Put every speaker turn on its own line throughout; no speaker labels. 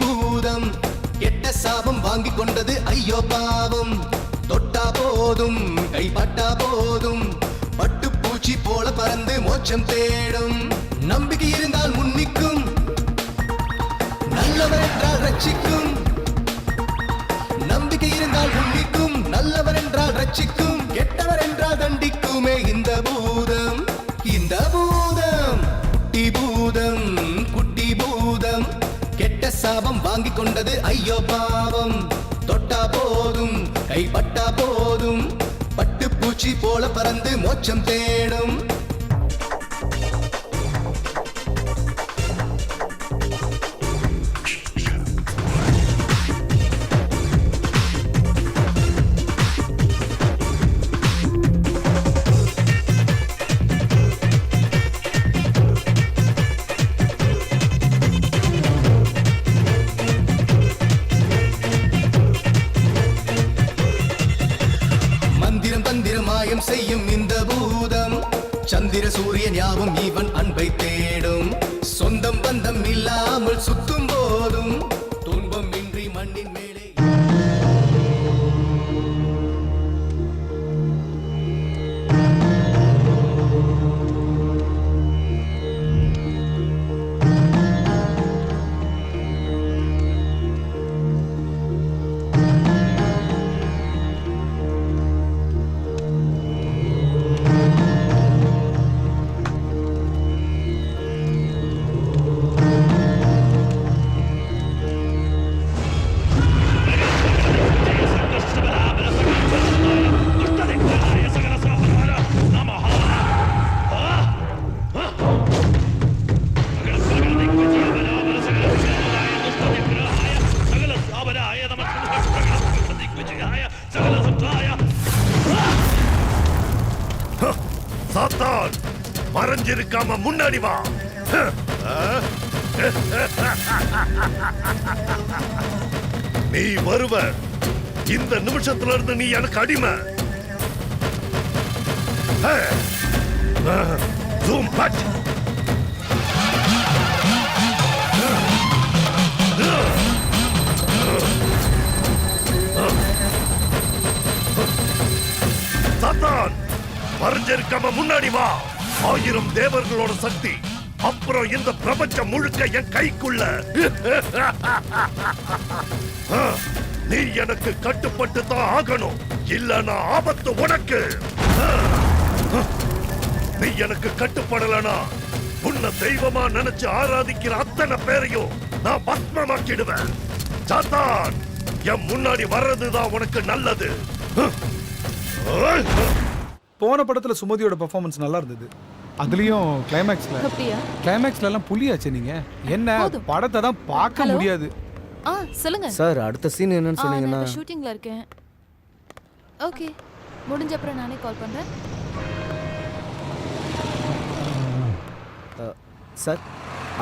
பூதம் கெட்ட சாபம் வாங்கி கொண்டது ஐயோ பாவம். தொட்டா போதும் கைப்பட்டா போதும் பட்டு பூச்சி போல பறந்து மோட்சம் தேடும். நம்பிக்கை இருந்தால் முன்னிக்கும், நல்லவர் என்றால் ரட்சிக்கும். நம்பிக்கை இருந்தால் முன்னிக்கும், நல்லவர் என்றால் ரட்சிக்கும், கெட்டவர் என்றால் தண்டிக்குமே இந்த பூதம். இந்த பூதம் குட்டி பூதம், குட்டி பூதம் கெட்ட சாபம் வாங்கி கொண்டது ஐயோ பாவம். தொட்டா போதும் கைப்பட்டா போதும் பட்டு பூச்சி போல பறந்து மோட்சம் தேடும். செய்யும் இந்த பூதம் சந்திர சூரியன் யாவும் இவன் அன்பை தேடும். சொந்தம் பந்தம் இல்லாமல் சுத்தும் போதும் துன்பம் இன்றி மண்ணின் மேலே.
சாத்தான் மறைஞ்சிருக்காம முன்னாடி வா. நீ வருவ. இந்த நிமிஷத்துல இருந்து நீ எனக்கு அடிமை. Zoom but. சாத்தான் மறைஞ்சிருக்காம முன்னாடி வா. 1000 தேவர்களோட சக்தி, அப்புறம் இந்த பிரபஞ்சம் முழுக்க என் கைக்குள்ள. நீ எனக்கு கட்டுப்பட்டு தான் ஆகணும், இல்லனா ஆபத்து உனக்கு. நீ எனக்கு கட்டுப்படலனா உன்னை தெய்வமா நினைச்சு ஆராதிக்கிற அத்தனை பேரையும் நான் பத்மமாக்கிடுவேன். சாத்தான், என் முன்னாடி வர்றதுதான் உனக்கு நல்லது.
போன படத்துல சுமதியோட பெர்ஃபார்மன்ஸ் நல்லா இருந்தது. அதுலயும் கிளைமேக்ஸ்ல எல்லாம் புலியாச்சு. நீங்க என்ன படத்தை தான் பார்க்க முடியாது.
சொல்லுங்க
சார், அடுத்த சீன் என்னன்னு சொன்னீங்கன்னா.
நான் ஷூட்டிங்ல இருக்கேன். ஓகே, முடிஞ்ச அப்புறம் நானே கால் பண்றேன்.
சார்,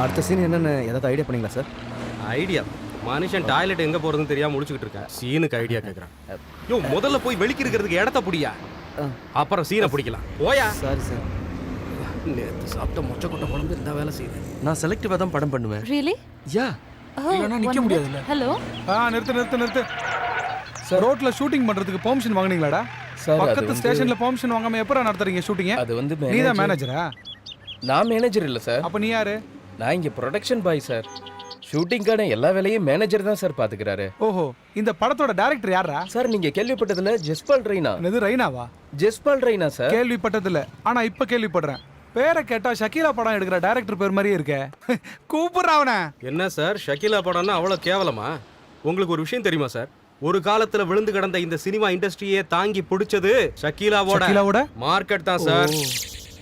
அடுத்த சீன் என்னன்னு ஏதாவது ஐடியா பண்ணீங்களா சார்?
ஐடியா? மனுஷன் டாய்லெட் எங்க போறதுன்னு தெரியாம முடிச்சுக்கிட்டு இருக்கேன். சீனுக்கு ஐடியா கேக்குறான். யோ, முதல்ல போய் வெளிக்கிறதுக்கு இடத்த புடியா, அப்புறம் சீனை பிடிக்கலாம். ஓயா.
Sorry sir.
நேத்து சாப்பிட்ட மொச்ச கொட்டை குழம்பு இந்த வேலை செய்யுது.
நான் செலக்டிவா தான் படம் பண்ணுவேன்.
ரியலி?
யா.
இல்லனா நிக்க முடியாதுல.
ஹலோ.
நிறுத்து. சார், ரோட்ல ஷூட்டிங் பண்றதுக்கு பெர்மிஷன் வாங்குனீங்களாடா?
சார்,
பக்கத்து ஸ்டேஷன்ல பெர்மிஷன் வாங்காம எப்பறா நடத்துறீங்க ஷூட்டிங்?
அது வந்து
நீ தான் மேனேஜரா?
நான் மேனேஜர் இல்ல சார்.
அப்ப நீ யாரு?
நான் இங்க ப்ரொடக்ஷன் பாய் சார். ஷூட்டிங்கான எல்லா வேலையும் மேனேஜர் தான் சார் பாத்துக்கிறாரு.
ஓஹோ, இந்த படத்தோட டைரக்டர் யாரா?
சார், நீங்க கேள்விப்பட்டதுல ஜஸ்பால் ரெய்னா.
இது ரெய்னாவா?
ஜஸ்பால் ரெய்னா சார்.
கேள்விப்பட்டதில்ல, ஆனா இப்ப கேள்விப்படுறேன். பேரை கேட்டா ஷக்கீலா படம் எடுக்கிற டைரக்டர் பேர் மாதிரியே இருக்க. கூப்பிடுறா அவனை.
என்ன சார், ஷக்கீலா படம்னா அவ்வளவு கேவலமா? உங்களுக்கு ஒரு விஷயம் தெரியுமா சார்? ஒரு காலத்துல விழுந்து கிடந்த இந்த சினிமா இண்டஸ்ட்ரியே தாங்கி பிடிச்சது ஷக்கீலாவோட மார்க்கெட் தான் சார்.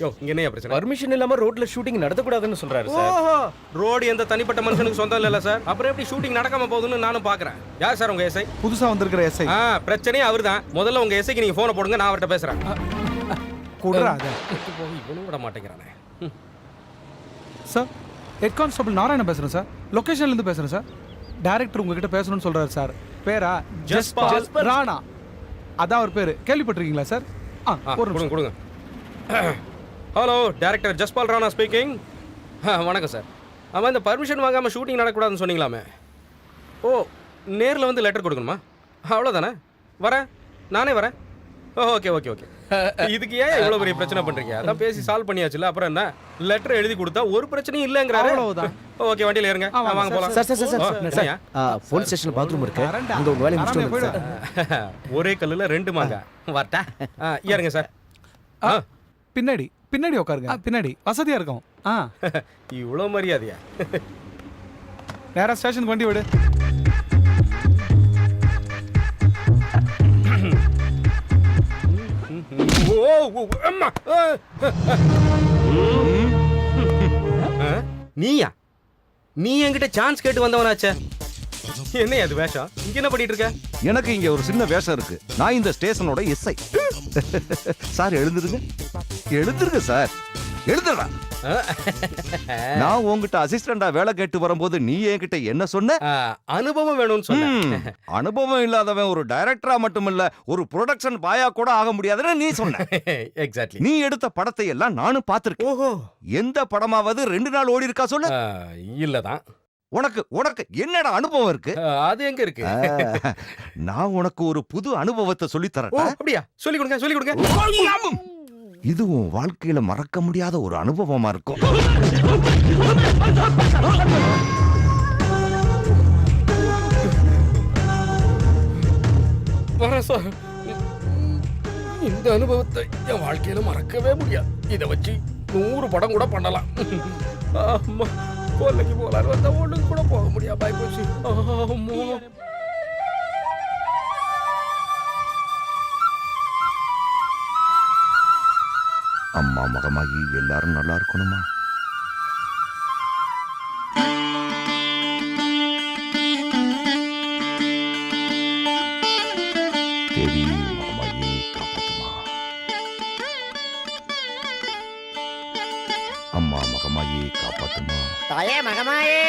யோ, இங்க என்ன பிரச்சனை?
பர்மிஷன் இல்லாம ரோட்ல ஷூட்டிங் நடத்தக்கூடாதுன்னு சொல்றாரு சார்.
ஓஹோ, ரோடு எந்த தனிப்பட்ட மனுஷனுக்கு சொந்தம் இல்ல சார். அப்புறம் எப்படி ஷூட்டிங் நடக்காம போகுதுன்னு நானும் பாக்குறேன். யார் சார் உங்க எஸ்ஐ?
புதுசா வந்திருக்கிற எஸ்ஐ.
பிரச்சனையே அவர்தான். முதல்ல உங்க எஸ்ஐக்கு நீங்க போனை போடுங்க, நான் அவர்கிட்ட பேசுறேன்.
குடுறா அத.
இவனும் விட மாட்டேங்கிறானே.
சார், ஹெட் கான்ஸ்டபிள் நாராயணன் பேசுறேன் சார். லொகேஷன்ல இருந்து பேசுறேன் சார். டைரக்டர் உங்ககிட்ட பேசணும்னு சொல்றாரு சார். பேரா ஜஸ்பால் ராணா. அதான் அவர் பேரு. கேள்விப்பட்டிருக்கீங்களா சார்?
கொடுங்க. Hello, director Jaspal Rana speaking. வணக்கம் சார். ஆமாம், இந்த பர்மிஷன் வாங்காமல் ஷூட்டிங் நடக்கூடாதுன்னு சொன்னீங்களாமே, ஓ நேரில் வந்து லெட்டர் கொடுக்கணுமா? அவ்வளோதானே, வரேன், நானே வரேன். Okay okay okay. இதுக்கு ஏன் இவ்வளோ பெரிய பிரச்சனை பண்ணுறீங்க? அதான் பேசி சால்வ் பண்ணியாச்சுல, அப்புறம் என்ன? லெட்டர் எழுதி கொடுத்தா ஒரு பிரச்சனையும் இல்லைங்கிறாரு.
அவ்வளவுதான்.
ஓகே, வண்டியில் ஏறுங்க, வாங்க போகலாம்.
சார் போலீஸ் ஸ்டேஷன்ல பாத்ரூம் இருக்கு, அங்க உங்க வேலையை முடிச்சுட்டு வந்துடுங்க சார்.
ஒரே கல்லுல 2 மாங்க. வரட்டா? ஏறுங்க சார்.
பின்னாடி பின்னாடி உட்காருங்க, பின்னாடி வசதியா இருக்கும்.
இவ்வளோ மரியாதையா?
நேரா ஸ்டேஷனுக்கு வண்டி விடு.
அம்மா! நீயா? நீ என்கிட்ட சான்ஸ் கேட்டு வந்தவனாச்சே. என்ன அது வேஷம்? இங்க என்ன பண்ணிட்டு இருக்க?
எனக்கு இங்க ஒரு சின்ன வேஷம் இருக்கு. நான் இந்த ஸ்டேஷனோட எஸ்ஐ. சார் எழுந்துருங்க, எழுந்துருங்க சார், எழுதுடா. நான் உங்ககிட்ட அசிஸ்டண்டா வேலை கேட்டு வரும்போது நீ என்கிட்ட என்ன சொன்ன?
அனுபவம் வேணும்னு சொன்ன.
அனுபவம் இல்லாதவன் ஒரு டைரக்டரா மட்டுமில்ல, ஒரு ப்ரொடக்ஷன் பாயா கூட ஆக முடியாதுன்னு நீ சொன்ன.
எக்ஸாக்ட்லி.
நீ எடுத்த படத்தை எல்லாம் நானும் பார்த்திருக்கேன்.
ஓஹோ.
எந்த படமாவது 2 நாள் ஓடி இருக்கா சொல்லு.
இல்லதான்.
உனக்கு உனக்கு என்னடா அனுபவம் இருக்கு?
அது எங்க இருக்கு?
நான் உனக்கு ஒரு புது அனுபவத்தை சொல்லி தரேன்.
அப்படியா? சொல்லி கொடுங்க, சொல்லி கொடுங்க.
இது உன் வாழ்க்கையில மறக்க முடியாத ஒரு அனுபவமா இருக்கும்.
வரேன் சார். இந்த அனுபவத்தை என் வாழ்க்கையில மறக்கவே முடியாது. இதை வச்சு 100 படம் கூட பண்ணலாம். ஆமா, கொல்லைக்கு போகலான்னு வந்தா ஒண்ணுக்கு கூட போக முடியாது. பாய் போச்சு. ஆமா.
அம்மா மகமாயி எல்லாரும் நல்லா இருக்கணுமா? தேவி மகமாயி காப்பாத்துமா. அம்மா மகமாயி காப்பாத்துமா.
தாயே மகமாயே.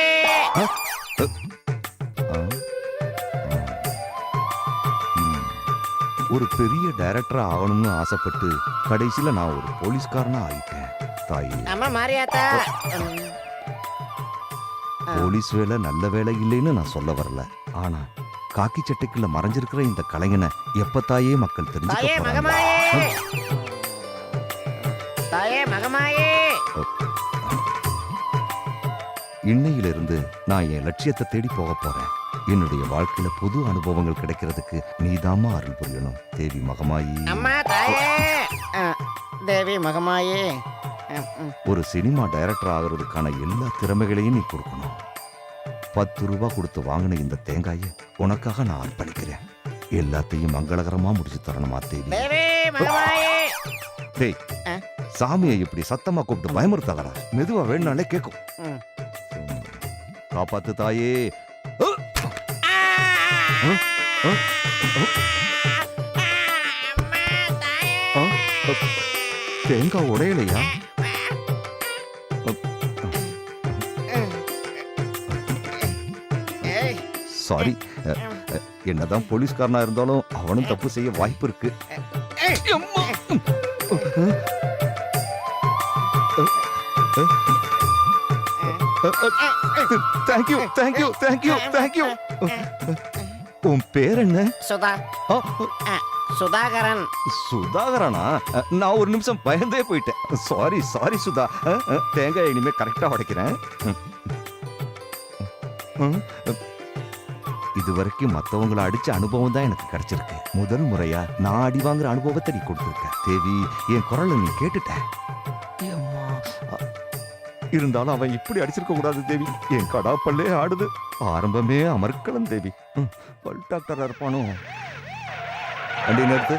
ஒரு பெரிய டைரக்டரா ஆகணும்னு ஆசைப்பட்டு கடைசியில நான் ஒரு போலீஸ்காரனா ஆயிட்டேன். தாயி,
அம்மா மாரியாத்தா.
போலீஸ் வேலை நல்ல வேலை இல்லைன்னு நான் சொல்ல வரல. ஆனா காக்கி சட்டைக்குள்ள மறைஞ்சிருக்கிற இந்த கலைஞனை எப்ப தாயே மக்கள்
தாயே
தெரிஞ்சுக்க
மகமாயே.
போறாங்க?
தாயே மகமாயே.
இன்னையிலிருந்து நான் என் லட்சியத்தை தேடி போக போறேன். என்னுடைய வாழ்க்கையில புது அனுபவங்கள் கிடைக்கிறதுக்கு நீதாம்மா அருள் புரியணும். தேவி மகமாயி.
அம்மா தாயே. தேவி மகமாயே.
ஒரு சினிமா டைரக்டர் ஆகிறதுக்கான எல்லா திறமைகளையும் நீ கொடுக்கணும். 10 ரூபா கொடுத்து வாங்கின இந்த தேங்காயை உனக்காக நான் அர்ப்பணிக்கிறேன். எல்லாத்தையும் மங்களகரமா முடிச்சு தரணுமா தேவி?
தேவி மகமாயே.
டேய், சாமியை இப்படி சத்தமா கூப்பிட்டு பயமுறுத்தாதடா. மெதுவா வேணும்னாலே கேட்கும். காப்பாத்து தாயே. தேங்காய் உடையலையா? சாரி, என்னதான் போலீஸ்காரனா இருந்தாலும் அவனும் தப்பு செய்ய வாய்ப்பு இருக்கு. Thank you thank you thank you thank you. உன் பேர் என்ன?
சுதா. சுதாகரன்.
சுதாகரனா? நான் ஒரு நிமிஷம் பயந்தே போயிட்டேன். Sorry sorry Sudha. தேங்காய் இனிமே கரெக்டா உடைக்கிறேன். இதுவரைக்கும் மத்தவங்களை அடிச்ச அனுபவம் தான் எனக்கு கிடைச்சிருக்கு. முதல் முறையா நான் அடி வாங்குற அனுபவத்தை நீ கொடுத்துருக்க தேவி. என் குரலை நீ கேட்டுட்ட. இருந்தாலும் அவன் இப்படி அடிச்சிருக்க கூடாது தேவி. என் கடாப்பல்லே ஆடுது. ஆரம்பமே அமர்க்கலாம் தேவி. பல் டாக்டரா இருப்பானோ? வண்டி நிறுத்து.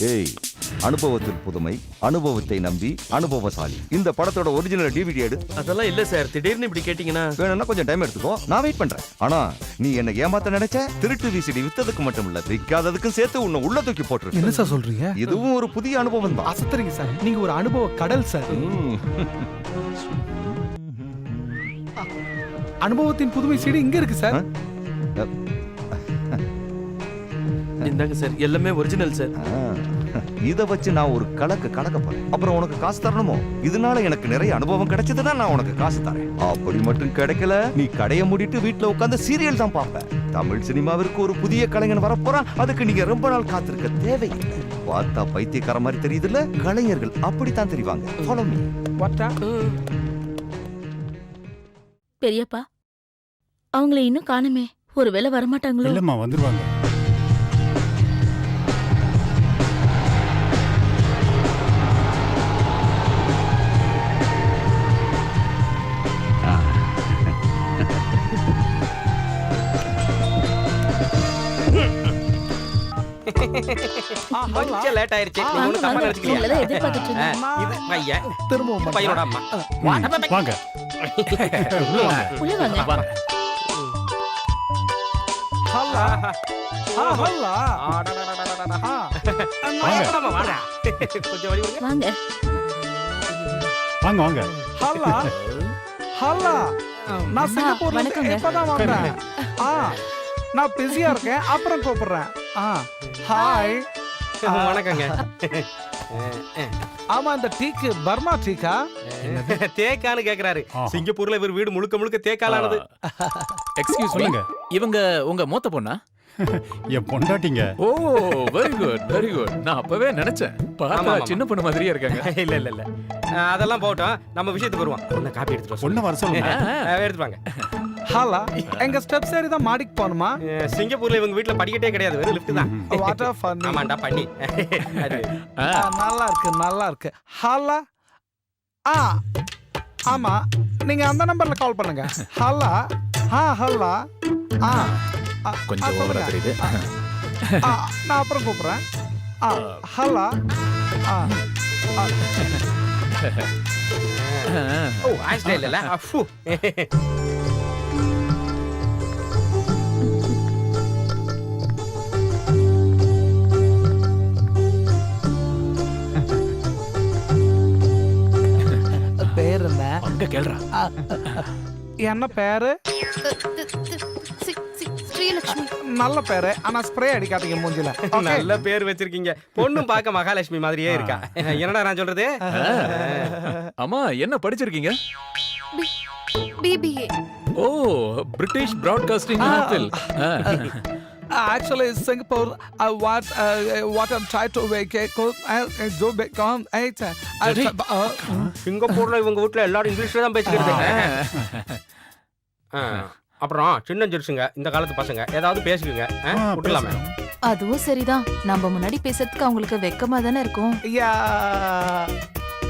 ஏய், அனுபவத்தில் புதுமை, அனுபவத்தை நம்பி அனுபவசாலி. இந்த படத்தோட ஒரிஜினல் டிவிடி எடு.
அதெல்லாம் இல்ல சார், திடீர்னு இப்படி கேட்டீங்கன்னா
வேணும்னா கொஞ்சம் டைம் எடுத்துக்கோ, நான் வெயிட் பண்றேன். ஆனா நீ என்ன ஏமாத்த நினைச்ச? திருட்டு விசிடி வித்ததுக்கு மட்டும் இல்ல, விக்காததுக்கும் சேர்த்து உன்னை உள்ள தூக்கி போட்டுரு.
என்ன சார் சொல்றீங்க?
இதுவும் ஒரு புதிய அனுபவம் தான்.
அசத்துறீங்க சார், நீங்க ஒரு அனுபவ கடல் சார். அனுபவத்தின் புதுமை சீடி இங்க இருக்கு சார்.
இந்தாங்க சார், எல்லாமே ஒரிஜினல் சார்.
இத வச்சு நான் ஒரு கலக்க போறேன். அப்புறம் உனக்கு காசு தரணுமோ? இதனால எனக்கு நிறைய அனுபவம் கிடைச்சதுன்னா நான் உனக்கு காசு தரேன். அப்படி மட்டும் கிடைக்கல, நீ கடையை மூடிட்டு வீட்டுல உட்கார்ந்து சீரியல் தான் பார்ப்ப. தமிழ் சினிமாவிற்கு ஒரு புதிய கலைஞன் வரப்போறான். அதுக்கு நீங்க ரொம்ப நாள் காத்திருக்க தேவையில்லை. பார்த்தா பைத்தியக்கார மாதிரி தெரியுதுல்ல? கலைஞர்கள் அப்படித்தான் தெரிவாங்க. Follow me.
வாட்டா?
பெரியப்பா, அவங்கள இன்னும் காணுமே. ஒருவேளை வரமாட்டாங்களோ?
இல்லம்மா, வந்துருவாங்க.
கொஞ்சம் லேட் ஆயிருச்சு. நீங்க ஒண்ணும் தப்பா நினைச்சுக்கலையா?
உங்களை எதிர்பார்த்துட்டு இருந்தேன்.
இது பையன்,
திரும்பவும்
பையனோட அம்மா.
வாங்க.
உள்ள வாங்க.
ஹல்லா. ஹல்லா.
வாடா. கொஞ்சம் வழி விடுங்க.
வாங்க.
வாங்க.
ஹல்லா. ஹல்லா. நான் சிங்கப்பூர்ல
வணக்கங்க.
இப்பதான் வந்தேன். நான் பிஸியா இருக்கேன், அப்புறம் கூப்பிடுறேன். ஹாய்.
வணக்கங்க.
ஆமா, இந்த டீக்கு பர்மா டீக்கா?
தேக்கான்னு கேக்குறாரு. சிங்கப்பூர்ல இவர் வீடு முழுக்க முழுக்க தேக்காலானது.
எக்ஸ்கியூஸ் சொல்லுங்க.
இவங்க உங்க மூத்த பொண்ணா?
என் பொண்டாட்டிங்க.
ஓ, வெரி குட் வெரி குட். நான் அப்பவே நினைச்சேன், பார்த்தா சின்ன பொண்ணு மாதிரியே இருக்காங்க.
இல்ல அதெல்லாம் போகட்டும், நம்ம விஷயத்துக்கு வருவோம். ஒண்ணு காப்பி எடுத்துட்டு
பொண்ணு வர சொல்லுங்க.
எடுத்து வாங்க.
ஹலா. எங்க ஸ்டெப்ஸ் ஏறி தான் மாடிக்கு போகணுமா?
சிங்கப்பூர்ல இவங்க வீட்ல படிக்கட்டே கிடையாது, வெறும் லிஃப்ட் தான்.
What a funny.
ஆமாண்டா பண்ணி.
நல்லா இருக்கு. ஹலா. ஆமா, நீங்க அந்த நம்பர்ல கால் பண்ணுங்க. ஹலா. ஹலா.
கொஞ்சம் ஓவரா தெரியுது.
நான் அப்புறம் கூப்பிடுறேன். ஹலா.
ஓ, ஆக்சுவலி இல்ல. அஃபு.
பேர் என்ன?
அங்க கேளுடா.
என்ன பேரு?
ஸ்ரீலட்சுமி.
நல்ல பேரு, ஆனா ஸ்ப்ரே அடிக்காதீங்க மூஞ்சில.
நல்ல பேர் வச்சிருக்கீங்க. பொண்ணும் பார்க்க மகாலட்சுமி மாதிரியே இருக்கா. என்னடா நான் சொல்றது?
அம்மா, என்ன படிச்சிருக்கீங்க?
BBA.
ஓ, British broadcasting apple.
Actually, Singapore, what I'm trying to make do become
சிங்கப்பூர்ல இவங்க வீட்ல எல்லாரும் இங்கிலீஷ்ல தான் பேசிக்கிறது. அப்புறம் சின்ன ஜெருசுங்க, இந்த காலத்து பசங்க ஏதாவது பேசிக்குங்க. விட்டுலாமே.
அதுவும் சரிதான். நம்ம முன்னாடி பேசுறதுக்கு அவங்களுக்கு வெக்கமா தானே இருக்கும்.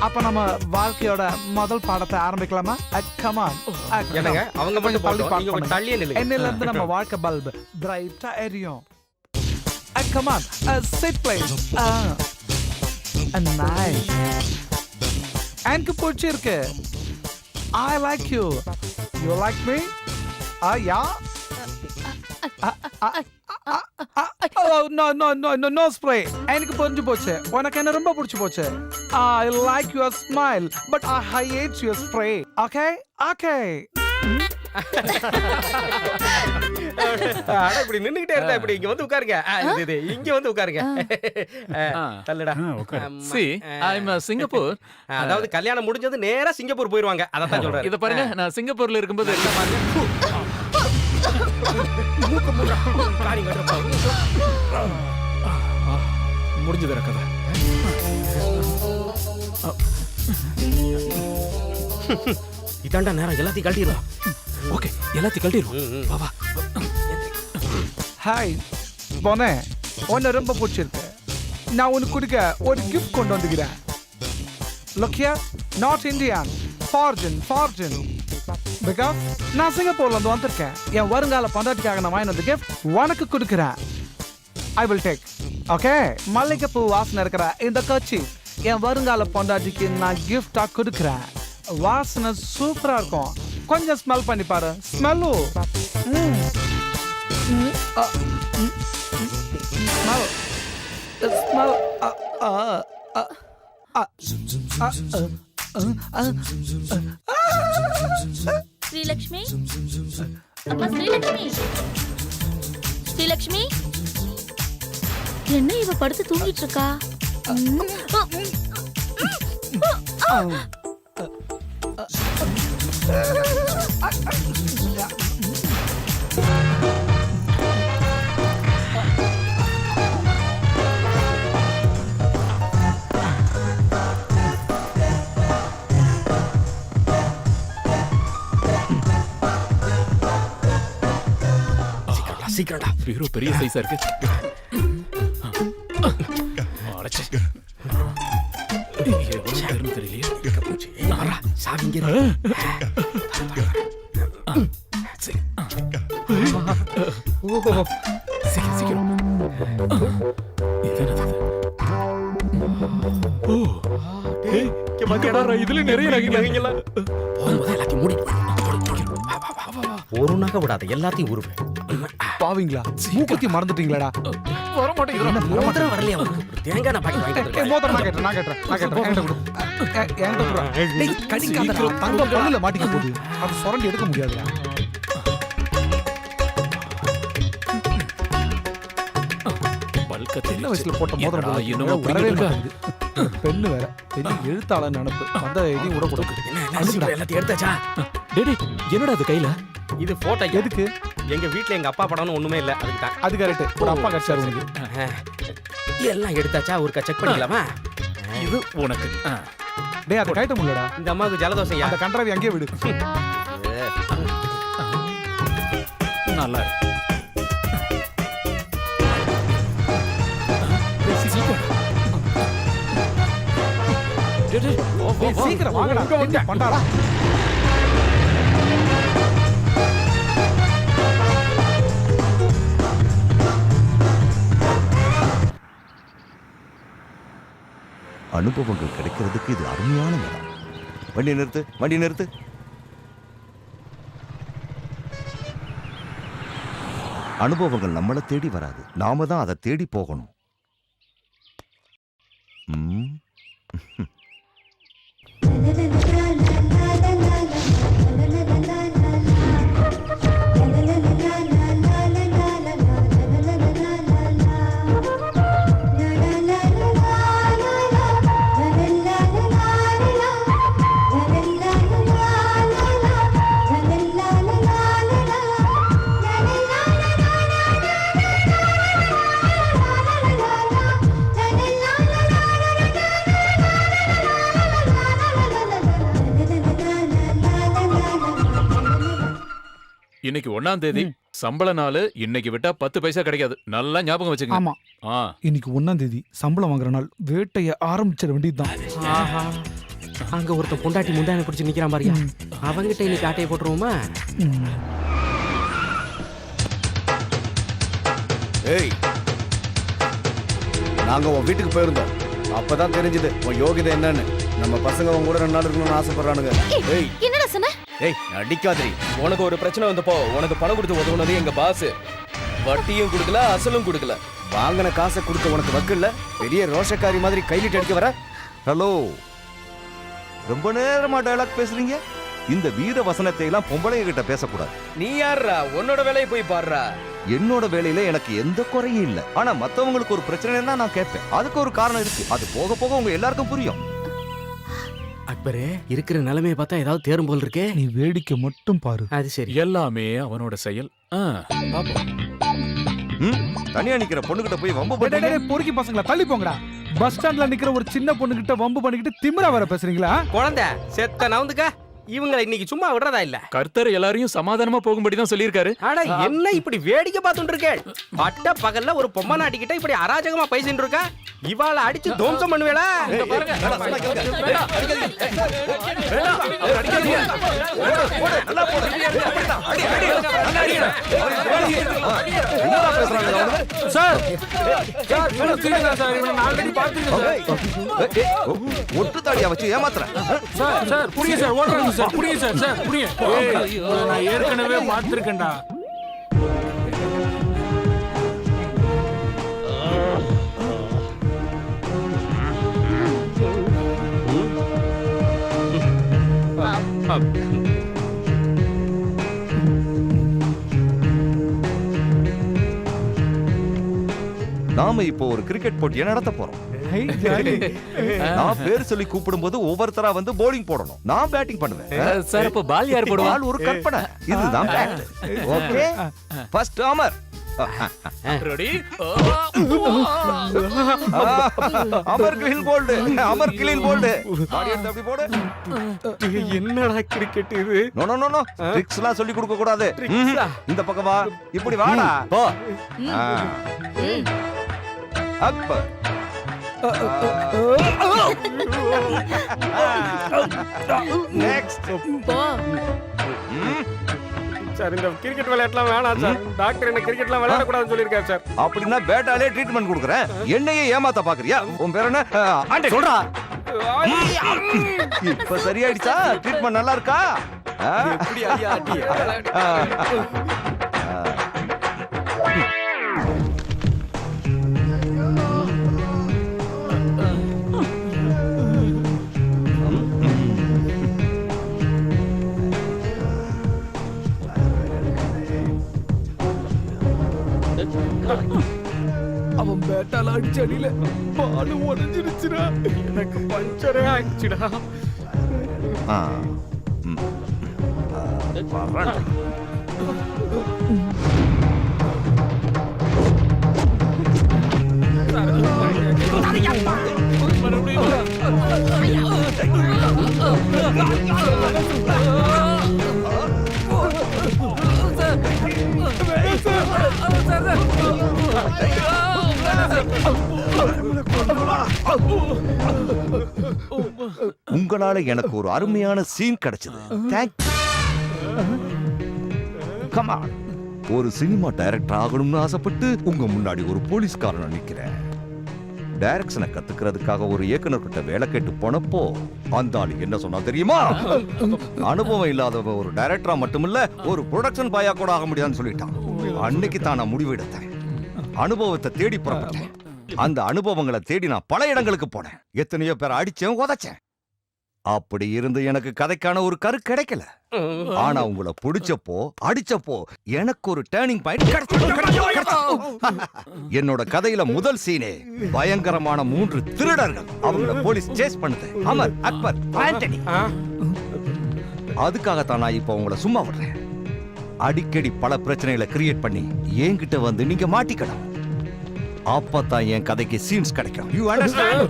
அப்ப நம்ம வாழ்க்கையோட முதல் பாடத்தை ஆரம்பிக்கலாமா? Come on.
என்னங்க அவங்க மட்டும் போறோம், நீங்க கொஞ்சம் தள்ளியே நில்லுங்க.
என்னையில இருந்து நம்ம வாழ்க்கை பல்பு பிரைட்டா எரியும். Come on. Sit please. Nice. எனக்கு பிடிச்சிருக்கு. I like you. You like me? Yeah. No spray. எனக்கு புரிஞ்சு போச்சு. உனக்கு என்ன ரொம்ப பிடிச்சு போச்சு. I like your smile, but I hate your spray. Okay?
அட, இப்படி நின்னுகிட்டே இருந்தா இப்படி இங்க வந்து உட்காருங்க. இது இங்க வந்து உட்காருங்க. தள்ளுடா.
See, I'm Singapore.
அதாவது கல்யாணம் முடிஞ்சது நேரா சிங்கப்பூர் போயிருவாங்க. அத தான் சொல்றேன்.
இத பாருங்க, நான் சிங்கப்பூர்ல இருக்கும்போது முடிஞ்சது கதை.
இதாண்டா நேரம், எல்லாத்தையும் கழட்டிடலாம்.
ஓகே, எல்லாத்தையும் கழட்டிடுவோம். வா வா.
ஹாய் போனே, உன்னை ரொம்ப பிடிச்சிருக்கு. நான் உனக்கு கொடுக்க ஒரு கிஃப்ட் கொண்டு வந்துக்கிறேன். Look here, not Indian, foreign. Because நான் சிங்கப்பூர்ல இருந்து வந்திருக்கேன். என் வருங்கால பொண்டாட்டிக்காக நான் வாங்கி வந்த கிஃப்ட் உனக்கு கொடுக்குறேன். I will take. Okay? மல்லிகைப்பூ வாசனை இருக்கிற இந்த கட்சி என் வருங்கால பொண்டாட்டிக்கு நான் கிஃப்டா கொடுக்குறேன். வாசனை சூப்பரா இருக்கும். கொஞ்சம் ஸ்மெல் பண்ணி பாரு. ஸ்மெல்லு. Smell.
ஸ்ரீலக்ஷ்மி அம்மா ஸ்ரீலக்ஷ்மி ஸ்ரீலக்ஷ்மி என்ன இவ படுத்து தூங்கிட்டு இருக்கா?
சீக்கிரம்டா.
பீரோ பெரிய சைஸா இருக்கு. அடச்சே. எவ்வளவு நேரம் தெரியலையே.
நாரா, சாவிங்க.
சரி. சீக்கிரம். இது என்னது? ஓ. ஏய், இதுல நிறைய நகைங்களா?
போகும்போது எல்லாத்தையும் மூடிட்டு போயிடு. ஒரு நகை விடாத, எல்லாத்தையும் உருவேன்.
பாவீங்களா, மூக்குத்தி மறந்துட்டீங்களாடா?
வர மாட்டேங்குது.
மோதிரம் வரலையா உனக்கு? ஒரு தேங்காய் நான் பாக்கெட் வாங்கிட்டு வந்திருக்கேன்.
மோதிரம் நான் கேட்டேன். என்கிட்ட கொடு. என்கிட்ட கொடு. டேய், கடிக்காதடா. தங்க பல்லுல மாட்டிக்க போகுது. அது சுரண்டி எடுக்க முடியாதுடா. சின்ன வயசுல போட்ட மோதிரம் போல
இன்னும்
வரவே மாட்டேங்குது. பெண்ணு வேற பெரிய எழுத்தாளர் நினப்பு. அந்த இதையும் கூட கொடுக்கு.
எல்லாத்தையும் எடுத்தாச்சா?
டேய், என்னடா அது கையில?
இது போட்டோ.
எதுக்கு?
எங்க வீட்ல எங்க அப்பா படம்னு ஒண்ணுமே இல்ல, அதுக்கு தான்.
அது கரெக்ட். ஒரு அப்பா கிடைச்சாரு உனக்கு.
எல்லாம் எடுத்தாச்சா? ஒருக்கா செக் பண்ணிக்கலாமா?
இது உனக்கு.
டேய், அதை கைட்ட முடியலடா.
இந்த அம்மாவுக்கு ஜலதோஷம்.
அந்த கண்டராவி அங்கேயே விடு.
நல்லா இருக்கு.
சீக்கிரம் வாங்கடா. பண்டாடா.
அனுபவங்கள் கிடைக்கிறதுக்கு இது அருமையான இடம். வண்டி நிறுத்து. அனுபவங்கள் நம்மளை தேடி வராது, நாம தான் அதை தேடி போகணும்.
இன்னைக்கு 1ஆம் தேதி சம்பள நாள். இன்னைக்கு விட்டா 10 பைசா கிடைக்காது. நல்லா ஞாபகம் வச்சுக்கங்க.
ஆமா, இன்னைக்கு 1ஆம் தேதி சம்பளம் வாங்குற நாள். வேட்டைய ஆரம்பிச்சிட வேண்டியதுதான்.
அங்க ஒருத்தன் பொண்டாட்டி முந்தானை பிடிச்சு நிக்கிறான் பாரியா, அவங்கிட்ட இன்னைக்கு ஆட்டையை போட்டுருவோமா?
ஏய், நாங்க உன் வீட்டுக்கு போயிருந்தோம். அப்பதான் தெரிஞ்சது உன் யோகிதை என்னன்னு. நம்ம பசங்க உன் கூட 2 நாள் இருக்கணும்னு ஆசைப்படுறானுங்க. ஏய்,
என்னடா சொன்ன?
ஏய், நடிக்காதே.
உனக்கு ஒரு பிரச்சனை வந்தப்போ உனக்கு பணம் கொடுத்து உதவுனது எங்க பாஸ். வட்டியும் கொடுக்கல, அசலும் கொடுக்கல.
வாங்கின காசை கொடுக்க உனக்கு வக்கில்ல. பெரிய ரோஷக்காரி மாதிரி கைலிட்டு அடிக்க வர.
ஹலோ, ரொம்ப நேரமா டயலாக் பேசுறீங்க. இந்த வீர வசனத்தை எல்லாம் பொம்பளைங்க கிட்ட பேசக்கூடாது.
நீ யாரா? உன்னோட வேலையை போய் பாடுறா.
என்னோட வேலையில எனக்கு எந்த குறையும் இல்ல. ஆனா மத்தவங்களுக்கு ஒரு பிரச்சனைன்னா நான் கேட்பேன். அதுக்கு ஒரு காரணம் இருக்கு. அது போக போக உங்க எல்லாருக்கும் புரியும்.
அக்பரே, இருக்கிற நிலைமையை பார்த்தா ஏதாவது தேரும் போல் இருக்கே.
நீ வேடிக்கை மட்டும் பாரு.
அது சரி.
எல்லாமே அவனோட செயல். பாப்போம்.
தனியா நிக்கிற பொண்ணுகிட்ட போய் வம்பு பண்ணி
பொறுக்கி பசங்களா தள்ளி போங்கடா. பஸ் ஸ்டாண்ட்ல நிக்கிற ஒரு சின்ன பொண்ணு கிட்ட வம்பு பண்ணிக்கிட்டு திமிரா வர பேசுறீங்களா?
குழந்தை செத்த நவுந்துக்க. இவங்களை இன்னைக்கு சும்மா விடுறதா இல்ல.
கர்த்தர் எல்லாரையும் சமாதானமா போகும்படி தான் சொல்லியிருக்காரு.
அட, என்ன இப்படி வேடிக்கை பார்த்துட்டு இருக்கேன்? பட்ட பகல்ல ஒரு பொம்மை நாட்டிக்கிட்ட இப்படி அராஜகமா பேசிட்டு இருக்கா. இவாள அடிச்சு தோம்சம் பண்ணுவேளா?
ஒட்டு தாடியா வச்சு ஏமாத்துறேன்.
நான் ஏற்கனவே பார்த்திருக்கேன்டா.
நாம இப்போ ஒரு கிரிக்கெட் போட்டியை நடத்த போறோம். நான் பேர் சொல்லி கூப்பிடும்போது ஒவ்வொருத்தரா வந்து போலிங் போடணும். நான் பேட்டிங் பண்ணுவேன்.
சார் அப்ப பால் யார் போடுவா?
பால் ஒரு கற்பனை. இதுதான் fact. Okay, first Amar.
Ready?
Amar clean bowled. Amar clean bowled. Body எடுத்து அப்படி போடு.
என்னடா கிரிக்கெட் இது?
நோ நோ நோ நோ, ட்ரிக்ஸ்லாம் சொல்லி கொடுக்க கூடாது. இந்த பக்கம் வா, இப்படி வாடா.
போ.
அக்பர். நெக்ஸ்ட்.
சார் இந்த கிரிக்கெட் விளையாட்டுலாம் வேணாம் சார். டாக்டர் என்ன கிரிக்கெட்லாம் விளையாடக்கூடாதுன்னு சொல்லியிருக்காரு சார்.
அப்படின்னா பேட்டாலே ட்ரீட்மெண்ட் கொடுக்குறேன். என்னையே ஏமாத்த பாக்குறியா? உன் பேர் என்ன? ஆண்டே சொல்றா. இப்ப சரியாயிடுச்சா? ட்ரீட்மெண்ட் நல்லா இருக்கா?
எப்படி ஐயா அடி?
அவன் பேட்டால அடிச்ச அடியில பால் உடைஞ்சிருச்சுடா.
எனக்கு பஞ்சரே ஆயிடுச்சுடா.
ஆ. ம். வரேன். உங்களால எனக்கு ஒரு அருமையான சீன் கிடைச்சது. தேங்க்யூ. Come on. ஒரு சினிமா டைரக்டர் ஆகணும்னு ஆசைப்பட்டு உங்க முன்னாடி ஒரு போலீஸ்காரன் நிக்கிறேன். டைரக்ஷனை கத்துக்கிறதுக்காக ஒரு இயக்குனர் கிட்ட வேலை கேட்டு போனப்போ அந்த ஆளு என்ன சொன்னா தெரியுமா? அனுபவம் இல்லாதவ ஒரு டைரக்டரா மட்டுமில்ல ஒரு ப்ரொடக்ஷன் பாயா கூட ஆக முடியாதுன்னு சொல்லிட்டான். அன்னைக்கு தான் நான் முடிவு எடுத்தேன். அனுபவத்தை தேடி புறப்பட்டேன். அந்த அனுபவங்களை தேடி நான் பல இடங்களுக்கு போனேன். எத்தனையோ பேரை அடிச்சேன், உதைச்சேன். அப்படி இருந்து எனக்கு கதைக்கான ஒரு கரு கிடைக்கல. ஆனா உங்களை பிடிச்சப்போ அடிச்சப்போ எனக்கு ஒரு டேர்னிங் பாயிண்ட் கிடைச்சது. என்னோட கதையில முதல் சீனே பயங்கரமான 3 திருடர்கள். அவங்கள போலீஸ் சேஸ் பண்ணுது. அமர், அக்பர், ஆண்டனி. அதுக்காகத்தான் நான் இப்ப உங்களை சும்மா விடுறேன். அடிக்கடி பல பிரச்சனைகளை கிரியேட் பண்ணி என்கிட்ட வந்து நீங்க மாட்டிக்கணும். அப்பதான் என் கதைக்கு சீன்ஸ் கிடைக்கும். You understand?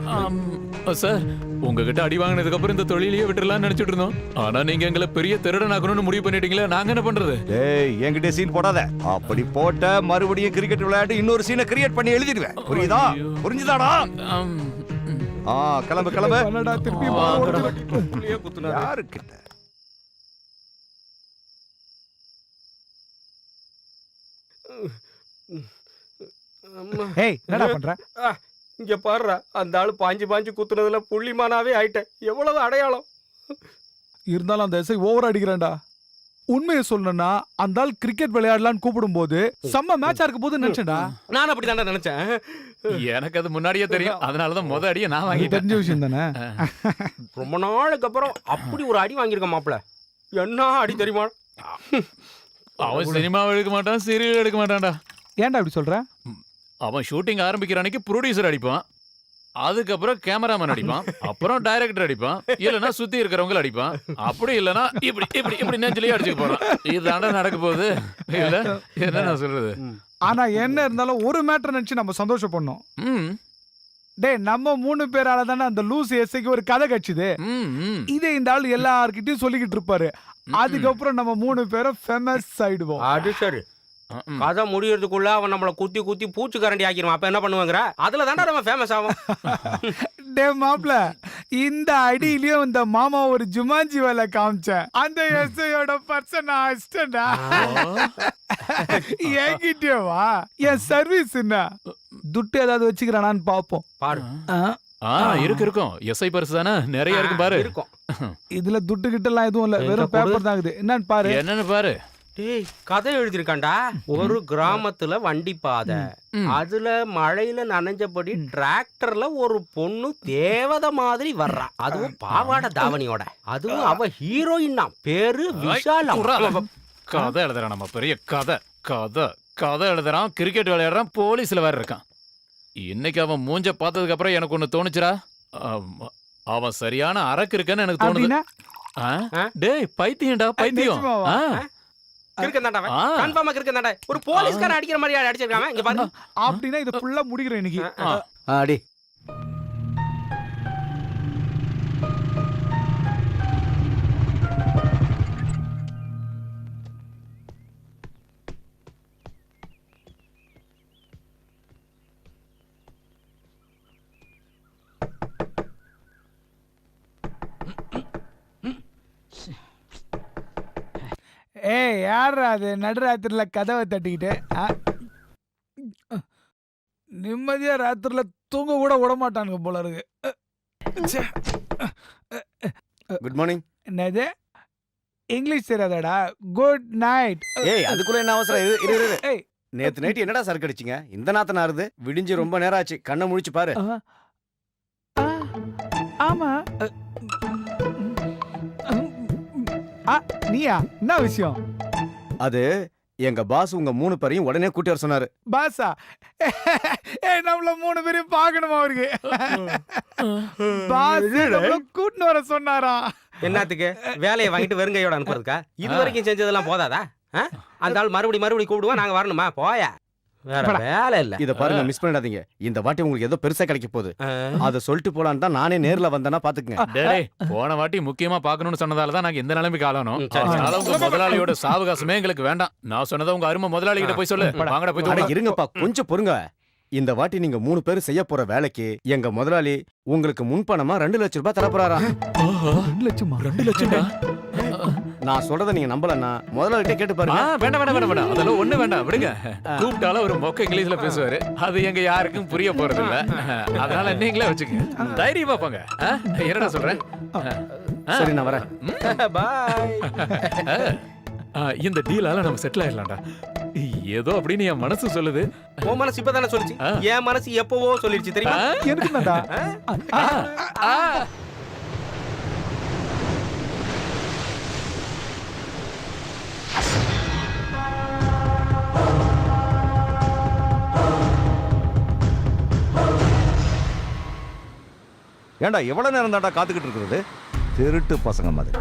சார் உங்ககிட்ட அடி வாங்கினதுக்கு அப்புறம் இந்த தொழிலையே விட்டுறலாம்னு நினைச்சிட்டு இருந்தோம். ஆனா நீங்க எங்களை பெரிய திருடன் ஆகணும்னு முடிவு பண்ணிட்டீங்களே, நாங்க என்ன பண்றது?
ஏய், என்கிட்ட சீன் போடாத. அப்படி போட்ட மறுபடியும் கிரிக்கெட் விளையாட்டு இன்னொரு சீனை கிரியேட் பண்ணி எழுதிடுவேன். புரியுதா? புரிஞ்சுதாடா? கிளம்பு கிளம்பு. யாருக்கிட்ட?
ஏய், என்னடா பண்ற?
இங்க பாருடா, அந்த ஆளு பாஞ்சு குத்துனதுல புள்ளிமானாவே ஆயிட்டேன். எவ்வளவு அடையாளம்
இருந்தாலும் அந்த எஸ்ஐ ஓவர் அடிக்கிறான்டா. உண்மையை சொல்லணும்னா அந்த ஆள் கிரிக்கெட் விளையாடலான்னு கூப்பிடும் போது செம்ம மேட்சா இருக்க போது நினைச்சேன்டா.
நான் அப்படிதான்டா நினைச்சேன்.
எனக்கு அது முன்னாடியே தெரியும். அதனாலதான் முத அடியை நான் வாங்கி
தெரிஞ்ச விஷயம் தானே.
ரொம்ப நாளுக்கு அப்புறம் அப்படி ஒரு அடி வாங்கியிருக்க மாப்பிள. என்ன அடி தெரியுமா?
அவன் சினிமாவை எடுக்க மாட்டான், சீரியல் எடுக்க மாட்டான்டா.
ஏன்டா இப்படி சொல்ற?
அவன் ஷூட்டிங் ஆரம்பிக்கிற அன்னைக்கு ப்ரொடியூசர் அடிப்பான், அதுக்கப்புறம் கேமராமேன் அடிப்பான், அப்புறம் டைரக்டர் அடிப்பான், இல்லைன்னா சுத்தி இருக்கிறவங்க அடிப்பான், அப்படி இல்லைன்னா இப்படி இப்படி இப்படி நெஞ்சிலேயே அடிச்சுக்க போறான். இதுதாண்டா நடக்க போகுது. இல்ல என்ன நான் சொல்றது?
ஆனா என்ன இருந்தாலும் ஒரு மேட்டர் நினைச்சு நம்ம சந்தோஷப்படணும். டேய், நம்ம 3 பேரால தானே அந்த லூஸ் எஸ்ஐக்கு ஒரு கதை கட்சிது. இதே இந்த ஆள் எல்லார்கிட்டயும் சொல்லிக்கிட்டு இருப்பாரு. அதுக்கப்புறம் நம்ம 3 பேரும் ஃபேமஸ் ஆயிடுவோம்.
அது சரி. கதை முடியறதுக்குள்ள அவன் நம்மள குத்தி குத்தி பூச்சி கரண்டி ஆக்கிடுவான். அப்ப என்ன பண்ணுவாங்கற? அதுல தாண்டா நம்ம ஃபேமஸ் ஆவோம்.
டே மாப்ள, இந்த அடியிலயும் இந்த மாமா ஒரு ஜுமான்ஜி வேலை காமிச்சேன். அந்த எஸ்ஐயோட பர்சன் அசிஸ்டன்டா. என்கிட்டயே வா, என் சர்வீஸ் என்ன துட்டு ஏதாவது வச்சுக்கிறானான்னு பாப்போம்.
பாரு.
இருக்கும். எஸ்ஐ பர்ஸ் தானே நிறைய இருக்கும் பாரு.
இருக்கும்.
இதுல துட்டு கிட்ட எல்லாம் எதுவும் இல்ல, வெறும் பேப்பர் தான் இருக்குது. என்னன்னு பாரு.
என்னன்னு பாரு.
டேய், கதை எழுதிருக்கான்டா. ஒரு கிராமத்துல வண்டி பாதை, அதுல மழையில நனைஞ்சபடி டிராக்டர்ல ஒரு பொண்ணு தேவதை மாதிரி வர்றா. அதுவும் பாவாடை தாவணியோட. அதுவும் அவ ஹீரோயின் தான். பேரு விஷாலம்.
கதை எழுதுறான். நம்ம பெரிய கதை கதை கதை எழுதுறான். கிரிக்கெட் விளையாடுறான். போலீஸ்ல வேற இருக்கான். இன்னைக்கு அவன் மூஞ்ச பார்த்ததுக்கு அப்புறம் எனக்கு ஒண்ணு தோணுச்சுடா. அவன் சரியான அரக்கு இருக்கன்னு எனக்கு தோணுது.
அப்படின்னா
டேய் பைத்தியம்டா பைத்தியம்.
நிஜமாவா?
கிறுக்கன்தாண்டா அவன்.
ஆ.
கன்ஃபார்மா கிறுக்கன்தாண்டா. ஒரு போலீஸ்காரன் அடிக்கிற மாதிரி அடிச்சிருக்கான் இங்க பாரு.
அப்படின்னா இதை ஃபுல்லா முடிக்கிறேன் இன்னைக்கு.
அடி
ஏய் யாரா அது நடுராத்திரில கதவை தட்டிக்கிட்டு நிம்மதியா ராத்திரில தூங்க கூட விட மாட்டானுங்க போல இருக்கு. ச்சே.
Good morning.
என்னது இங்கிலீஷ் தெரியாதாடா? Good night.
ஏய் அதுக்குள்ள என்ன அவசரம்? இரு இரு.
ஏய்
நேத்து நைட் என்னடா சரக்கு அடிச்சீங்க? இந்த நாத்த நாறுது. விடிஞ்சு ரொம்ப நேரம் ஆச்சு. கண்ணை முழிச்சு பாரு.
ஆமா. நீயா என்ன விஷயம்?
அது எங்க பாஸ் உங்க 3 பேரையும் உடனே கூட்டி வர சொன்னாரு.
பாசா ஏய் நம்மள 3 பேரையும் பார்க்கணுமா அவருக்கு? பாஸ் நம்மள கூட்டிட்டு வர சொன்னாரா?
என்னத்துக்கு வேலையை வாங்கிட்டு வெறுங்கையோட அனுப்புறதுக்கா? இது வரைக்கும் செஞ்சதெல்லாம் போதாதா? அந்த ஆள் மறுபடியும் கூப்பிடுவா, நாங்க வரணுமா? போயா, வேற வேலை இல்ல.
இத பாருங்க, மிஸ் பண்ணிடாதீங்க. இந்த வாட்டி உங்களுக்கு ஏதோ பெருசா கிடைக்க போகுது. அத சொல்லிட்டு போலான்னு தான் நானே நேர்ல வந்தேன்னா பாத்துக்கங்க.
டேய் போன வாட்டி முக்கியமா பார்க்கணும்னு சொன்னதால தான் நாங்க இந்த நிலைமைக்கு ஆளணும். அதனால உங்க முதலாளியோட சாவகாசமே எங்களுக்கு வேண்டாம். நான் சொன்னதை உங்க அருமை முதலாளி கிட்ட போய் சொல்லு. வாங்கடா போய்
அட இருங்கப்பா, கொஞ்சம் பொறுங்க. இந்த வாட்டி நீங்க 3 பேரும் செய்ய போற வேலைக்கு எங்க முதலாளி உங்களுக்கு முன்பணமா 2 லட்சம் ரூபாய் தரப்போறாரா?
2 லட்சமா?
2 லட்சம்டா?
நான் சொல்றத நீங்க நம்பலன்னா முதலாளிகிட்ட கேட்டு பாருங்க.
வேண்டாம் அதெல்லாம் ஒண்ணு வேண்டாம், விடுங்க. கூப்பிட்டாலும் ஒரு மொக்க இங்கிலீஷ்ல பேசுவாரு, அது எங்க யாருக்கும் புரிய போறது இல்ல. அதனால நீங்களே வச்சுக்கங்க, தைரியமா போங்க. என்னடா சொல்றேன்?
சரி நான் வரேன்.
பாய்.
இந்த டீலால நம்ம செட்டில் ஆயிடலாம்டா. ஏதோ அப்படின்னு என் மனசு சொல்லுது.
உன் மனசு இப்பதானே சொல்லுச்சு, என் மனசு எப்பவோ சொல்லிடுச்சு தெரியுமா?
எனக்கு என்னடா?
ஏண்டா எவ்வளவு நேரம் தாண்டா காத்துக்கிட்டு இருக்கிறது? திருட்டு பசங்க மாதிரி.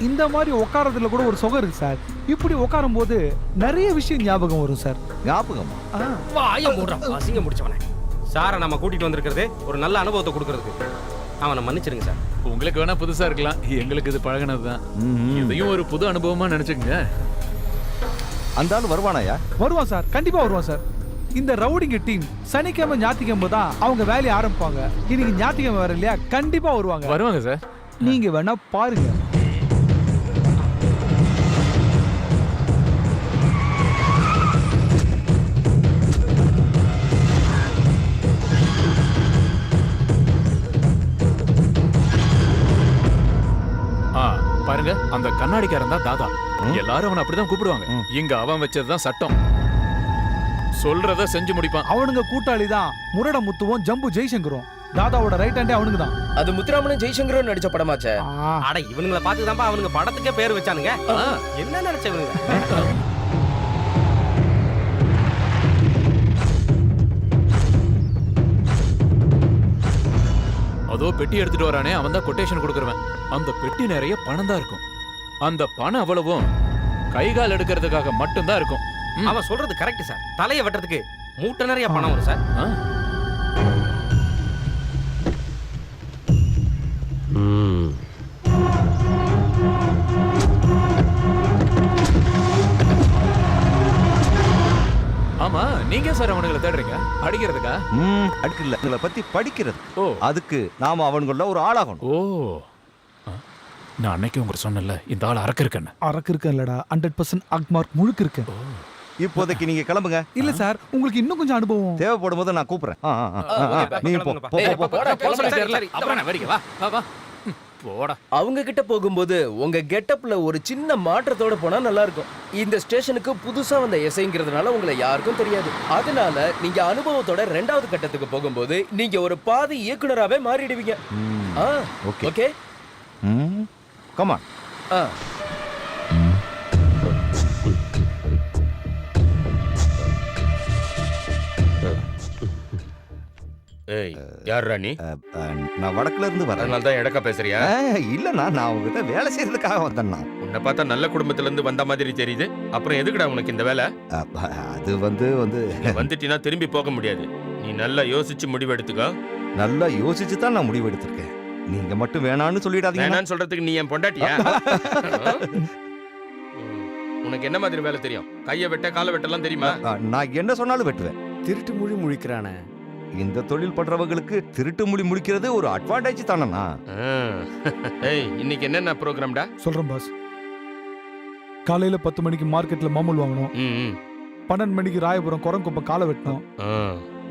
இந்த மாதிரி உட்காரதுல கூட ஒரு சுகம் இருக்கு சார். இப்படி உட்காரும் போது நிறைய விஷயம் ஞாபகம் வரும் சார்.
ஞாபகமா?
வாய மூடுறா, அசிங்க முடிச்சவனே. சாரை நம்ம கூட்டிட்டு வந்திருக்கிறது ஒரு நல்ல அனுபவத்தை கொடுக்கறதுக்கு. அவனை மன்னிச்சிருங்க சார்.
உங்களுக்கு வேணா புதுசா இருக்கலாம், எங்களுக்கு இது பழகினதுதான். இதையும் ஒரு புது அனுபவமா நினைச்சுக்கங்க.
அந்த ஆள் வருவானாயா?
வருவான் சார், கண்டிப்பா வருவான் சார். இந்த ரவுடிங்க டீம் சனிக்கிழமை ஞாயிற்றுக்கிழமை தான் அவங்க வேலையை ஆரம்பிப்பாங்க. இன்னைக்கு ஞாயிற்றுக்கிழமை வர இல்லையா, கண்டிப்பா வருவாங்க
சார்.
நீங்க வேணா பாருங்க.
பாருங்க, அந்த கண்ணாடிக்காரன் தான் தாதா. எல்லாரும் அவனை அப்படிதான் கூப்பிடுவாங்க. இங்க அவன் வச்சதுதான் சட்டம். சொல்றத செஞ்சு முடிப்பான்.
அவனுங்க கூட்டாளி தான் முரட முத்துவும் ஜம்பு ஜெய்சங்கரும். தாதாவோட ரைட் ஹேண்டே அவனுக்கு தான்.
அது முத்துராமனும் ஜெய்சங்கரும் நடிச்ச படமாச்சே.
அட இவனுங்கள பார்த்து தான்ப்பா அவனுங்க படத்துக்கே பேர் வச்சானுங்க. என்ன நினைச்சவனுங்க?
அதோ பெட்டி எடுத்துட்டு வரானே, அவன் தான் கொட்டேஷன் கொடுக்கறவன். அந்த பெட்டி நிறைய பணம் தான் இருக்கும். அந்த பணம் அவ்வளவும் கைகால் எடுக்கிறதுக்காக மட்டும்தான் இருக்கும்.
அவன் சொல்றது கரெக்ட் சார். தலையை வெட்டுறதுக்கு மூட்டை நிறைய பணம் வரும் சார்.
ஆமா, நீங்க சார் அவனுங்களை தேடுறீங்க? அடிக்கிறதுக்கா?
அடிக்கல, உங்களை பத்தி படிக்கிறது.
ஓ,
அதுக்கு நாம அவனுக்குள்ள ஒரு ஆளாகணும்.
ஓ, நான் அன்னைக்கு உங்களுக்கு சொன்னல, இந்த ஆள் அரக்கு இருக்கேன்னு.
அரக்கு இருக்க இல்லடா, 100% அக்மார்க் முழுக்க இருக்கு.
இப்போதைக்கு நீங்க கிளம்புங்க.
இல்ல சார், உங்களுக்கு இன்னும் கொஞ்சம் அனுபவம்
தேவைப்படும் போது நான் கூப்பிடுறேன். நீ
போடா.
அவங்க கிட்ட போகும்போது உங்க கெட்டப்ல ஒரு சின்ன மாற்றத்தோட போனா நல்லா இருக்கும். இந்த ஸ்டேஷனுக்கு புதுசா வந்த எஸ்ஐங்கிறதுனால உங்களை யாருக்கும் தெரியாது. அதனால நீங்க அனுபவத்தோட 2வது கட்டத்துக்கு போகும்போது நீங்க ஒரு பாதி இயக்குனராவே மாறிடுவீங்க. ஓகே?
Come on.
ஏய் யார் ராணி?
நான் வடக்குல இருந்து வரேன்.
அதனால தான் எடக்கா பேசுறியா?
இல்லண்ணா, நான் உங்ககிட்ட வேலை செய்யறதுக்காக வந்தேன்னா.
உன்னை பார்த்தா நல்ல குடும்பத்துல இருந்து வந்த மாதிரி தெரியுது. அப்புறம் எதுக்குடா உனக்கு இந்த வேலை?
அது வந்து
வந்துட்டினா திரும்பி போக முடியாது. நீ நல்லா யோசிச்சு முடிவு எடுத்துக்கோ.
நல்லா யோசிச்சு தான் நான் முடிவு எடுத்திருக்கேன். நீங்க மட்டும் வேணான்னு சொல்லிடாதீங்க.
வேணான்னு சொல்றதுக்கு நீ என் பொண்டாட்டியா? உனக்கு என்ன மாதிரி வேலை தெரியும்? கையை வெட்ட காலை வெட்டலாம் தெரியுமா?
நான் என்ன சொன்னாலும் வெட்டுவேன்.
திருட்டு மொழி முழிக்கிறானே.
இந்த தொழில் பண்றவங்களுக்கு திருட்டு மொழி முடிக்கிறது ஒரு அட்வான்டேஜ் தானண்ணா.
ஏய் இன்னைக்கு என்னென்ன ப்ரோக்ராம்டா?
சொல்றேன் பாஸ். காலையில 10 மணிக்கு மார்க்கெட்ல மாமூல் வாங்கணும். 12 மணிக்கு ராயபுரம் குரங்குப்பம் காலை வெட்டணும்.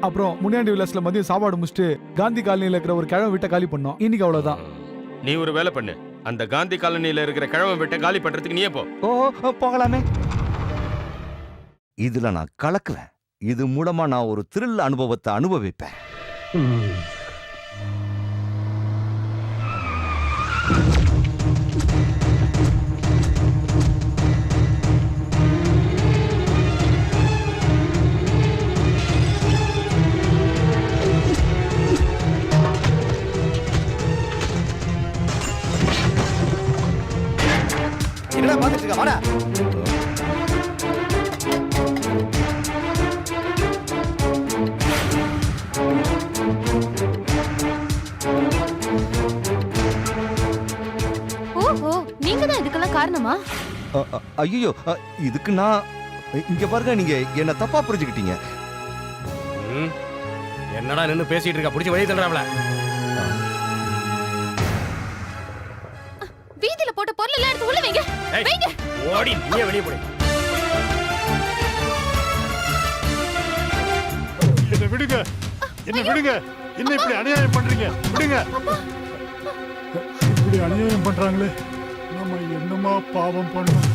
அப்புறம் முனியாண்டி விலாஸ்ல மதியம் சாப்பாடு முடிச்சுட்டு காந்தி காலனியில இருக்கிற ஒரு கிழமை வீட்டை காலி பண்ணோம். இன்னைக்கு அவ்வளவுதான்.
நீ ஒரு வேலை பண்ணு. அந்த காந்தி காலனியில இருக்கிற கிழமை வீட்டை காலி பண்றதுக்கு நீயே போ.
போகலாமே. இதுல நான் கலக்குவேன். இது மூலமா நான் ஒரு த்ரில் அனுபவத்தை அனுபவிப்பேன்.
என்னடா பாத்துட்டு இருக்க? வாடா.
ஓஹோ, நீங்க தான் இதுக்கெல்லாம் காரணமா?
ஐயோ, இதுக்கு நான் இங்க பாருங்க, நீங்க என்ன தப்பா புரிஞ்சுக்கிட்டீங்க.
என்னடா நின்னு பேசிட்டு இருக்க? புடிச்சு வெளிய தள்ளுறாப்ல.
வீதியில போட்ட பொருள் எல்லாம் எடுத்து உள்ள வைங்க. வைங்க.
ஓடி நீயே வெளிய போடு.
என்ன விடுங்க, என்ன விடுங்க. என்ன இப்படி அநியாயம் பண்றீங்க? விடுங்க. இப்படி அநியாயம் பண்றாங்களே, நம்ம என்னமா பாவம் பண்ணோம்?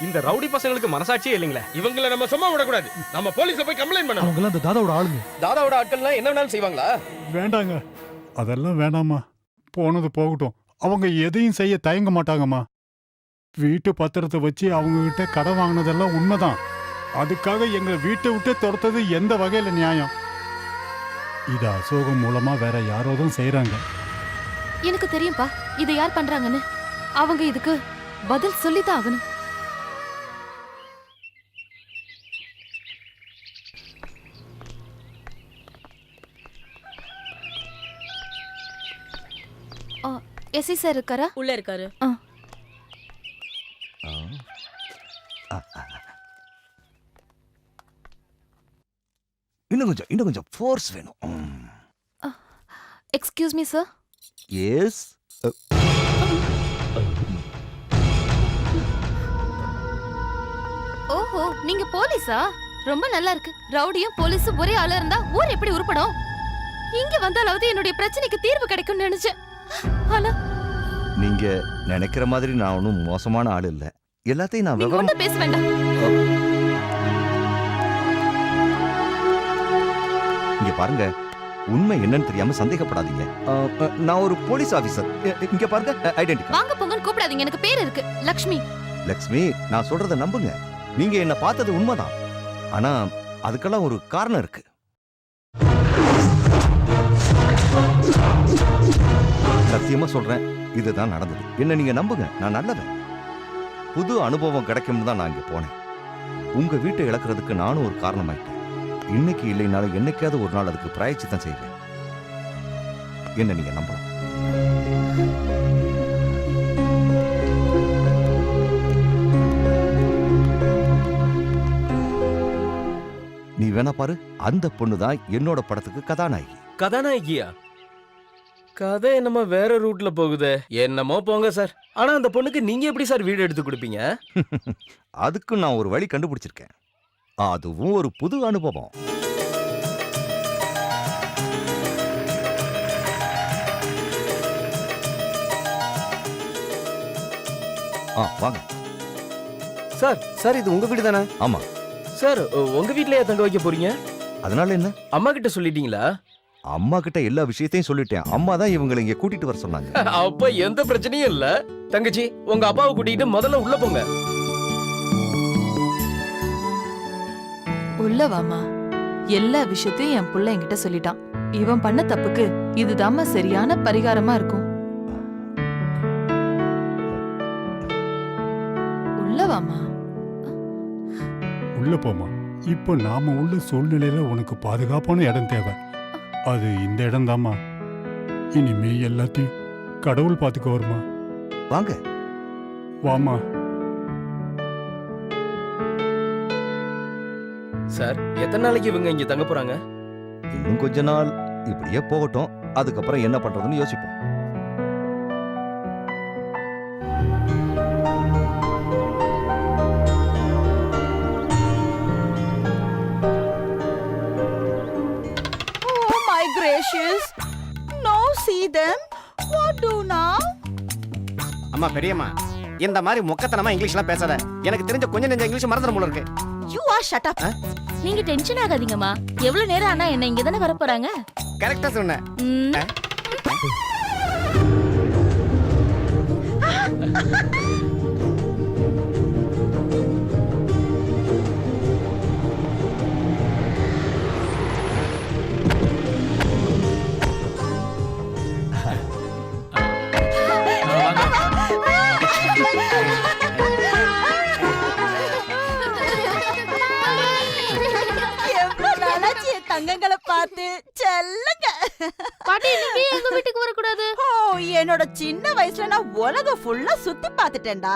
இந்த ரவுடி பசங்களுக்கு மனசாட்சியே இல்லைங்களே.
இவங்களை நம்ம சும்மா விடக்கூடாது. நம்ம போலீஸ்ல போய் கம்ப்ளைண்ட் பண்ணணும்.
அவங்க அந்த தாதாவோட ஆளுங்க.
தாதாவோட ஆட்கள்லாம் என்ன வேணாலும் செய்வாங்களா?
வேண்டாங்க, அதெல்லாம் வேண்டாமா. போனது போகட்டும். அவங்க எதையும் செய்ய தயங்க மாட்டாங்கம்மா. வீட்டு பத்திரத்தை வச்சு அவங்க கிட்ட கடன் வாங்கினதெல்லாம் உண்மைதான். அதுக்காக எங்க வீட்டை விட்டு துரத்தது எந்த வகையில நியாயம்? இது அசோகம் மூலமா வேற யாரோதும் செய்யறாங்க.
எனக்கு தெரியும்பா இதை யார் பண்றாங்கன்னு. அவங்க இதுக்கு பதில் சொல்லித்தான் ஆகணும். எஸ்ஐ சார் இருக்காரா?
உள்ள இருக்காரு.
இன்னும் கொஞ்சம் ஃபோர்ஸ் வேணும்.
Excuse me sir.
எஸ்.
ஓஹோ, நீங்க போலீஸா? ரொம்ப நல்லா இருக்கு. ரவுடியும் போலீஸும் ஒரே ஆளா இருந்தா ஊர் எப்படி உருப்படும்? இங்க வந்தாலாவது என்னுடைய பிரச்சனைக்கு தீர்வு கிடைக்கும்னு நினைச்சேன். ஆனா
நீங்க நினைக்கிற மாதிரி நான் ஒன்றும் மோசமான ஆள் இல்ல. எல்லாத்தையும் நான்
நீங்க ஒண்ணும் பேச வேண்டாம்.
இங்க பாருங்க, உண்மை என்னன்னு தெரியாம சந்தேகப்படாதீங்க. நான் ஒரு போலீஸ் ஆபீசர். இங்க பாருங்க, ஐடென்டிட்டி.
வாங்க போங்கன்னு கூப்பிடாதீங்க. எனக்கு பேர் இருக்கு, லக்ஷ்மி.
லக்ஷ்மி, நான் சொல்றத நம்புங்க. நீங்க என்ன பார்த்தது உண்மைதான். ஆனா அதுக்கெல்லாம் ஒரு காரணம் இருக்கு. சத்தியமா சொல்றேன், இதுதான் நடந்தது. என்ன நீங்க நம்புங்க, நான் நல்லவன். புது அனுபவம் கிடைக்கும்னு தான் நான் இங்க போனேன். உங்க வீட்டை இழக்கிறதுக்கு நானும் ஒரு காரணமாயிட்டேன். இன்னைக்கு இல்லைனாலும் என்னைக்காவது ஒரு நாள் அதுக்கு பிராயச்சித்தம் செய்வேன். என்ன நீங்க நம்பலாம். நீ வேணா பாரு, அந்த பொண்ணுதான் என்னோட படத்துக்கு கதாநாயகி.
கதாநாயகியா? கதை என்னமோ வேற ரூட்ல போகுது. என்னமோ போங்க சார். ஆனா அந்த பொண்ணுக்கு நீங்க எப்படி சார் வீடு எடுத்து கொடுப்பீங்க?
அதுக்கு நான் ஒரு வழி கண்டுபிடிச்சிருக்கேன். அதுவும் ஒரு புது அனுபவம். வாங்க.
சார் சார் இது உங்க வீடு தானே?
ஆமா.
சார் உங்க வீட்லயே தங்க வைக்க போறீங்க?
அதனால என்ன?
அம்மா கிட்ட சொல்லிட்டீங்களா?
அம்மா கிட்ட எல்லா விஷயத்தையும் சொல்லிட்டேன். அம்மா தான் இவங்களை இங்க கூட்டிட்டு வர சொன்னாங்க.
அப்ப எந்த பிரச்சனையும் இல்ல. தங்கச்சி, உங்க அப்பாவை கூட்டிட்டு முதல்ல உள்ள போங்க.
உள்ள வாமா. எல்லா விஷயத்தையும் என் புள்ள என்கிட்ட சொல்லிட்டான். இவன் பண்ண தப்புக்கு இதுதாம்மா சரியான பரிகாரமா இருக்கும். உள்ள வாமா.
உள்ள போமா. இப்போ நாம உள்ள சூழ்நிலையில உனக்கு பாதுகாப்பான இடம் தேவை. அது இந்த இடம் தாம்மா. இனிமே எல்லாத்தையும் கடவுள் பார்த்துக்க வருமா.
வாங்க.
வாமா.
சார், எத்தனை நாளைக்கு இவங்க இங்க தங்க போறாங்க?
இன்னும் கொஞ்ச நாள் இப்படியே போகட்டும். அதுக்கப்புறம் என்ன பண்றதுன்னு யோசிப்போம்.
Oh my gracious. Now see them. What do now?
அம்மா பெரியம்மா, இந்த மாதிரி மொக்கத்தனமா இங்கிலீஷ்லாம் பேசாத. எனக்கு தெரிஞ்ச கொஞ்சம் நெஞ்ச இங்கிலீஷ் மறந்துட போல இருக்கு.
You are shut up.
நீங்க டென்ஷன் ஆகாதீங்கம்மா. எவ்வளவு நேரம் ஆனா என்ன இங்க தானே வர போறாங்க?
கரெக்டா சொன்ன.
எவ்வளவு நாளாச்சு என் தங்கங்களை பார்த்து செல்லுங்க.
பாட்டி, நீங்க எங்க வீட்டுக்கு வர கூடாது.
ஓ, என்னோட சின்ன வயசுல நான் உலகம் ஃபுல்லா சுத்தி பார்த்துட்டேன்டா.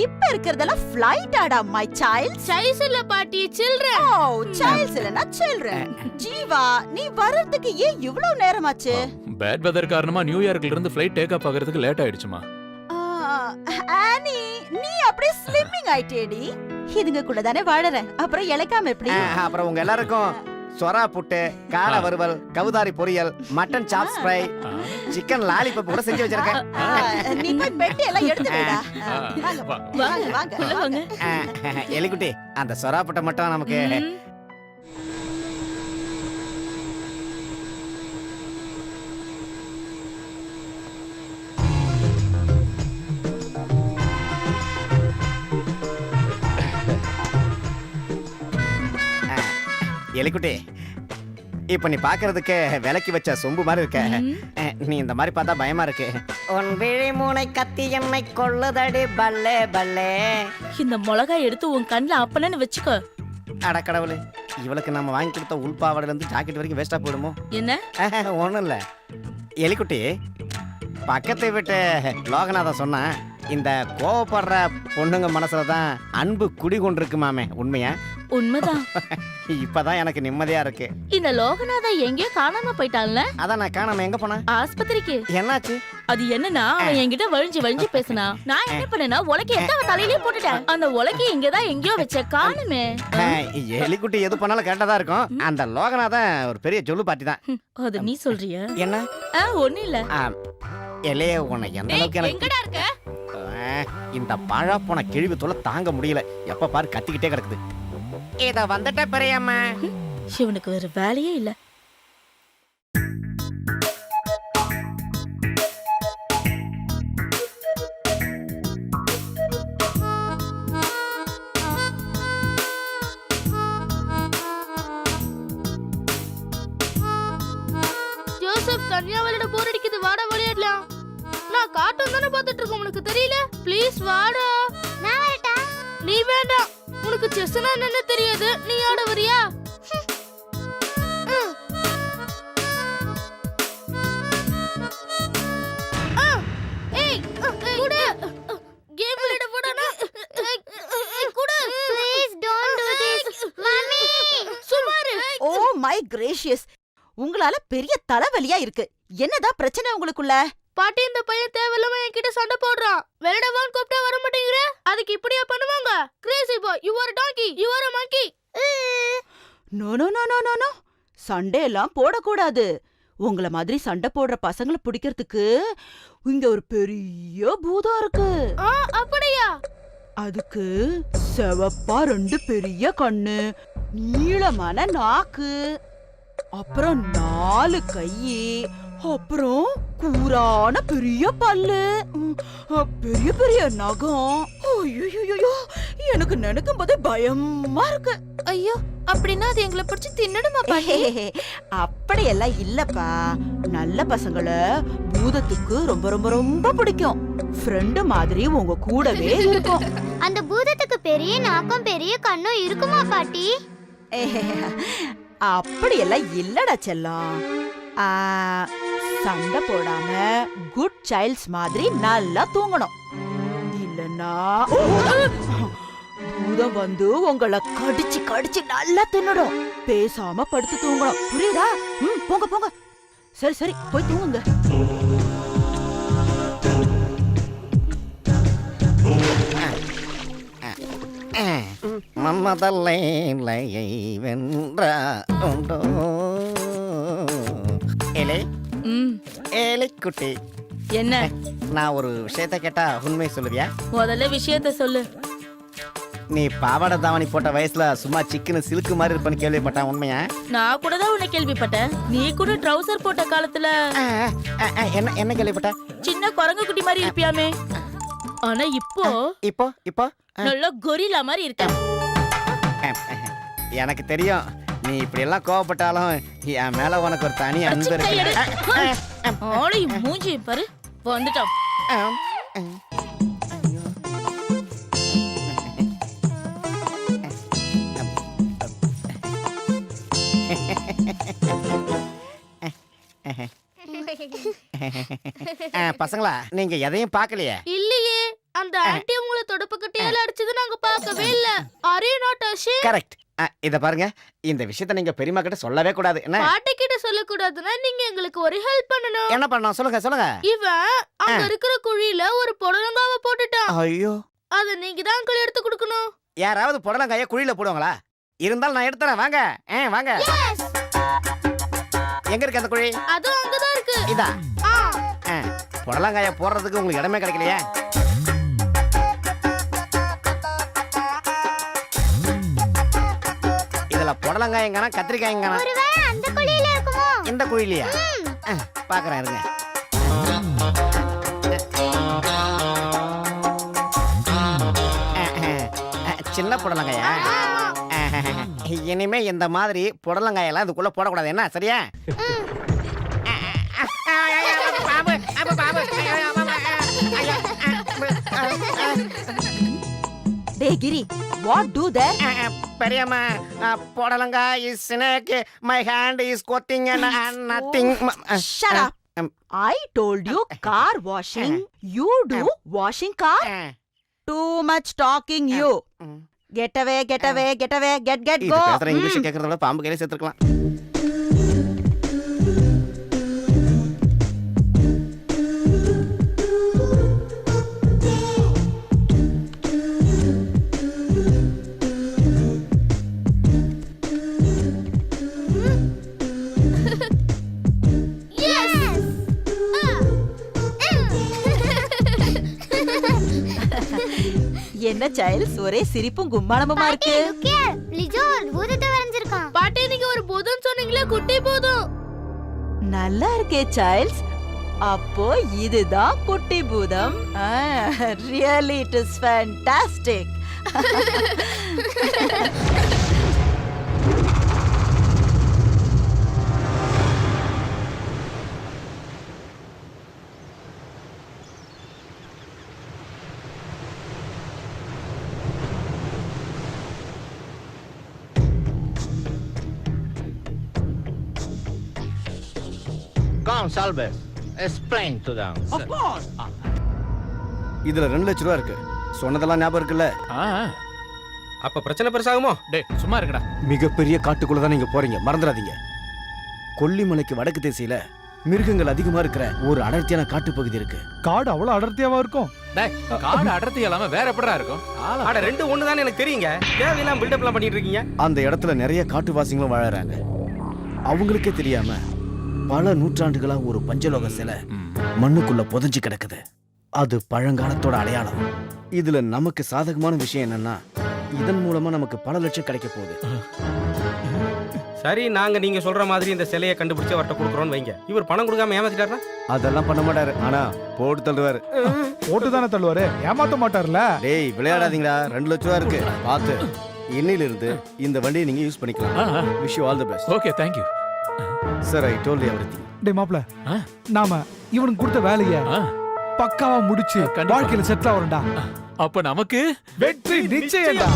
இப்ப இருக்கிறதெல்லாம் ஃளைட் ஆடா மை சைல்ட்.
சைஸ் இல்ல பாட்டி, சில்ட்ரன்.
ஓ, சைல்ட்ஸ் இல்லனா சில்ட்ரன். ஜீவா, நீ வரதுக்கு ஏன் இவ்வளவு நேரமாச்சு?
பேட் வெதர் காரணமா நியூயார்க்ல இருந்து ஃளைட் டேக் ஆஃப் ஆகிறதுக்கு லேட் ஆயிடுச்சுமா.
ஆனி, நீ அப்படியே ஸ்லிம்மிங் ஆயிட்டேடி. இதுங்க கூட தானே வாழற. அப்புறம் இளைக்காம எப்படி?
அப்புறம் உங்க எல்லாருக்கும் சொரா புட்டு, காடை வறுவல், கவுதாரி பொரியல், mutton chops fry, chicken lollipop கூட செஞ்சு வச்சிருக்கேன்.
நீ போய் பெட்டி எல்லாம் எடுத்து வைடா. வாங்க வாங்க வாங்க.
எலிக்குட்டி, அந்த சொரா புட்டை மட்டும் நமக்கு. எலிக்குட்டி, இப்ப நீ பாக்குறதுக்கு விலைக்கு வச்ச சொம்பு மாதிரி இருக்க. நீ இந்த மாதிரி பார்த்தா பயமா இருக்கு. உன் விழி மூனை கத்தி என்னை கொள்ளுதடி பல்லே பல்லே.
இந்த மிளகாய் எடுத்து உன் கண்ணுல அப்பனன்னு வச்சுக்கோ.
அடக்கடவுளே, இவளுக்கு நம்ம வாங்கி கொடுத்த உள்பாவடையில இருந்து ஜாக்கெட் வரைக்கும் வேஸ்டா போயிடுமோ?
என்ன?
ஒண்ணும் இல்ல எலிக்குட்டி, பக்கத்தை விட்டு லோகநாதன் சொன்னா இந்த கோவப்படுற பொண்ணுங்க மனசுலதான் அன்பு குடி கொண்டிருக்கு மாமே. உண்மையா?
உண்மைதான்.
இப்பதான் எனக்கு நிம்மதியா இருக்கு.
இந்த லோகநாதா எங்கேயோ காணாம போயிட்டான்ல?
அதான் நான் காணாம எங்க போனா?
ஆஸ்பத்திரிக்கு.
என்னாச்சு?
அது என்னன்னா, அவன் என்கிட்ட வழிஞ்சு பேசினா. நான் என்ன பண்ணேன்னா, உலக்கை எடுத்து அவன் தலையிலே போட்டுட்டேன். அந்த உலக்கை இங்கதான் எங்கேயோ வச்ச காணுமே.
எலிக்குட்டி எது பண்ணாலும் கரெக்டா தான் இருக்கும். அந்த லோகநாதன் ஒரு பெரிய ஜொல்லு பாட்டி தான்.
அது நீ சொல்றியா?
என்ன?
ஒண்ணு இல்ல.
எலையே, உன்னை எந்த அளவுக்கு எனக்கு
எங்கடா இருக்க?
இந்த பழா போன கிழிவு தொலை தாங்க முடியல. எப்ப பாரு கத்திக்கிட்டே கிடக்குது. இத வந்துட்ட பெரியம்மா.
இவனுக்கு வேற வேலையே இல்ல.
ஜோசப், கன்னியாவளியோட போர் அடிக்குது, வாடா விளையாடலாம். நான் கார்ட்டூன் தானே பார்த்துட்டு இருக்கேன், உனக்கு தெரியல? ப்ளீஸ் வாடா. நான் வரட்டா? நீ வேண்டாம், உனக்கு செஸ்னா என்னன்னு தெரியாது. நீ ஆட வரியா? ஏய், குடு. கேம் விளையாட போடானா? குடு. Please don't do this. Mummy, சுமாரு.
ஓ மை கிரேஷியஸ், உங்களால பெரிய தலைவலியா இருக்கு. என்னதான் பிரச்சனை உங்களுக்குள்ள?
பாட்டி, இந்த பையன் தேவையில்லாம என்கிட்ட சண்டை போடுறான். விளையாடவான்னு கூப்பிட்டா வர மாட்டேங்கிற. அதுக்கு இப்படியா பண்ணுவாங்க? Crazy boy, you are donkey, you are a monkey.
No no no no no no, Sunday எல்லாம் போடக்கூடாது.
உங்கள மாதிரி சண்டை போடுற பசங்களை பிடிக்கிறதுக்கு இங்க ஒரு பெரிய பூதம் இருக்கு.
அப்படியா?
அதுக்கு செவப்பா 2 பெரிய கண்ணு, நீளமான நாக்கு, அப்புறம் 4 கை, அப்புறம் கூரான பெரிய பல்லு, பெரிய பெரிய நகம். ஐயோ, எனக்கு நினைக்கும் போதே பயமா இருக்கு.
ஐயோ, அப்படின்னா அது எங்களை பிடிச்சி தின்னுடுமா பாட்டி?
அப்படியெல்லாம் இல்லப்பா. நல்ல பசங்களை பூதத்துக்கு ரொம்ப ரொம்ப ரொம்ப பிடிக்கும். ஃப்ரெண்டு மாதிரி உங்க கூடவே இருக்கும்.
அந்த பூதத்துக்கு பெரிய நாக்கம் பெரிய கண்ணும் இருக்குமா பாட்டி?
அப்படியெல்லாம் இல்லடா செல்லம். சண்டை போடாம குட் சைல்ட்ஸ் மாதிரி நல்லா தூங்கணும். இல்லன்னா பூதம் வந்து உங்களை கடிச்சு கடிச்சு நல்லா தின்னுடும். பேசாம படுத்து தூங்கணும். புரியுதா? போங்க போங்க. சரி சரி, போய் தூங்குங்க.
மன்மதல்லை வென்றா உண்டோ ஏலே ஏலே குட்டி.
என்ன?
நான் ஒரு விஷயத்த கேட்டா உண்மை சொல்லுவியா?
முதல்ல விஷயத்த சொல்லு.
நீ பாவாடை தாவணி போட்ட வயசுல சும்மா சிக்கனு சிலுக்கு மாதிரி இருப்பேன்னு கேள்விப்பட்டேன். உண்மையா?
நான் கூட தான் உன்னை கேள்விப்பட்டேன். நீ கூட ட்ரவுசர் போட்ட காலத்துல
என்ன என்ன கேள்விப்பட்ட?
சின்ன குரங்கு குட்டி மாதிரி இருப்பியாமே. ஆனா இப்போ
இப்போ இப்போ
நல்ல கொரில்லா மாதிரி இருக்க.
எனக்கு தெரியும், நீ இப்படி எல்லாம் கோவப்பட்டாலும் என் மேல உனக்கு ஒரு தனி அன்பு இருக்கு.
ஆளையும் மூஞ்சி பாரு, வந்துட்டோம்.
பசங்களா, நீங்க எதையும் பார்க்கலையே?
இல்லையே, அந்த ஆன்ட்டி உங்களை தொடப்பக்கட்டையால அடிச்சது நாங்க பார்க்கவே இல்ல. Are you not ashamed?
Correct. இத பாருங்க, இந்த விஷயத்தை நீங்க பெரியம்மா கிட்ட சொல்லவே கூடாது. என்ன?
பாட்டி கிட்ட சொல்ல கூடாதுன்னா நீங்க எங்களுக்கு ஒரு ஹெல்ப் பண்ணணும்.
என்ன பண்ணணும்? சொல்லுங்க சொல்லுங்க.
இவன் அங்க இருக்கிற குழியில ஒரு புடலங்காவை போட்டுட்டான்.
ஐயோ,
அத நீங்க தான் அங்கிள் எடுத்து கொடுக்கணும்.
யாராவது புடலங்காய குழியில போடுவாங்களா? இருந்தாலும் நான் எடுத்துறேன். வாங்க வாங்க. எங்க இருக்கு அந்த குழி?
அது அங்கதான் இருக்கு.
இதா? புடலங்காய போடுறதுக்கு உங்களுக்கு இடமே கிடைக்கலையா? இதுல புடலங்காயங்கனா கத்திரிக்காயங்கனா?
ஒருவேளை அந்த குழியில இருக்குமோ?
இந்த குழியிலயா? பாக்குறேன் இருங்க. சின்ன புடலங்காயா? இனிமே இந்த மாதிரி புடலங்காயெல்லாம் இதுக்குள்ள போடக்கூடாது. என்ன? சரியா?
டேய் கிரி, what do that?
பெரியம்மா, புடலங்கா is snake, my hand is cutting and nothing.
Shut up. I told you car washing. You do washing car? Too much talking you. Get away, get away, get away, get
இது
go.
பேசுற English கேக்குறத விட பாம்பு கையில சேர்த்துக்கலாம்.
என்ன child's, ஒரே சிரிப்பும் கும்மாளமுமா இருக்கு.
லிஜோ பூதத்தை வரைஞ்சிருக்கான். பாட்டி, நீங்க ஒரு பூதம் சொன்னீங்களே, குட்டி பூதம்.
நல்லா இருக்கே சைல்ட்ஸ். அப்போ இதுதான் குட்டி பூதம். Really it is fantastic.
Come, Salves. Explain to them.
Of course.
இதுல 2 லட்சம் ரூபா இருக்கு. சொன்னதெல்லாம் ஞாபகம் இருக்குல்ல?
அப்ப பிரச்சனை பெருசாகுமோ?
டேய் சும்மா இருக்கடா.
மிகப்பெரிய காட்டுக்குள்ள தான் நீங்க போறீங்க, மறந்துடாதீங்க. கொல்லிமலைக்கு வடக்கு திசையில மிருகங்கள் அதிகமா இருக்கிற ஒரு அடர்த்தியான காட்டுப்பகுதி இருக்கு.
காடு அவ்வளவு அடர்த்தியாவா இருக்கும்?
டேய், காடு அடர்த்தி இல்லாம வேற எப்படிடா இருக்கும்?
அட 2 ஒண்ணு தானே எனக்கு தெரியுங்க. தேவையில்லாம பில்டப்லாம் பண்ணிட்டு இருக்கீங்க.
அந்த இடத்துல நிறைய காட்டுவாசிகளும் வாழறாங்க. அவங்களுக்கே தெரியாம பல நூற்றாண்டுகளா ஒரு பஞ்சலோக சிலை மண்ணுக்குள்ள புதைஞ்சு கிடக்குது. அது பழங்காலத்தோட அடையாளம். இதுல நமக்கு சாதகமான விஷயம் என்னன்னா, இதன் மூலமா நமக்கு பல லட்சம் கிடைக்க போகுது.
சரி, நாங்க நீங்க சொல்ற மாதிரி இந்த சிலையை கண்டுபிடிச்சு அவர்கிட்ட கொடுக்குறோம்னு வைங்க. இவர் பணம் கொடுக்காம ஏமாத்திட்டாருன்னா?
அதெல்லாம் பண்ண மாட்டாரு, ஆனா போட்டு தள்ளுவாரு.
போட்டு தானே தள்ளுவாரு, ஏமாத்த மாட்டார்ல.
டேய் விளையாடாதீங்களா, 2 லட்சம் ரூபா இருக்கு பார்த்து. இன்னையில இருந்து இந்த வண்டியை நீங்க யூஸ் பண்ணிக்கலாம். Wish you all the best.
Okay, thank you
sir. I told you everything.
டேய் மாப்ள, நாம இவனுக்கு கொடுத்த வேலையை பக்காவா முடிச்சு வாழ்க்கையில செட்டில் ஆவறடா.
அப்ப நமக்கு
வெற்றி நிச்சயம்டா.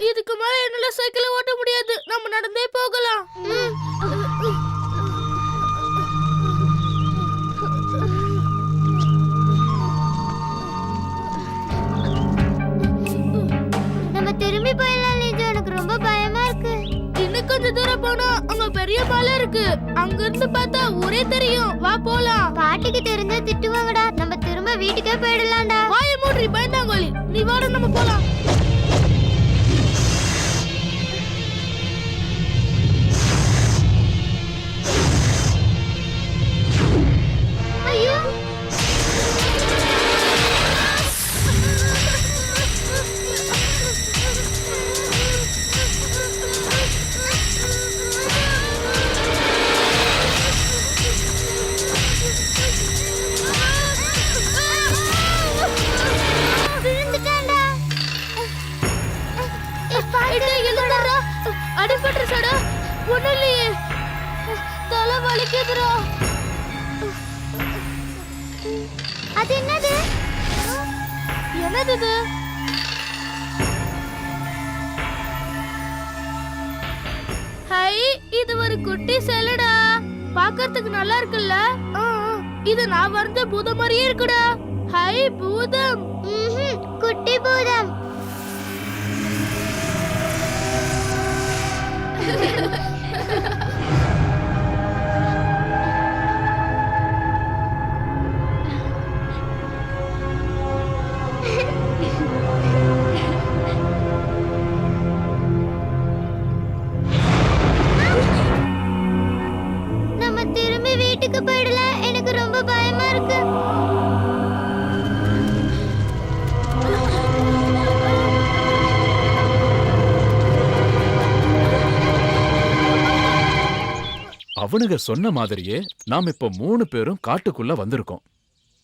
இதுக்கு மேல என்னால சைக்கிளை ஓட்ட முடியாது. நம்ம நடந்தே போகலாம்.
நம்ம திரும்பி போயிடலாம் லிஜோ, எனக்கு ரொம்ப பயமா இருக்கு.
இன்னும் கொஞ்சம் தூரம் போனா அங்க பெரிய மலை இருக்கு. அங்க இருந்து பார்த்தா ஊரே தெரியும். வா போலாம்.
பாட்டிக்கு தெரிஞ்சா திட்டுவாங்கடா. நம்ம திரும்ப வீட்டுக்கே போயிடலாம்டா.
வாயை மூடி பயந்தாங்கோலி. நீ வாட, நம்ம போலாம்.
ஐயோ, விழுந்துட்டான்டா.
அடிபட்டுருச்சடா. ஒண்ணும் இல்லையே. தலை வலிக்குதுடா.
அது என்னது?
என்னது இது? ஹை, இது ஒரு குட்டி சேலடா. பார்க்கிறதுக்கு நல்லா இருக்குல்ல? இது நான் வரைஞ்ச பூதம் மாதிரியே இருக்குடா. ஹை, பூதம்.
குட்டி பூதம். நம்ம திரும்பி வீட்டுக்கு போயிடலாம். எனக்கு ரொம்ப பயமா இருக்கு.
அவனுங்க சொன்ன மாதிரியே நாம் இப்ப 3 பேரும் காட்டுக்குள்ள வந்திருக்கோம்.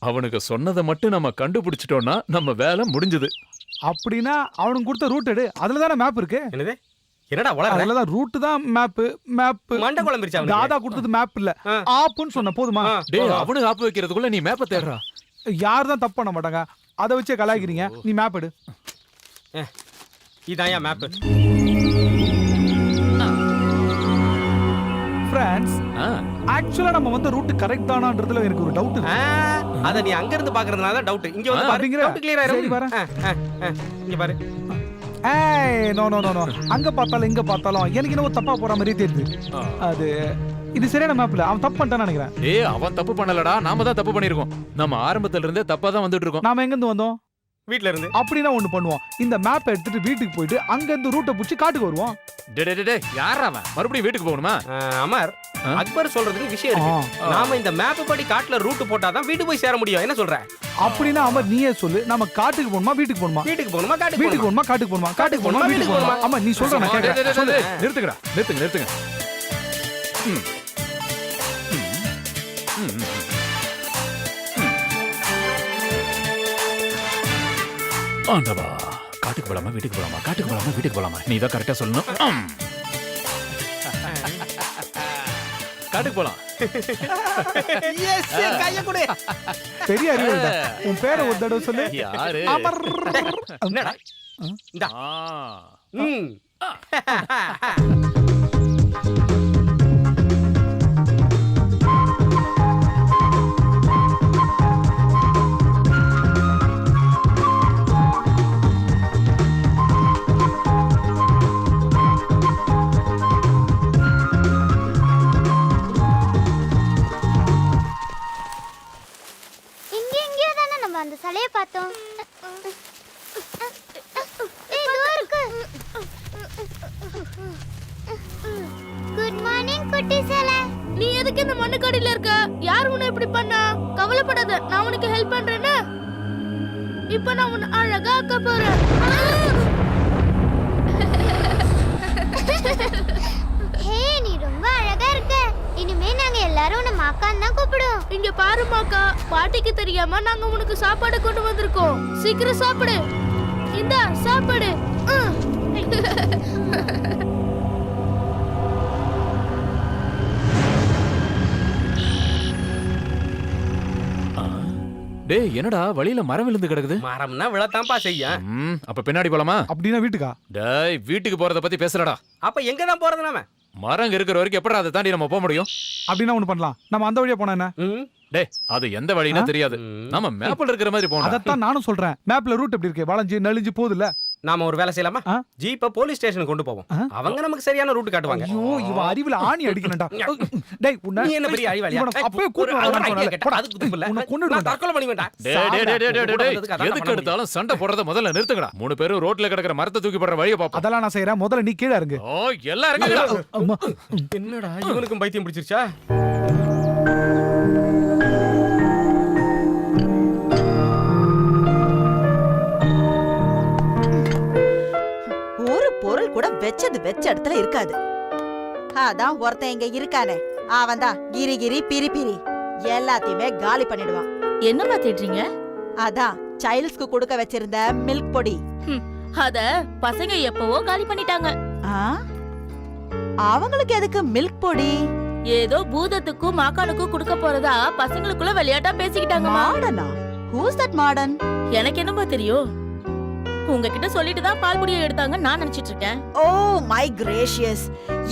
அவனுக்கு சொன்னதை மட்டும் நம்ம கண்டுபிடிச்சிட்டோம்னா நம்ம வேலை முடிஞ்சது.
அப்படின்னா அவனுக்கு கொடுத்த ரூட் எடு. அதுல தானே மேப் இருக்கு.
என்னது? என்னடா உலக?
அதுல தான் ரூட் தான் மேப்.
மண்டை குழம்பிருச்சா அவனுக்கு?
தாதா கொடுத்தது மேப் இல்ல, ஆப்புன்னு சொன்ன போதுமா?
டேய், அவனுக்கு ஆப்பு வைக்கிறதுக்குள்ள நீ மேப்பை தேடுறா.
யார் தான் தப்பு பண்ண மாட்டாங்க, அதை வச்சே கலாய்க்கிறீங்க. நீ மேப் எடு.
இதான் மேப்.
ஃப்ரெண்ட்ஸ், ஆக்சுவலா நம்ம வந்த ரூட் கரெக்ட் தானான்றதுல எனக்கு ஒரு டவுட் இருக்கு.
அத நீ அங்க இருந்து பாக்குறதுனால தான் டவுட். இங்க வந்து பாருங்க, டவுட் கிளியர் ஆயிரும்.
சரி பாரு.
இங்க பாரு.
ஏய், நோ நோ நோ நோ. அங்க பார்த்தாலும் இங்க பார்த்தாலும் எனக்கு என்னவோ தப்பா போற மாதிரி தெரியுது. அது இது சரியான மேப் இல்ல. அவன் தப்பு பண்ணிட்டான்னு நினைக்கிறேன்.
டேய், அவன் தப்பு பண்ணலடா, நாம தான் தப்பு பண்ணிருக்கோம். நம்ம ஆரம்பத்துல இருந்தே தப்பா தான் வந்துட்டு இருக்கோம்.
நாம எங்க இருந்து வந்தோம்?
வீட்ல இருந்து.
அப்படினா ஒண்ணு பண்ணுவோம். இந்த மேப் எடுத்துட்டு வீட்டுக்கு போயிட்டு அங்க இருந்து ரூட்டை புடிச்சு காட்டுக்கு வருவோம்.
டேய், யாரா அவன்? மறுபடியும் வீட்டுக்கு போகணுமா?
அமர், அக்பர் சொல்றதுக்கு விஷயம் இருக்கு. நாம இந்த மேப் படி காட்டுல ரூட் போட்டாதான் வீட்டுக்கு போய் சேர முடியும். என்ன சொல்ற?
அப்படினா அமர் நீயே சொல்லு. நாம காட்டுக்கு போணுமா வீட்டுக்கு போணுமா?
வீட்டுக்கு போணுமா காட்டுக்கு
வீட்டுக்கு போணுமா காட்டுக்கு போணுமா? காட்டுக்கு போணுமா வீட்டுக்கு போணுமா? அம்மா நீ சொல்ற நான் கேக்குறேன். சொல்லு.
நிறுத்துங்கடா, நிறுத்துங்க. ஆண்டவா, காட்டுக்கு போலாமா வீட்டுக்கு போலாமா? காட்டுக்கு போலாமா வீட்டுக்கு போலாமா? நீ தான் கரெக்டா சொல்லணும். காட்டுக்கு போலாம்.
எஸ், கைய கொடு.
பெரிய அறிவுடா. உன் பேரை ஒரு தடவை சொல்லு.
யாரு?
அமர்.
என்னடா? இந்தா.
தலைய பார்த்தோம். இதோ இருக்கு. குட் மார்னிங் குட்டி சேலை.
நீ எதுக்கு இந்த மண்ணுக்கடியில இருக்க? யார் உன்னை இப்படி பண்ணா? கவலைப்படாத, நான் உனக்கு ஹெல்ப் பண்றேன்னு. இப்ப நான் உன்னை அழகா ஆக்க போறேன்.
ஹே, நீ ரொம்ப அழகா இருக்க. இனிமே நாங்க எல்லாரும் உன்னை மாக்கான்னு தான் கூப்பிடுவோம்.
இங்க பாரு மாக்கா, பாட்டிக்கு தெரியாம நாங்க உனக்கு சாப்பாடு கொண்டு வந்திருக்கோம். சீக்கிரம் சாப்பிடு. இந்தா சாப்பாடு.
டேய் என்னடா வழியில மரம் விழுந்து கிடக்குது?
மரம்னா விழத்தாம்பா செய்யும்.
அப்ப பின்னாடி போலாமா?
அப்படின்னா வீட்டுக்கா?
டேய் வீட்டுக்கு போறத பத்தி பேசலடா.
அப்ப எங்க தான் போறது நாம?
மரம் இருக்கிற வரைக்கும் எப்படா அதை தாண்டி நம்ம போக முடியும்?
அப்படின்னா ஒண்ணு பண்ணலாம், நம்ம அந்த வழியா போனா என்ன?
டேய் அது எந்த வழின்னு தெரியாது. நம்ம மேப்ல இருக்கிற மாதிரி போறோம்.
அதத்தான் நானும் சொல்றேன். மேப்ல ரூட் எப்படி இருக்கு? வளைஞ்சு நெளிஞ்சு போகுதுல்ல.
நாம ஒரு வேலை செய்யலாமா? ஜீப்ப போலீஸ் ஸ்டேஷனுக்கு கொண்டு போவோம். அவங்க நமக்கு சரியான ரூட் காட்டுவாங்க.
ஐயோ இவ அறிவுல ஆணி அடிக்கணும்டா. டேய் உன்ன
நீ என்ன பெரிய அறிவாளியா?
அப்பவே கூட்டி வரணும்.
போடா அதுக்கு தும்பில்ல.
உன்னை கொன்னுடுடா.
தற்கொலை பண்ணி வேண்டாம்.
டேய் எதுக்கு எடுத்தாலும் சண்டை போடுறத முதல்ல நிறுத்துங்கடா. 3 பேரும் ரோட்ல கிடக்குற மரத்தை தூக்கி போடுற வழியை பாப்போம்.
அதெல்லாம் நான் செய்யறேன். முதல்ல நீ கீழ இறங்கு.
ஓ எல்லாம் இறங்குடா.
என்னடா இவனுக்கும் பைத்தியம் பிடிச்சிருச்சா?
ஒரு பொருள் கூட வெச்சது வெச்ச இடத்துல இருக்காது. அதான் ஒருத்தன் இங்க இருக்கானே, அவன் தான் கிரி கிரி பிரி பிரி எல்லாத்தையுமே காலி பண்ணிடுவான்.
என்னமா தேடுறீங்க?
அதான் சைல்ட்ஸ்க்கு கொடுக்க வச்சிருந்த மில்க் பொடி.
அத பசங்க எப்பவோ காலி பண்ணிட்டாங்க.
அவங்களுக்கு எதுக்கு மில்க் பொடி?
ஏதோ பூதத்துக்கும் மாக்கானுக்கும் கொடுக்க போறதா பசங்களுக்குள்ள விளையாட்டா பேசிக்கிட்டாங்க.
மாடனா? ஹூஸ் தட் மாடன்?
எனக்கு என்னமா தெரியும்? உங்ககிட்ட சொல்லிட்டு தான் பால் பொடியை எடுத்தாங்க நான் நினைச்சிட்டு இருக்கேன்.
ஓ மை கிரேஷியஸ்,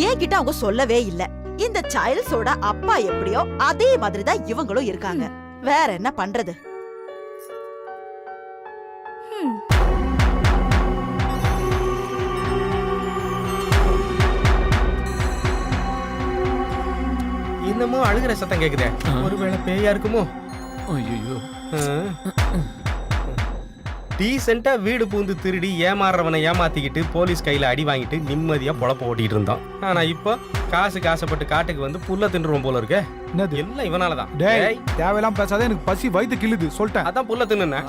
என்கிட்ட அவங்க சொல்லவே இல்ல. இந்த சைல்ட்ஸோட அப்பா எப்படியோ அதே மாதிரி தான் இவங்களும் இருக்காங்க. வேற என்ன பண்றது?
இன்னமும் அழுகிற சத்தம் கேக்குதே. ஒருவேளை பேயா இருக்குமோ?
ஐயோ
டீசெண்டா வீடு பூந்து திருடி ஏமாறுறவனை ஏமாத்திக்கிட்டு போலீஸ் கையில அடி வாங்கிட்டு நிம்மதியா பொழப்ப ஓட்டிட்டு இருந்தோம். ஆனா இப்போ காசுக்கு ஆசைப்பட்டு காட்டுக்கு வந்து புல்ல தின்றுவோம் போல இருக்கு.
என்னது
எல்லாம் இவனாலதான்.
டேய் தேவையெல்லாம் பேசாத, எனக்கு பசி வயித்து கிள்ளுது சொல்லிட்டேன்.
அதான் புல்ல தின்னுன.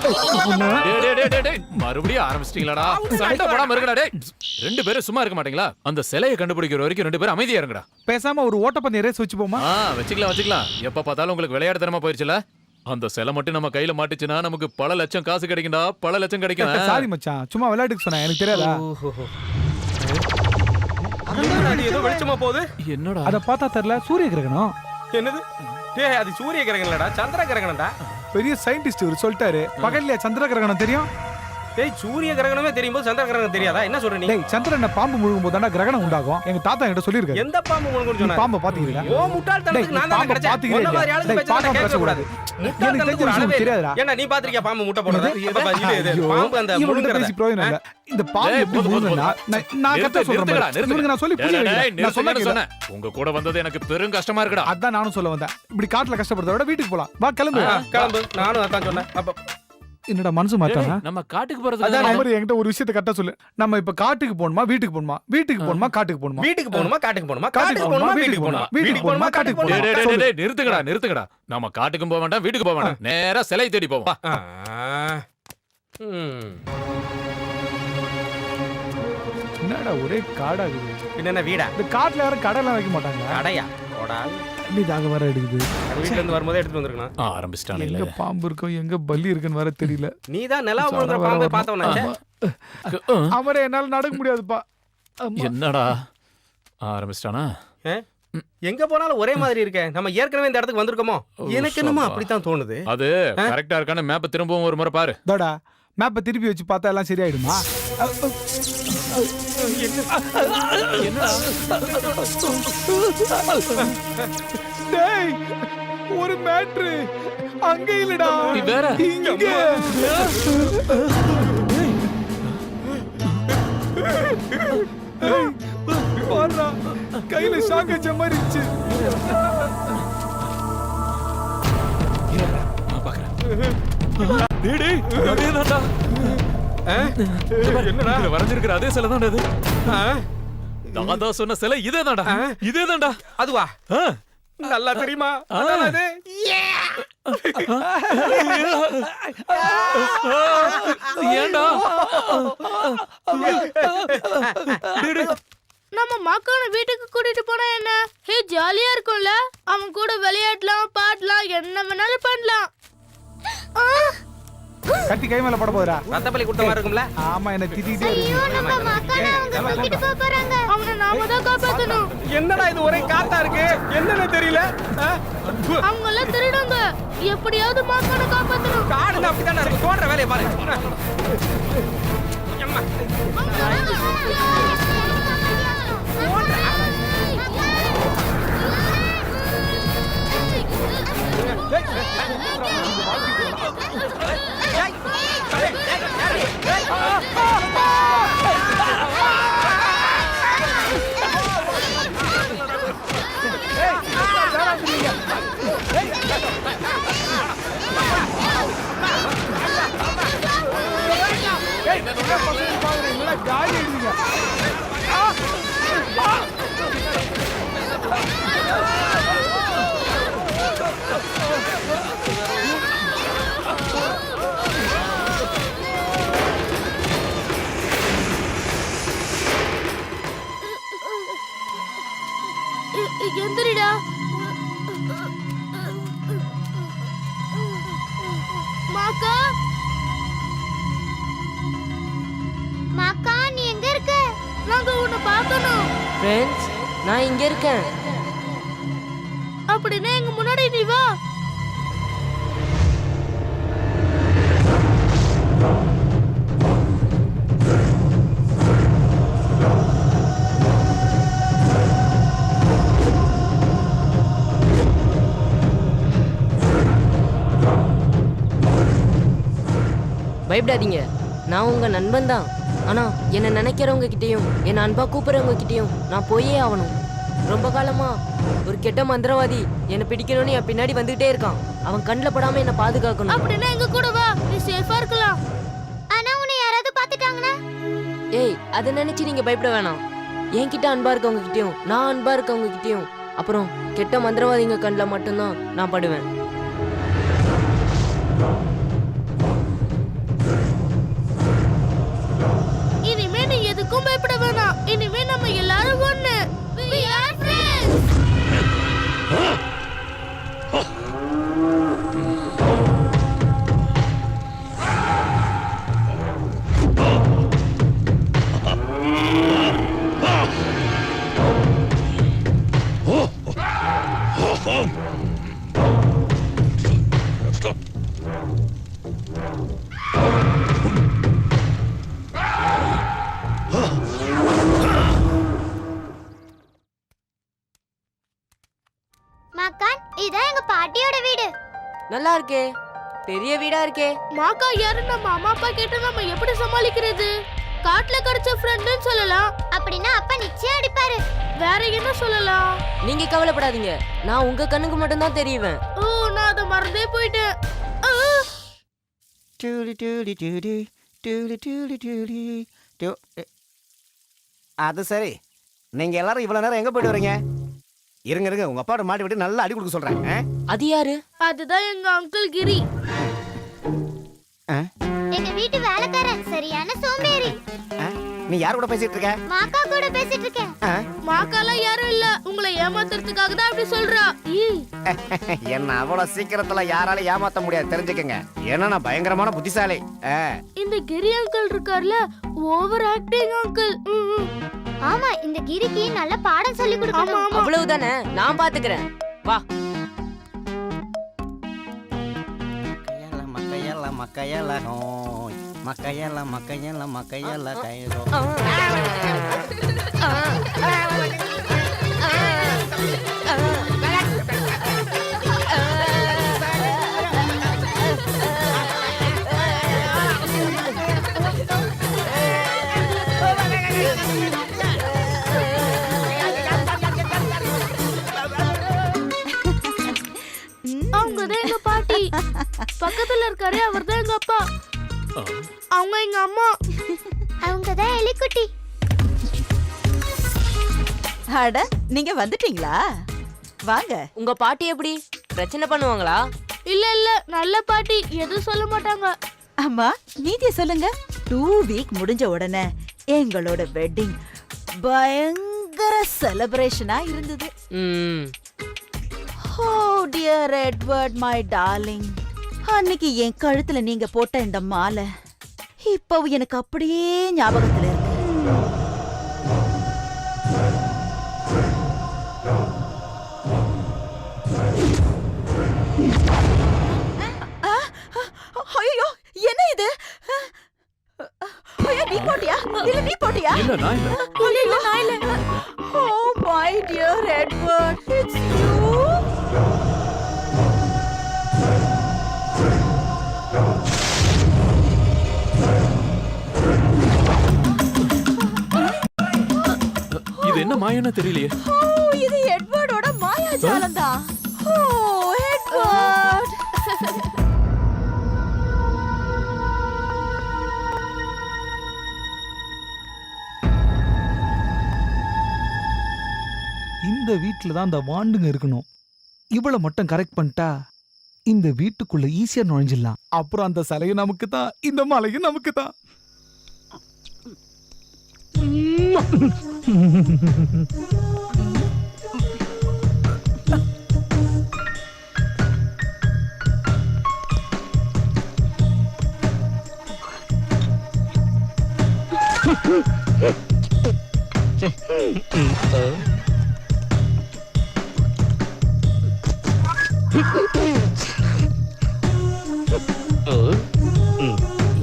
மறுபடியும் ஆரம்பிச்சிட்டீங்களாடா? சண்டை போடாம இருக்கடா. டேய் 2 பேரும் சும்மா இருக்க மாட்டீங்களா? அந்த சிலையை கண்டுபிடிக்கிற வரைக்கும் 2 பேரும் அமைதியா இருங்கடா.
பேசாம ஒரு ஓட்டப்பந்தய ரேஸ் வச்சு போமா?
வச்சுக்கலாம். எப்ப பார்த்தாலும் உங்களுக்கு விளையாட தரமா போயிருச்சுல. அந்த சிலை மட்டும் நம்ம கையில மாட்டுச்சுன்னா நமக்கு பல லட்சம் காசு கிடைக்கும்டா. பல லட்சம் கிடைக்கும்.
சாரி மச்சான், சும்மா விளையாட்டுக்கு சொன்னேன், எனக்கு தெரியாதா?
ஏதோ வெளிச்சமா போகுது.
என்னடா
அத பார்த்தா தெரியல. சூரிய கிரகணம்.
என்னது? டேய் அது சூரிய கிரகணம் இல்லடா, சந்திர கிரகணம்டா.
பெரிய சயின்டிஸ்ட் இவர் சொல்லிட்டாரு. பகல்ல சந்திர கிரகணம் தெரியும்.
டேய் சூரிய கிரகணமே தெரியும் போது சந்திர கிரகணம் தெரியாதா? என்ன சொல்ற நீ?
டேய் சந்திரனை பாம்பு முழுகும் போதுடா கிரகணம் உண்டாகும். எங்க தாத்தா என்கிட்ட சொல்லிருக்காரு.
எந்த பாம்பு முழுகும்னு சொன்னா?
பாம்பு பாத்தீங்களா?
ஓ முட்டாள்தனத்துக்கு நான் தான் கிடைச்சேன். உன்ன மாதிரி ஆளுங்க பேச்ச கேட்க கூடாது. முட்டாள்தனத்துக்கு அளவே தெரியாதா? என்ன நீ பாத்திருக்கியா பாம்பு முட்டை போடுறத? இது பாம்பு அந்த முழுங்கறத
பேசி பிரயோஜனம் இல்ல. இந்த பாம்பு எப்படி முழுங்குனா நான் கரெக்ட்டா சொல்றேன். இவனுக்கு நான் சொல்லி புரிய வைக்கிறேன். நான் சொன்னேன்.
உங்க கூட வந்தது எனக்கு பெரும் கஷ்டமா இருக்குடா.
அதான் நானும் சொல்ல வந்தேன். இப்படி காட்டுல கஷ்டப்படுறத விட வீட்டுக்கு போலாம். வா கிளம்பு.
நானும் அதான் சொன்னேன். அப்ப
என்னடா மனசு மாட்டானா?
நம்ம காட்டுக்கு போறது.
அதான் மாதிரி என்கிட்ட ஒரு விஷயத்தை கரெக்ட்டா சொல்லு. நம்ம இப்ப காட்டுக்கு போணுமா வீட்டுக்கு போணுமா? வீட்டுக்கு போணுமா காட்டுக்கு போணுமா?
வீட்டுக்கு போணுமா காட்டுக்கு போணுமா? காட்டுக்கு போணுமா வீட்டுக்கு போணுமா? வீட்டுக்கு போணுமா காட்டுக்கு போணுமா?
டேய் நிறுத்துங்கடா. நம்ம காட்டுக்கும் போக வேண்டாம், வீட்டுக்கு போக வேண்டாம். நேரா சிலை தேடி போவோம்.
என்னடா ஒரே காடாகுது.
என்ன வீடா?
இந்த காட்டுல யாரும் கடைலாம் வைக்க மாட்டாங்க.
கடையா? போடா.
நீ தாங்க வர எடுக்குது.
வீட்ல இருந்து வரும்போதே எடுத்து வந்திருக்கணும்.
ஆரம்பிச்சிட்டானே.
எங்க பாம்பு இருக்கும் எங்க பல்லி இருக்குன்னு வர தெரியல.
நீ தான் நிலா முழுங்கற பாம்பை பார்த்தவனாச்சே.
அவரே என்னால நடக்க முடியாதுப்பா.
என்னடா ஆரம்பிச்சிட்டானா?
எங்க போனாலும் ஒரே மாதிரி இருக்கே. நம்ம ஏற்கனவே இந்த இடத்துக்கு வந்திருக்கோமோ? எனக்கு என்னமோ அப்படித்தான் தோணுது.
அது கரெக்ட்டா இருக்கானே மேப்பை திரும்பவும் ஒரு முறை பாரு.
டடா மேப்பை திருப்பி வச்சு பார்த்தா எல்லாம் சரியாயிடுமா? டேய் ஒரு மேட்ரு அங்க இல்லடா,
வேற
இங்க. பாருடா கையில ஷாக் அடிச்ச மாதிரி இருந்துச்சு.
நான் பாக்குறேன். டேய் அதேதான்டா.
என்னடா
இதுல வரைஞ்சிருக்கிற அதே சிலை தான்டா இது. நான் தான் சொன்ன சிலை இதேதான்டா. இதேதான்டா.
அதுவா நல்லா தெரியுமா அதான் அது.
ஏன்டா
நம்ம மாக்கான வீட்டுக்கு கூட்டிட்டு போனா என்ன? ஹே ஜாலியா இருக்கும்ல, அவன் கூட விளையாடலாம், பாடலாம், என்ன வேணாலும் பண்ணலாம்.
கட்டி கை மேல பட போறா.
ரத்தப்பலி குட்ட மாதிரி இருக்கும்ல.
ஆமா என்ன திட்டிட்டே
ஐயோ
இருக்கு.
நம்ம மாக்கான அவங்க தூக்கிட்டு போக போறாங்க.
அவனை நாம தான் காப்பாத்தணும்.
என்னடா இது ஒரே காத்தா இருக்கு, என்னன்னு தெரியல.
அவங்க எல்லாம் திருடுங்க, எப்படியாவது மாக்கான காப்பாத்தணும்.
காடுங்க அப்படித்தானே இருக்கு, தோன்ற வேலையை பாரு. அம்மா.
எந்திரிடா. மாக்கா
மாக்கா நீ எங்க இருக்க?
நாங்க உன்னை பார்க்கணும்.
ஃப்ரெண்ட்ஸ் நான் இங்க இருக்கேன்.
அப்படின்னா எங்க முன்னாடி நீ வா.
பயப்படாதீங்க, நான் உங்க நண்பன் தான். ஆனா என்ன நினைக்கிறவங்க கிட்டயும் என்ன அன்பா கூப்பிடுறவங்க கிட்டயும் நான் போயே ஆகணும். ரொம்ப காலமா ஒரு கெட்ட மந்திரவாதி என்னை பிடிக்கணும்னு என் பின்னாடி வந்துகிட்டே இருக்கான். அவன் கண்ணில் படாம என்ன பாதுகாக்கணும்.
அப்படின்னா எங்க கூட வா, நீ சேஃபா இருக்கலாம்.
ஆனா உன்னை யாராவது பாத்துட்டாங்கன்னா?
ஏய், அதை நினைச்சு நீங்க பயப்பட வேணாம். என்கிட்ட அன்பா இருக்கவங்க கிட்டயும் நான் அன்பா இருக்கவங்க கிட்டயும் அப்புறம் கெட்ட மந்திரவாதிங்க கண்ணில் மட்டும்தான் நான் படுவேன்.
இனிமே நீ எதுக்கும் பயப்பட வேணாம். இனிமே நம்ம எல்லாரும் ஒண்ணு. We are friends.
மாக்கான் இதான் எங்க பாட்டியோட வீடு.
நல்லா இருக்கே, பெரிய வீடா இருக்கே.
மாக்கா யாரு? நம்ம அம்மா அப்பா கேட்டா நம்ம எப்படி சமாளிக்கிறது? காட்டுல கிடைச்ச ஃப்ரெண்ட்னு சொல்லலாம்.
அப்படின்னா அப்பா நிச்சயம் அடிப்பாரு.
வேற என்ன சொல்லலாம்?
நீங்க கவலைப்படாதீங்க, நான் உங்க கண்ணுக்கு மட்டும் தான் தெரியுவேன்.
ஓ, நான் அதை மறந்தே போயிட்டேன்.
அது சரி, நீங்க எல்லாரும் இவ்வளவு நேரம் எங்க போயிட்டு வரீங்க? இருங்க இருங்க, உங்க அப்பாவோட மாட்டி விட்டு நல்லா அடி கொடுக்க சொல்றேன்.
அது யாரு?
அதுதான் எங்க அங்கிள் கிரி.
எங்க வீட்டு வேலைக்காரன், சரியான சோம்பேறி.
நீ யார் கூட பேசிட்டு இருக்க?
மாக்கா கூட பேசிட்டு இருக்கேன்.
மாக்காலாம் யாரும் இல்ல, உங்களை ஏமாத்துறதுக்காக தான் அப்படி சொல்றா.
என்ன அவ்வளவு சீக்கிரத்துல யாராலும் ஏமாத்த முடியாது, தெரிஞ்சுக்கங்க. ஏன்னா நான் பயங்கரமான புத்திசாலி.
இந்த கிரி அங்கிள் இருக்கார்ல, ஓவர் ஆக்டிங் அங்கிள்.
ஆமா, இந்த கிரிக்கு நல்ல பாடம் சொல்லி கொடுக்கணும்.
அவ்வளவுதானே, நான் பாத்துக்கிறேன். வா.
மக்கையல்ல மக்கையல்ல ஹோய், மக்கையல்ல மக்கையல்ல மக்கையல்ல கைரோ.
அவங்கதான் எங்க பாட்டி. பக்கத்துல இருக்காரே அவர்தான் எங்க அப்பா. அவங்க எங்க அம்மா.
அவங்க தான் எலிக்குட்டி.
அட நீங்க வந்துட்டீங்களா? வாங்க.
உங்க பாட்டி எப்படி பிரச்சனை பண்ணுவாங்களா?
இல்ல இல்ல, நல்ல பாட்டி, எதுவும் சொல்ல மாட்டாங்க.
அம்மா நீதிய சொல்லுங்க. 2 வீக் முடிஞ்ச உடனே எங்களோட வெட்டிங் பயங்கர செலிப்ரேஷனா இருந்தது. ஓ டியர் எட்வர்ட் மை டார்லிங், அன்னைக்கு என் கழுத்துல நீங்க போட்ட இந்த மாலை இப்போ எனக்கு அப்படியே ஞாபகத்துல இருக்கு. ஐயோ என்ன இது? ஐயோ நீ போட்டியா? இல்ல நீ போட்டியா?
இல்ல நான் இல்ல.
இல்ல நான் இல்ல. Oh my dear Edward, it's you.
இது என்ன மாயம்னு தெரியலையே.
ஓ இது எட்வர்டோட மாயாஜாலம் தான். ஓ எட்வர்ட்.
இந்த வீட்டில் தான் அந்த வாண்டுங்க இருக்கணும். இவளை மட்டும் கரெக்ட் பண்ணிட்டா இந்த வீட்டுக்குள்ள ஈஸியா நுழைஞ்சிடலாம். அப்புறம் அந்த சிலையும் நமக்கு தான், இந்த மலையும் நமக்கு தான்.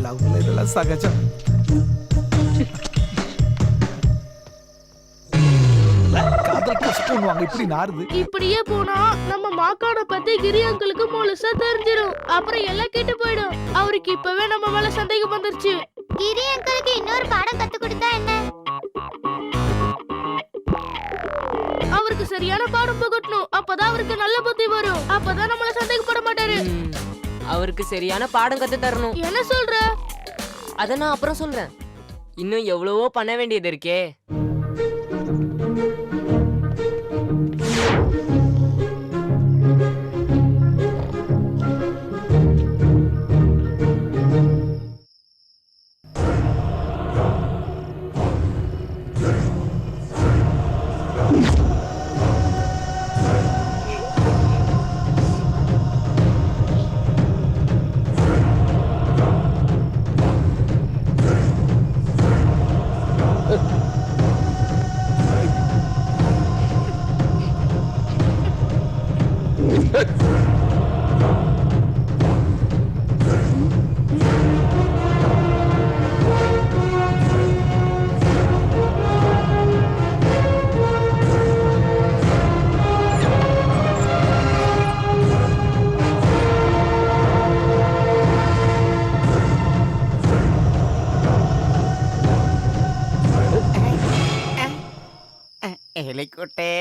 லவ்ல இதெல்லாம் சகஜம். காதல் கஷ்டம்வாங்க, இப்படி நாறுது.
இப்படியே போனா நம்ம மாக்கான பத்தி கிரி அங்கிளுக்கு முழுசா தெரிஞ்சிடும். அப்புறம் எல்லாம் கேட்டு போயிடும். அவருக்கு இப்பவே நம்ம மேல சந்தேகம் வந்துருச்சு.
கிரி அங்கிளுக்கு இன்னொரு பாடம் கத்து கொடுத்தா என்ன?
அவருக்கு சரியான பாடம் புகட்டணும். அப்பதான் அவருக்கு நல்ல புத்தி வரும். அப்பதான் நம்மள சந்தேகப்பட மாட்டாரு.
அவருக்கு சரியான பாடம் கத்து தரணும்.
என்ன சொல்ற?
அத நான் அப்புறம் சொல்றேன். இன்னும் எவ்வளவோ பண்ண வேண்டியது இருக்கே.
எலிக்குட்டே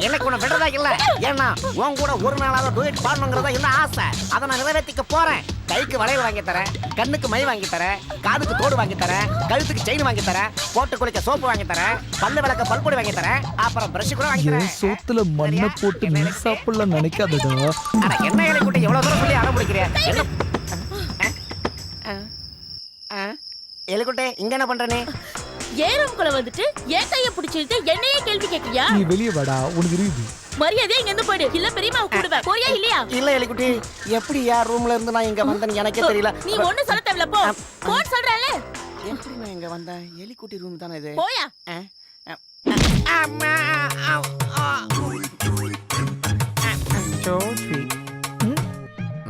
எனக்கு உன்னை விடுறதா இல்ல. ஏன்னா உன் கூட ஒரு நாளாவது டூயட் பாடணுங்கிறதா என்ன ஆசை. அதை நான் நிறைவேற்றிக்க போறேன். கைக்கு வளையல் வாங்கி தரேன், கண்ணுக்கு மை வாங்கி தரேன், காதுக்கு தோடு வாங்கி தரேன், கழுத்துக்கு செயின் வாங்கி தரேன், போட்டு குளிக்க சோப்பு வாங்கி தரேன், பல்லு விளக்க பல்பொடி வாங்கி தரேன், அப்புறம் பிரஷ் கூட வாங்கி தரேன்.
சோத்துல மண்ணை போட்டு நீ சாப்பிடலாம் நினைக்காதடா.
அட என்ன எலிக்குட்டி எவ்வளவு தூரம் சொல்லி ஆரம்பிக்கிறியா? எலிக்குட்டே இங்க என்ன பண்ற நீ?
ஏறும்குள்ள வந்துட்டு என் கைய பிடிச்சிட்டு என்னையே கேள்வி கேட்கியா?
நீ வெளியே வாடா, உனக்கு இருக்குது.
மரியாதை இங்க இருந்து போயிடு. இல்ல பெரியம்மா கூடுவேன். போறியா இல்லையா?
இல்ல எலிக்குட்டி, எப்படி யார் ரூம்ல இருந்து நான் இங்க வந்தேன்னு எனக்கே தெரியல.
நீ ஒண்ணு சொல்ல தேவையில்ல, போ. போன் சொல்றேன்ல.
எப்படி நான் இங்க வந்தேன்? எலிக்குட்டி ரூம் தானே இது.
போயா.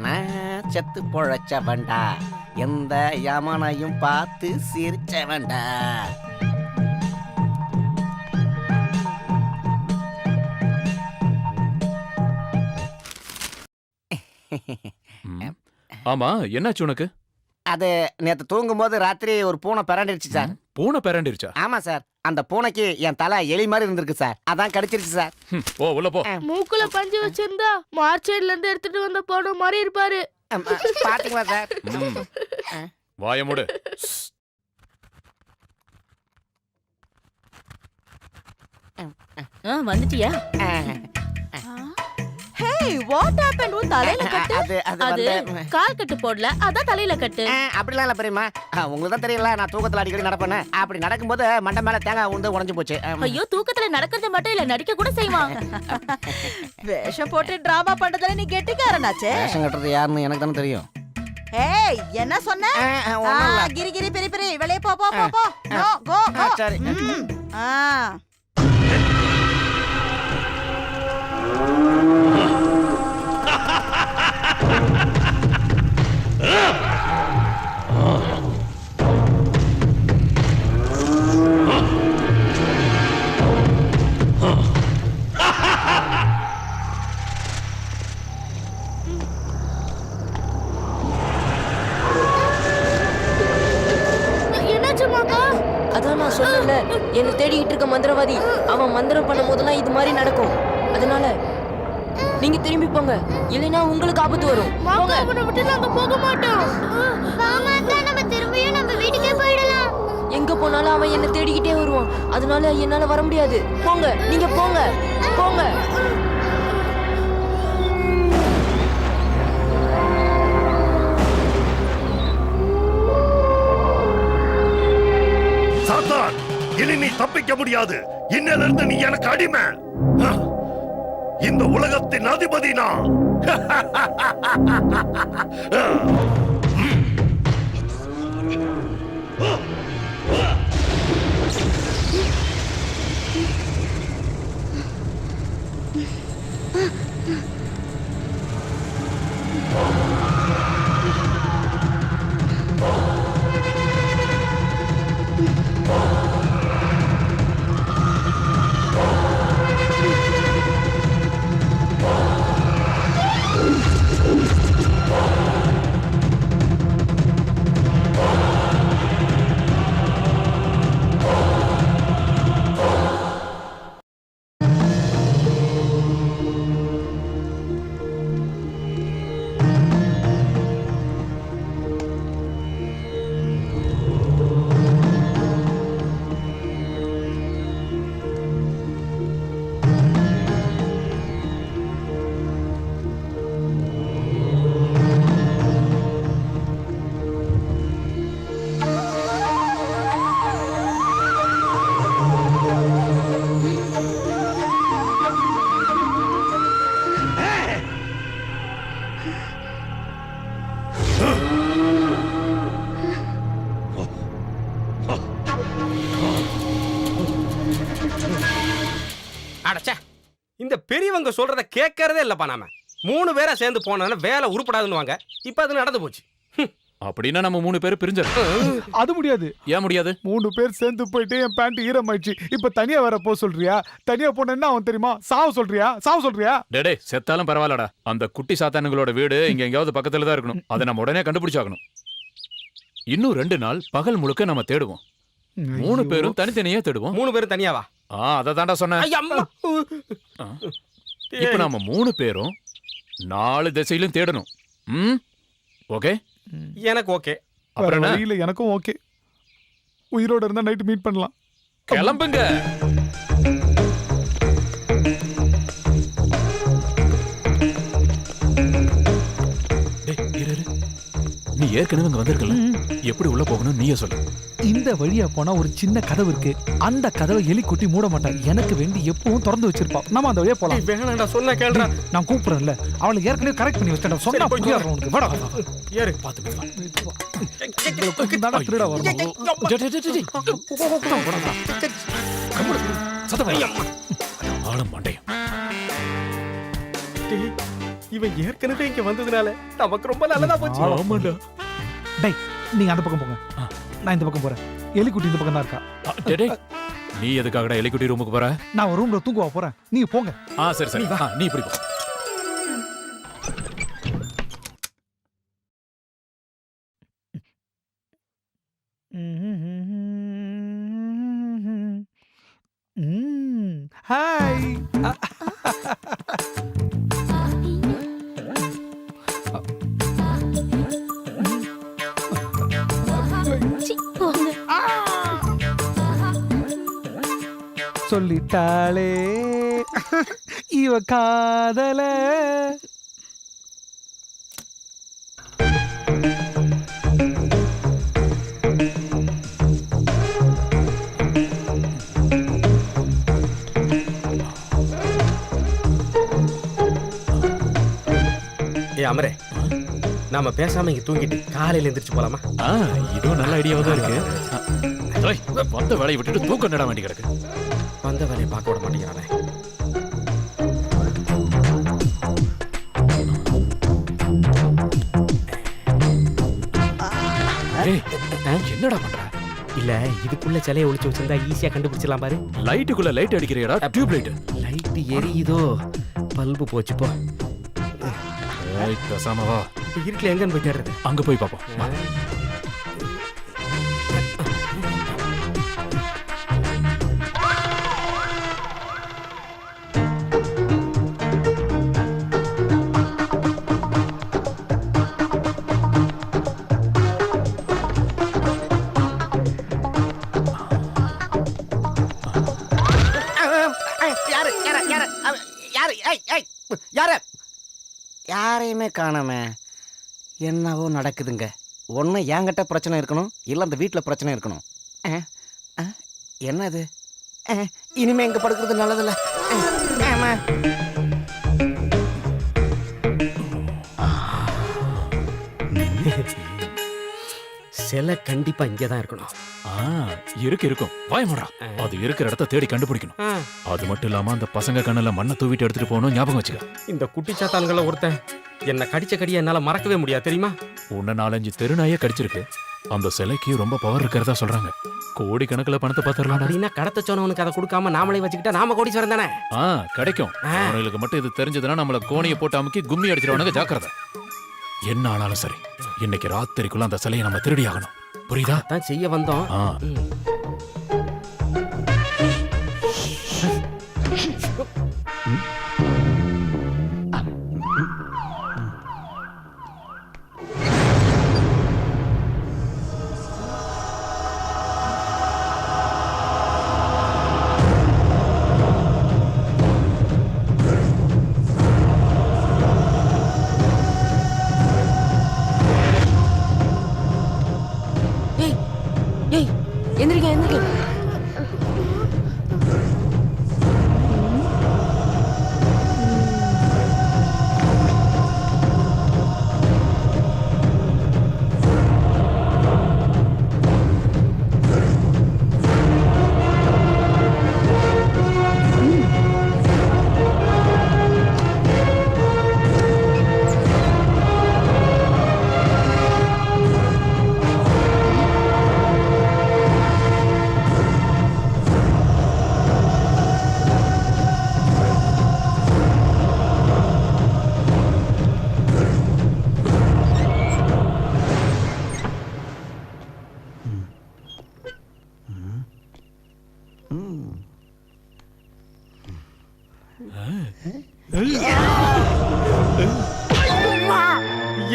நான் செத்து பொழைச்சவன்டா, எந்த யமனையும் பார்த்து சிரிச்சவன்டா.
ஆமா, என்னாச்சு உனக்கு?
அது நேத்து தூங்கும் போது ராத்திரி ஒரு பூனை பிறண்டிருச்சு சார்.
பூனை பிறண்டிருச்சா?
ஆமா சார். அந்த பூனைக்கு என் தலை எலி மாதிரி இருந்திருக்கு சார். அதான் கடிச்சிருச்சு சார்.
ஓ உள்ள போ.
மூக்குல பஞ்சு வச்சிருந்தா மார்ச்சைட்ல இருந்து எடுத்துட்டு வந்த படம் மாதிரி இருப்பாரு.
பாத்தீங்களா சார்?
வாய மூடு.
வந்துட்டியா?
Hey what happen? உன் தலையில கட்டு.
அது கால் கட்டு போடல, அதான் தலையில கட்டு.
அப்படிலாம் இல்ல பெரியம்மா. உங்களுக்கு தான் தெரியல, நான் தூக்கத்துல அடிக்கடி நடப்பேன். அப்படி நடக்கும்போது மண்டை மேல தேங்காய் உண்டு உடைஞ்சு போச்சு.
ஐயோ, தூக்கத்துல நடக்கிறது மட்டும் இல்ல, நடிக்க கூட செய்வான்.
வேஷம் போட்டு டிராமா பண்றதுல நீ கெட்டிக்காரனாச்சே.
வேஷம் கட்டுறது யாருன்னு எனக்கு தானே தெரியும்.
ஏய் என்ன சொன்ன? கிரி கிரி பெரி பெரி வெளிய போ போ போ போ. நோ கோ கோ.
சரி.
அதான் நான் சொன்னேன்ல, என்ன தேடிக்கிட்டு இருக்க மந்திரவாதி அவன் மந்திரம் பண்ணும் போதெல்லாம் இது மாதிரி நடக்கும். அதனால நீங்க திரும்பி போங்க, இல்லைன்னா உங்களுக்கு ஆபத்து வரும்.
மாமா அவனை விட்டு நாங்க போக மாட்டோம்.
வாமாக்கா நம்ம திரும்பியும் நம்ம வீட்டுக்கே போயிடலாம்.
எங்க போனாலும் அவன் என்ன தேடிக்கிட்டே வருவான். அதனால என்னால வர முடியாது. போங்க, நீங்க போங்க போங்க.
சாத்தான், இனி நீ தப்பிக்க முடியாது. இன்னையில இருந்து நீ எனக்கு அடிமை. இந்த உலகத்தின் அதிபதி நான்.
அடச்சே, இந்த பெரியவங்க சொல்றத கேட்கறதே இல்லப்பா. நாம 3 பேரா சேர்ந்து போனா வேலை உருப்படாதுன்னு. இப்ப அது நடந்து போச்சு.
அப்படின்னா நம்ம 3 பேர் பிரிஞ்சிடலாம்.
அது முடியாது.
ஏன் முடியாது?
3 பேர் சேர்ந்து போயிட்டு என் பேண்ட் ஈரமாயிடுச்சு. இப்ப தனியா வேற போ சொல்றியா? தனியா போனா அவன் தெரியுமா? சாவு சொல்றியா? சாவு சொல்றியா?
டேடே, செத்தாலும் பரவாயில்லடா. அந்த குட்டி சாத்தானுங்களோட வீடு இங்க எங்கயாவது பக்கத்துல தான் இருக்கணும். அதை நம்ம உடனே கண்டுபிடிச்சாகணும். இன்னும் 2 நாள் பகல் முழுக்க நம்ம தேடுவோம். 3 பேரும் தனித்தனியா தேடுவோம்.
3 பேரும் தனியாவா?
அதை தாண்டா சொன்னேன். இப்ப நாம 3 பேரும் 4 திசையிலும் தேடணும். ஓகே?
எனக்கு ஓகே.
அப்புறம் இல்ல, எனக்கும் ஓகே. உயிரோட இருந்தா நைட் மீட் பண்ணலாம்.
கிளம்புங்க. நீ ஏற்கனவே அங்க வந்திருக்கல, எப்படி உள்ள போகணும் நீயே சொல்லு.
இந்த வழியா போனா ஒரு சின்ன கதவு இருக்கு. அந்த கதவை எலி குட்டி மூட மாட்டான். எனக்கு வேண்டி எப்பவும் திறந்து வச்சிருப்பா. நம்ம அந்த வழியா போலாம்.
வேணாடா, சொன்ன கேளுடா.
நான் கூப்பிடுறேன்ல, அவளை ஏற்கனவே கரெக்ட் பண்ணி வச்சிட்டேன். சொன்னா புரியாது உனக்கு. வாடா
ஏறு.
பாத்து தாடா திருடா வரணும்.
ஆளும் மண்டையும்.
இவன் ஏற்கனவே இங்க வந்ததுனால நமக்கு ரொம்ப நல்லதா போச்சு.
ஆமாடா. டேய், நீங்க அந்த பக்கம் போங்க, நான் இந்த பக்கம் போறேன். எலிக்குட்டி இந்த பக்கம் தான் இருக்கா.
டேய், நீ எதுக்காகடா எலிக்குட்டி ரூமுக்கு போற?
நான் ஒரு ரூம்ல தூங்குவா போறேன். நீங்க போங்க.
சரி சரி, நீ இப்படி போ.
ஹாய். சொல்லிட்டாளே இவ காதல.
ஏ அமரே, நாம பேசாம இங்க தூங்கிட்டு காலையில எந்திரிச்சு போலாமா?
இதுவும் நல்ல ஐடியாவா தான் இருக்கு. வந்த வேலையை விட்டுட்டு தூக்கம் நட வேண்டி கிடக்கு.
வந்த வேலையை பார்க்க விட மாட்டேங்கிறானே.
என்னடா பண்ற?
இல்ல இதுக்குள்ள சிலையை ஒளிச்சு வச்சிருந்தா ஈஸியா கண்டுபிடிச்சிடலாம் பாரு.
லைட்டுக்குள்ள லைட் அடிக்கிறியடா, டியூப் லைட்.
லைட் எரியுதோ, பல்பு போச்சு போ.
பேசாம வா.
இருட்டுல எங்கன்னு போய் தேடுறது?
அங்க போய் பாப்போம்.
யாரையுமே காணாம. என்னவோ நடக்குதுங்க. ஒன்று என்கிட்ட பிரச்சனை இருக்கணும், இல்லை அந்த வீட்டில் பிரச்சனை இருக்கணும். என்னது? இனிமே இங்க படுக்கிறது நல்லதில்ல.
சிலை கண்டிப்பா இங்கதான் இருக்கணும்.
இருக்கும். பயமுடா. அது இருக்கிற இடத்த தேடி கண்டுபிடிக்கணும். அது மட்டும் இல்லாம அந்த பசங்க கண்ணுல மண்ணை தூவிட்டு எடுத்துட்டு போகணும். ஞாபகம் வச்சுக்க.
இந்த குட்டி சாத்தான்கள ஒருத்தன் என்ன கடிச்ச கடியை என்னால மறக்கவே முடியாது தெரியுமா?
உன்ன 4-5 தெருநாயே கடிச்சிருக்கு. அந்த சிலைக்கு ரொம்ப பவர் இருக்கிறதா சொல்றாங்க. கோடி கணக்குல பணத்தை பாத்துறலாம்.
அப்படின்னா கடத்த சொன்னவனுக்கு அதை கொடுக்காம நாமளே வச்சுக்கிட்டா நாம கோடீஸ்வரன் தானே?
கிடைக்கும். அவங்களுக்கு மட்டும் இது தெரிஞ்சதுன்னா நம்மள கோணியை போட்டு அமுக்கி கும்மி அடிச்சிருவானுங்க. ஜாக்கிரதை. என்ன ஆனாலும் சரி, இன்னைக்கு ராத்திரிக்குள்ள அந்த சிலையை நம்ம திருடி ஆகணும். புரியுதா?
தான் செய்ய வந்தோம்.
எந்திரிக்க எந்திரிக்க.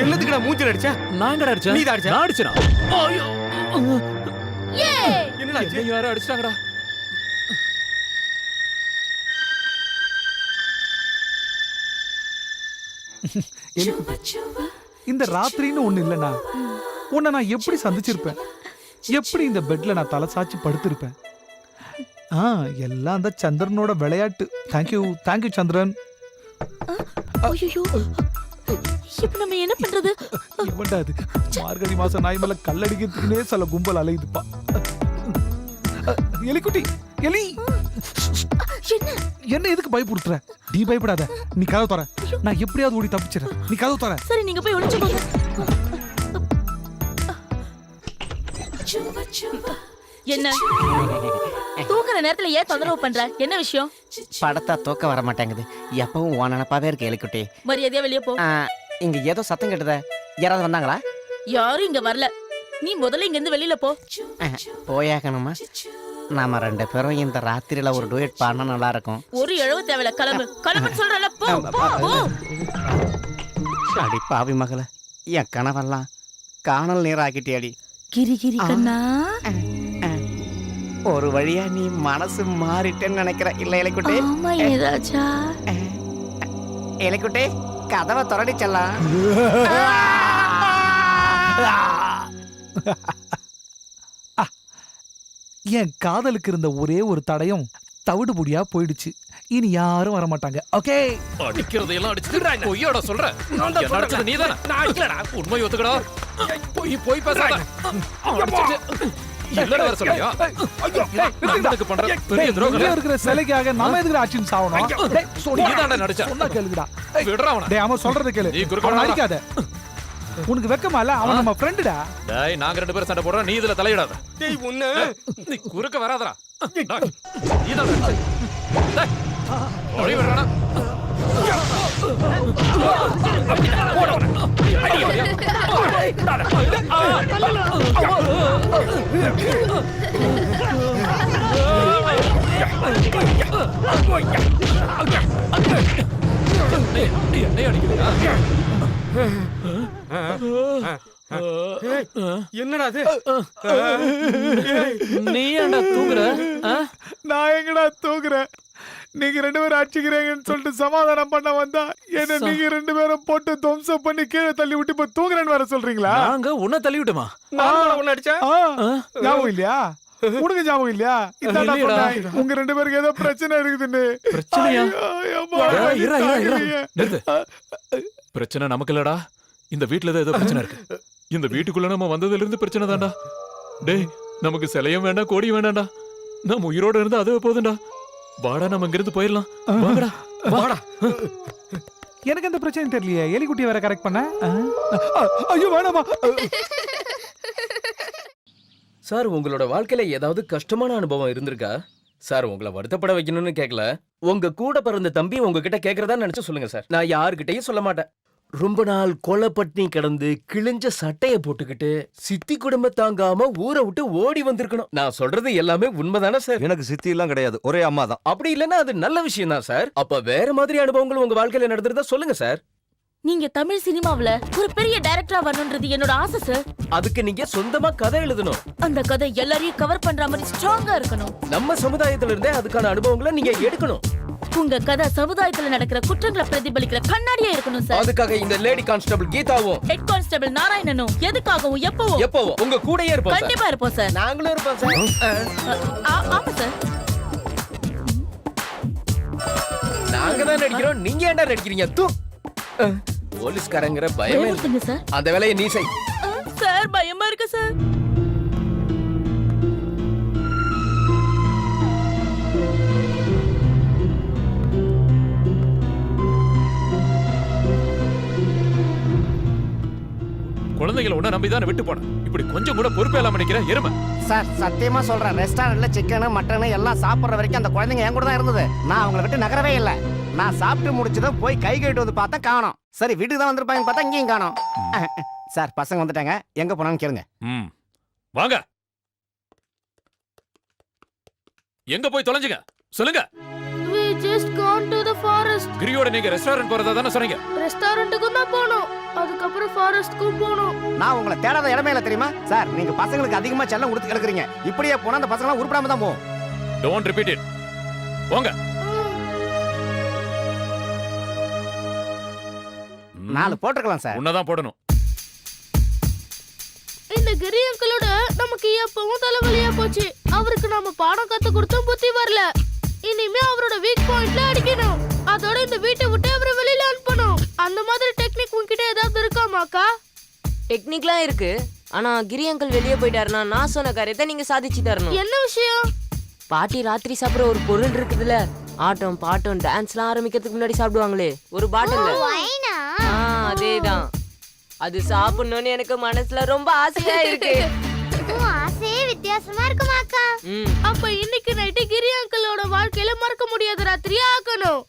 என்னதுக்குடா மூஞ்சில அடிச்சா?
நாங்கடா அடிச்சா?
நீ தான் அடிச்சா?
நான் அடிச்சனா? ஐயோ.
என்னடா ஆச்சு?
யாரோ அடிச்சிட்டாங்கடா.
இந்த ராத்திரின்னு ஒண்ணு இல்லனா உன்னை நான் எப்படி சந்திச்சிருப்பேன்? எப்படி இந்த பெட்ல நான் தலை சாச்சி படுத்திருப்பேன்? எல்லாம் அந்த சந்திரனோட விளையாட்டு. தேங்க்யூ சந்திரன்.
ஐயோ, இப்ப நம்ம என்ன பண்றது?
இவன்டா அது மார்கழி மாசம் நாய் மேல கல்லடிக்கிறதுக்குனே சில கும்பல் அலையுதுப்பா. எலிக்குட்டி, எலி என்ன எதுக்கு பயப்படுத்துற? நீ பயப்படாத. நீ கதவு தர. நான் எப்படியாவது ஓடி தப்பிச்சிடறேன். நீ கதவு தர.
சரி, நீங்க போய் ஒளிச்சுக்கோங்க. என்ன தூக்குற நேரத்துல ஏன் தொந்தரவு பண்ற? என்ன விஷயம்?
படத்தா தூக்க வர மாட்டேங்குது. எப்பவும் உன் நினைப்பாவே இருக்கு எலிக்குட்டி.
மரியாதையா வெளியே போ.
இங்க ஏதோ சத்தம் கேட்டத. யாராவது வந்தாங்களா?
யாரும் இங்க வரல. நீ முதல்ல இங்க இருந்து வெளியில போ.
போயாக்கணுமா? நாம 2 பேரும் இந்த ராத்திரியில ஒரு டூயட் பாடினா நல்லா இருக்கும்.
ஒரு எழுவ தேவையில்ல, கிளம்பு கிளம்புன்னு சொல்றல. போ போ.
அடி பாவி மகள, என் கனவெல்லாம் காணல் நீராக்கிட்டியடி.
கிரி கிரி கண்ணா,
ஒரு வழியா நீ மனசு மாறிட்டேன்னு நினைக்கிற இல்ல இலைக்குட்டி?
ஆமா ஏதாச்சா.
இலைக்குட்டி, கதவை தொடடி செல்லாம்.
என் காதலுக்கு இருந்த ஒரே ஒரு தடையும் தவிடுபுடியா போயிடுச்சு. இனி யாரும் வர மாட்டாங்க. ஓகே,
அடிக்கிறதையெல்லாம் அடிச்சு பொய்யோட சொல்ற. நடச்சது நீதானே? உண்மை ஒத்துக்கடா. போய் பேசாத. இல்ல வர சொல்றியா? நண்பனுக்கு பண்ற பெரிய துரோகம்.
இருக்கிற சிலைக்காக நாம எதுக்கு ஆக்ஷன் சாவணும்?
நீதான்டா நடிச்ச.
சொன்னா கேளுடா.
விடுறா அவனை.
டேய், அவன் சொல்றத கேளு.
நீ குறுக்க
அவனை அடிக்காத. உனக்கு வெக்கமா இல்ல? அவன் நம்ம ஃப்ரெண்டுடா.
டேய், நாங்க 2 பேரும் சண்டை போடுறோம், நீ இதுல தலையிடாத.
டேய் உன்ன
நீ குறுக்க வராதடா. நீதான் டேய் ஓடி வரடா.
என்னடா அது?
நீ ஏன்டா தூங்குற?
நான் எங்கடா தூங்குறேன்? நீங்க 2 பேரும் அடிச்சுக்கிறீங்கன்னு சொல்லிட்டு சமாதானம் பண்ண வந்தா என்ன நீங்க 2 பேரும் போட்டு துவம்சம் பண்ணி கீழே தள்ளி விட்டு இப்ப தூங்குறேன்னு வர சொல்றீங்களா?
நாங்க உன்னை தள்ளி விட்டோமா?
நான் உன்ன அடிச்சா?
ஞாபகம் இல்லையா? உனக்கு ஞாபகம் இல்லையா? இதான்டா சொன்னேன், உங்க 2 பேருக்கு ஏதோ பிரச்சனை இருக்குதுன்னு.
பிரச்சனையா? பிரச்சனை நமக்கு இல்லடா, இந்த வீட்டுல தான் ஏதோ பிரச்சனை இருக்கு. இந்த வீட்டுக்குள்ள நம்ம வந்ததுல இருந்து பிரச்சனை தான்டா. டேய், நமக்கு சிலையும் வேண்டாம், கோடியும் வேண்டாம்டா. நம்ம உயிரோட இருந்து அதுவே போதும்டா. வாடா, நம்ம இங்கிருந்து போயிடலாம். வாடா வாடா.
எனக்கு எந்த பிரச்சனையும் தெரியலையே. எலிக்குட்டியை வேற கரெக்ட் பண்ண. ஐயோ வேணாமா
சார், உங்களோட வாழ்க்கையில ஏதாவது கஷ்டமான அனுபவம் இருந்திருக்கா? சார், உங்களை வருத்தப்பட வைக்கணும்னு கேட்கல. உங்க கூட பிறந்த தம்பி உங்ககிட்ட கேட்கறதா நினைச்சு சொல்லுங்க சார். நான் யாருக்கிட்டையும் சொல்ல மாட்டேன். ரொம்ப நாள் கொலை பட்டினி கிடந்து கிழிஞ்ச சட்டைய போட்டுக்கிட்டு சித்தி குடும்ப தாங்காம ஊரை விட்டு ஓடி வந்திருக்கணும். நான் சொல்றது எல்லாமே உண்மைதானே சார்?
எனக்கு சித்தி எல்லாம் கிடையாது, ஒரே அம்மா தான்.
அப்படி இல்லைன்னா அது நல்ல விஷயம் தான் சார். அப்ப வேற மாதிரி அனுபவங்கள் உங்க வாழ்க்கையில நடந்திருந்தா சொல்லுங்க சார்.
நீங்க தமிழ் சினிமாவுல ஒரு பெரிய டைரக்டரா வரணும்ன்றது என்னோட ஆசை சார்.
அதுக்கு நீங்க சொந்தமா கதை எழுதணும்.
அந்த கதை எல்லாரையும் கவர் பண்ற மாதிரி ஸ்ட்ராங்கா இருக்கணும்.
நம்ம சமுதாயத்துல இருந்தே அதுக்கான அனுபவங்களை நீங்க எடுக்கணும்.
உங்க கதை சமுதாயத்துல நடக்கிற குற்றங்களை பிரதிபலிக்கிற கண்ணாடியா இருக்கணும் சார்.
அதுக்காக இந்த லேடி கான்ஸ்டபிள் கீதாவும்
ஹெட் கான்ஸ்டபிள் நாராயணனும் எதுக்காகவும் எப்பவும்
உங்க கூடயே இருப்போம்.
கண்டிப்பா இருப்போம் சார்.
நாங்களும் இருப்போம் சார்.
ஆமா சார்.
நாங்க தான் நடிக்கிறோம், நீங்க ஏன்டா நடிக்கிறீங்க? தூ போலீஸ்காரங்கிற பயமே
இல்ல சார்.
அந்த வேலையை நீ செய்.
சார், பயமா இருக்கு சார்.
குழந்தைகளை உன்ன நம்பிதான் விட்டு போன. இப்படி கொஞ்சம் கூட பொறுப்பே இல்லாம நிக்கிற எருமை.
சார், சத்தியமா சொல்றேன், ரெஸ்டாரண்ட்ல சிக்கன் மட்டன் எல்லாம் சாப்பிடுற வரைக்கும் அந்த குழந்தைங்க என் கூட தான் இருந்தது. நான் அவங்களை விட்டு நகரவே இல்லை. நான் சாப்பிட்டு முடிச்சதும் போய் கை கழுவிட்டு வந்து பார்த்தா காணோம். சரி, வீட்டுக்கு தான் வந்திருப்பாங்கன்னு பார்த்தா இங்கேயும் காணோம். சார், பசங்க வந்துட்டாங்க, எங்க போனான்னு கேளுங்க.
வாங்க, எங்க போய் தொலைஞ்சுங்க சொல்லுங்க.
We just gone to the forest.
கிரியோட நீங்க ரெஸ்டாரண்ட் போறதா தானே சொன்னீங்க?
ரெஸ்டாரண்ட்டுக்கு தான் போனோம், அதுக்கப்புறம் ஃபாரஸ்ட்க்கும் போனோம்.
நான் உங்களை தேடாத இடமே இல்லை தெரியுமா சார்? நீங்க பசங்களுக்கு அதிகமா செல்லம் கொடுத்து கிடக்குறீங்க. இப்படியே போனா அந்த பசங்க உருப்படாம தான் போகும்.
Don't repeat it. போங்க.
4 போட்டுக்கலாம் சார்.
உன்னதான் போடணும்.
இந்த கிரி அங்கிளோட நமக்கு எப்பவும் தலைவலியா போச்சு. அவருக்கு நாம பாடம் கத்து கொடுத்தும் புத்தி வரல. இனிமே அவரோட வீக் பாயிண்ட்ல அடிக்கணும். அதோட இந்த வீட்டை விட்டு அவரை வெளியில அனுப்பணும். அந்த மாதிரி டெக்னிக் உன்கிட்ட ஏதாவது இருக்காமாக்கா?
டெக்னிக்லாம் இருக்கு. ஆனா கிரி அங்கிள் வெளியே போயிட்டாருன்னா நான் சொன்ன காரியத்தை நீங்க சாதிச்சு தரணும்.
என்ன விஷயம்?
பாட்டி ராத்திரி சாப்பிடுற ஒரு பொருள் இருக்குதுல்ல, ஆட்டம் பாட்டம் டான்ஸ்லாம் ஆரம்பிக்கிறதுக்கு முன்னாடி சாப்பிடுவாங்களே ஒரு பாட்டில். அதேதான். அது சாப்பிடணும்னு எனக்கு மனசுல ரொம்ப ஆசையா இருக்கு.
ஆசையே வித்தியாசமா இருக்குமாக்கா.
அப்ப இன்னைக்கு நைட்டு கிரி அங்கிளோட வாழ்க்கையில மறக்க முடியாத ராத்திரியா ஆக்கணும்.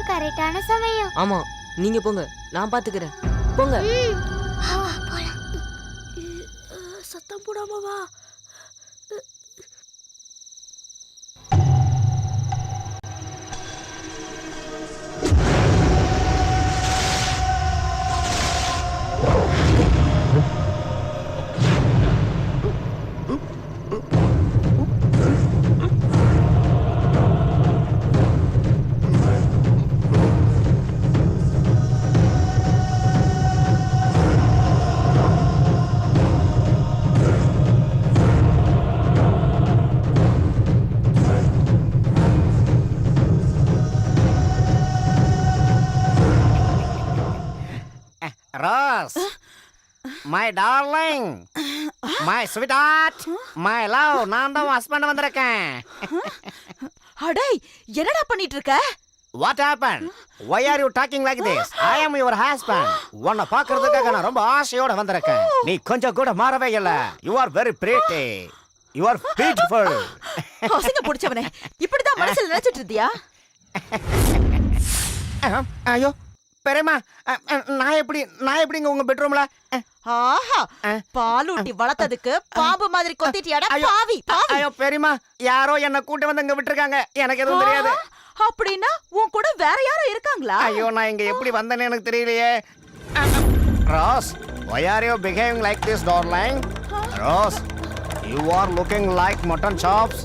இதுதான் கரெக்டான சமயம்.
ஆமா நீங்க போங்க, நான் பாத்துக்கிறேன். போங்க.
சத்தம் போடாம வா.
Rose, my darling, my sweetheart, my love, நான் தான் ஹஸ்பண்ட் வந்திருக்கேன்.
அடே என்னடா பண்ணிட்டு இருக்க?
What happened? Why are you talking like this? I am your husband. உன்னை பார்க்கிறதுக்காக நான் ரொம்ப ஆசையோட வந்திருக்கேன். நீ கொஞ்சம் கூட மாறவே இல்ல. You are very pretty. You are beautiful.
அசிங்க புடிச்சவனே, இப்படிதான் மனசுல நினைச்சிட்டு இருந்தியா?
ஐயோ பெரியம்மா, நான் எப்படிங்க உங்க பெட்ரூம்ல?
ஆஹா, பாலூட்டி வளர்த்ததுக்கு பாம்பு மாதிரி கொத்திட்டியாடா பாவி பாவி.
ஐயோ பெரியம்மா, யாரோ என்ன கூட்டி வந்து இங்க விட்டுருக்காங்க, எனக்கு எதுவும் தெரியாது.
அப்படின்னா உன் கூட வேற யாரும் இருக்காங்களா?
ஐயோ நான் இங்க எப்படி வந்தேன்னு எனக்கு தெரியலையே. Rose, why are you behaving like this, darling? Rose, you are looking like mutton chops.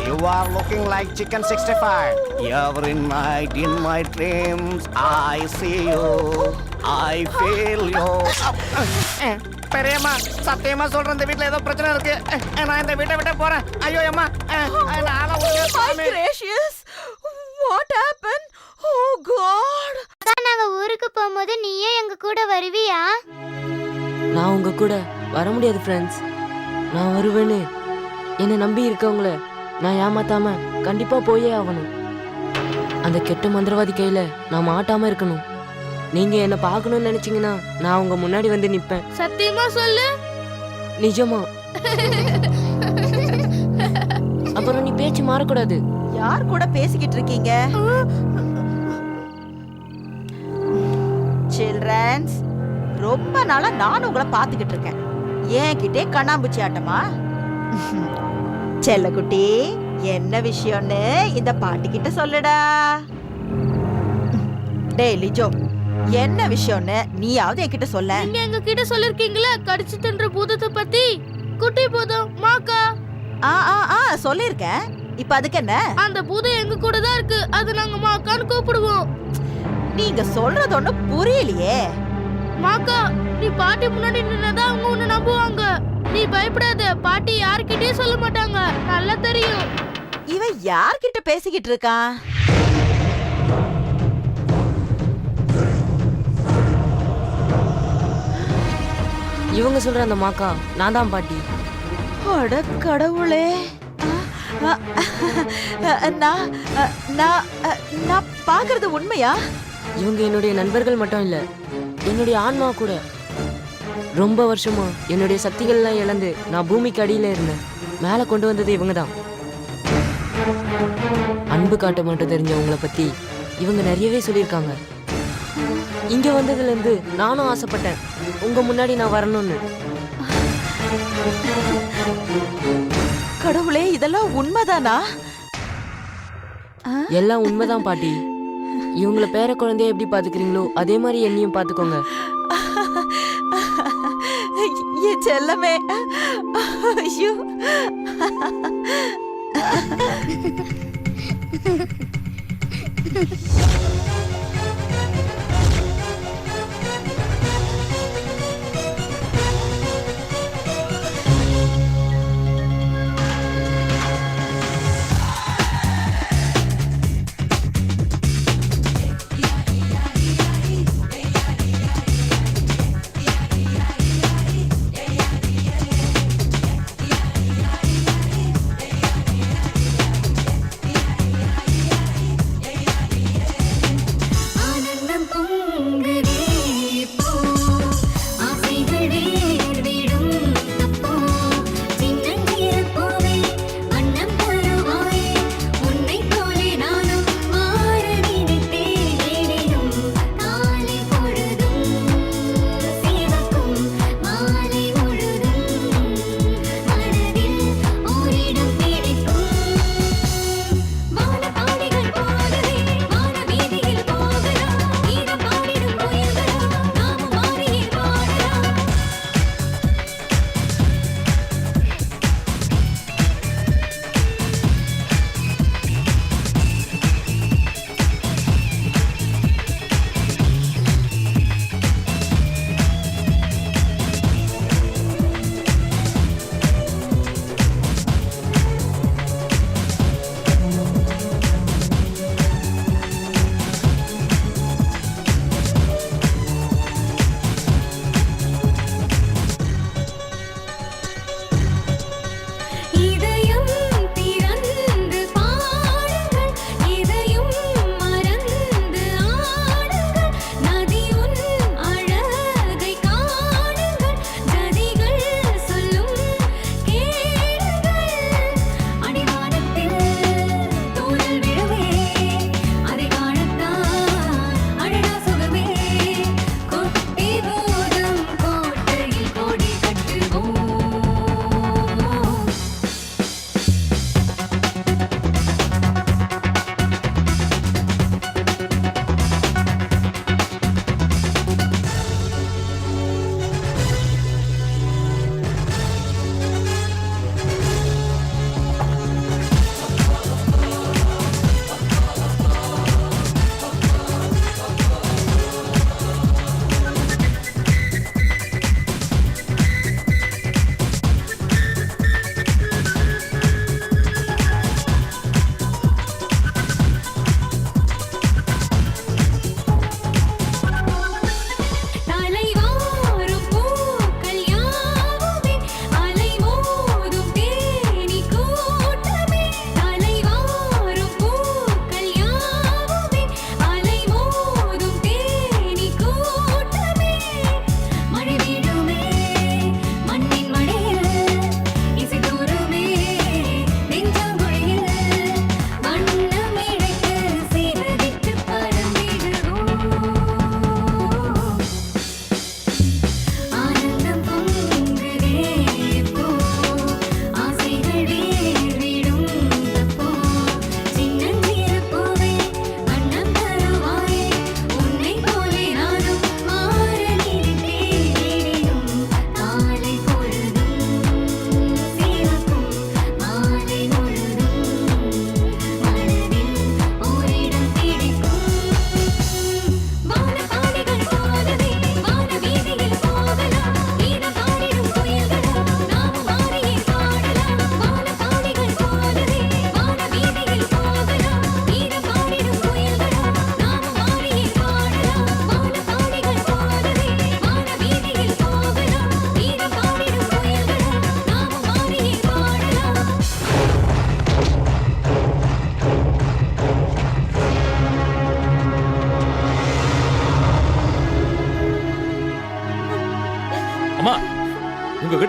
You are looking like chicken 65. Every night in my dreams I see you, I feel you. பெரியம்மா, சத்தியமா சொல்றேன், இந்த வீட்ல ஏதோ பிரச்சனை இருக்கு. நான் இந்த வீட்டை விட்டு போறேன். ஐயோ அம்மா,
What happened? Oh God.
நாங்க ஊருக்கு போகும்போது நீயே எங்க கூட வருவியா?
நான் உங்க கூட வர முடியாது ஃப்ரெண்ட்ஸ். நான் வருவேன்னு என்னை நம்பி இருக்கவங்கள நான் ஏமாத்தாம கண்டிப்பா போயே ஆகணும். அந்த கெட்ட மந்திரவாதி கையில நான் மாட்டாம இருக்கணும். நீங்க என்ன பார்க்கணும்னு நினைச்சீங்கன்னா நான் உங்க முன்னாடி வந்து நிப்பேன்.
சத்தியமா சொல்லு.
நிஜமா. அப்புறம் நீ பேச்சு மாறக்கூடாது.
யார் கூட பேசிக்கிட்டு இருக்கீங்க? சில்ட்ரன்ஸ், ரொம்ப நாளா நான் உங்களை பாத்துக்கிட்டு இருக்கேன். என்கிட்டே கண்ணாம்பூச்சி ஆட்டமா? செல்லக்குட்டி, என்ன விஷயம்னு இந்த பாட்டி கிட்ட சொல்லுடா. டேய் லிஜோ, என்ன விஷயம்னு நீயாவது என்கிட்ட சொல்ல.
நீங்க எங்க கிட்ட சொல்லிருக்கீங்களா கடிச்சு தின்ற பூதத்தை பத்தி? குட்டி பூதம் மாக்கா.
சொல்லிருக்கேன். இப்ப அதுக்கு என்ன?
அந்த பூதம் எங்க கூட தான் இருக்கு. அது நாங்க மாக்கான்னு கூப்பிடுவோம்.
நீங்க சொல்றது ஒண்ணு புரியலையே.
மாக்கா, நீ பாட்டி முன்னாடி நின்னதா அவங்க உன்னை நம்புவாங்க. நீ பயப்படாத, பாட்டி யார்கிட்டயும் சொல்ல மாட்டாங்க, நல்லா தெரியும்.
இவன் யார்கிட்ட பேசிக்கிட்டு இருக்கான்?
இவங்க சொல்ற அந்த மாக்கா நான் தான் பாட்டி.
அட கடவுளே, நான் பாக்குறது உண்மையா?
இவங்க என்னுடைய நண்பர்கள் மட்டும் இல்ல, என்னுடைய ஆன்மா கூட. ரொம்ப வருஷமா என்னுடைய சக்திகள்லாம் இழந்து நான் பூமிக்கு அடியில இருந்தேன். மேல கொண்டு வந்தது இவங்க தான். அன்பு காட்ட மட்டும் தெரிஞ்சவங்கள பத்தி இவங்க நிறையவே சொல்லியிருக்காங்க. இங்க வந்ததுல இருந்து நானும் ஆசைப்பட்டேன் உங்க முன்னாடி நான் வரணும்னு.
கடவுளே, இதெல்லாம் உண்மைதானா?
எல்லாம் உண்மைதான் பாட்டி. இவங்கள பேர குழந்தைய எப்படி பாத்துக்கிறீங்களோ அதே மாதிரி என்னையும் பாத்துக்கோங்க.
என் செல்லமே. ஐயோ.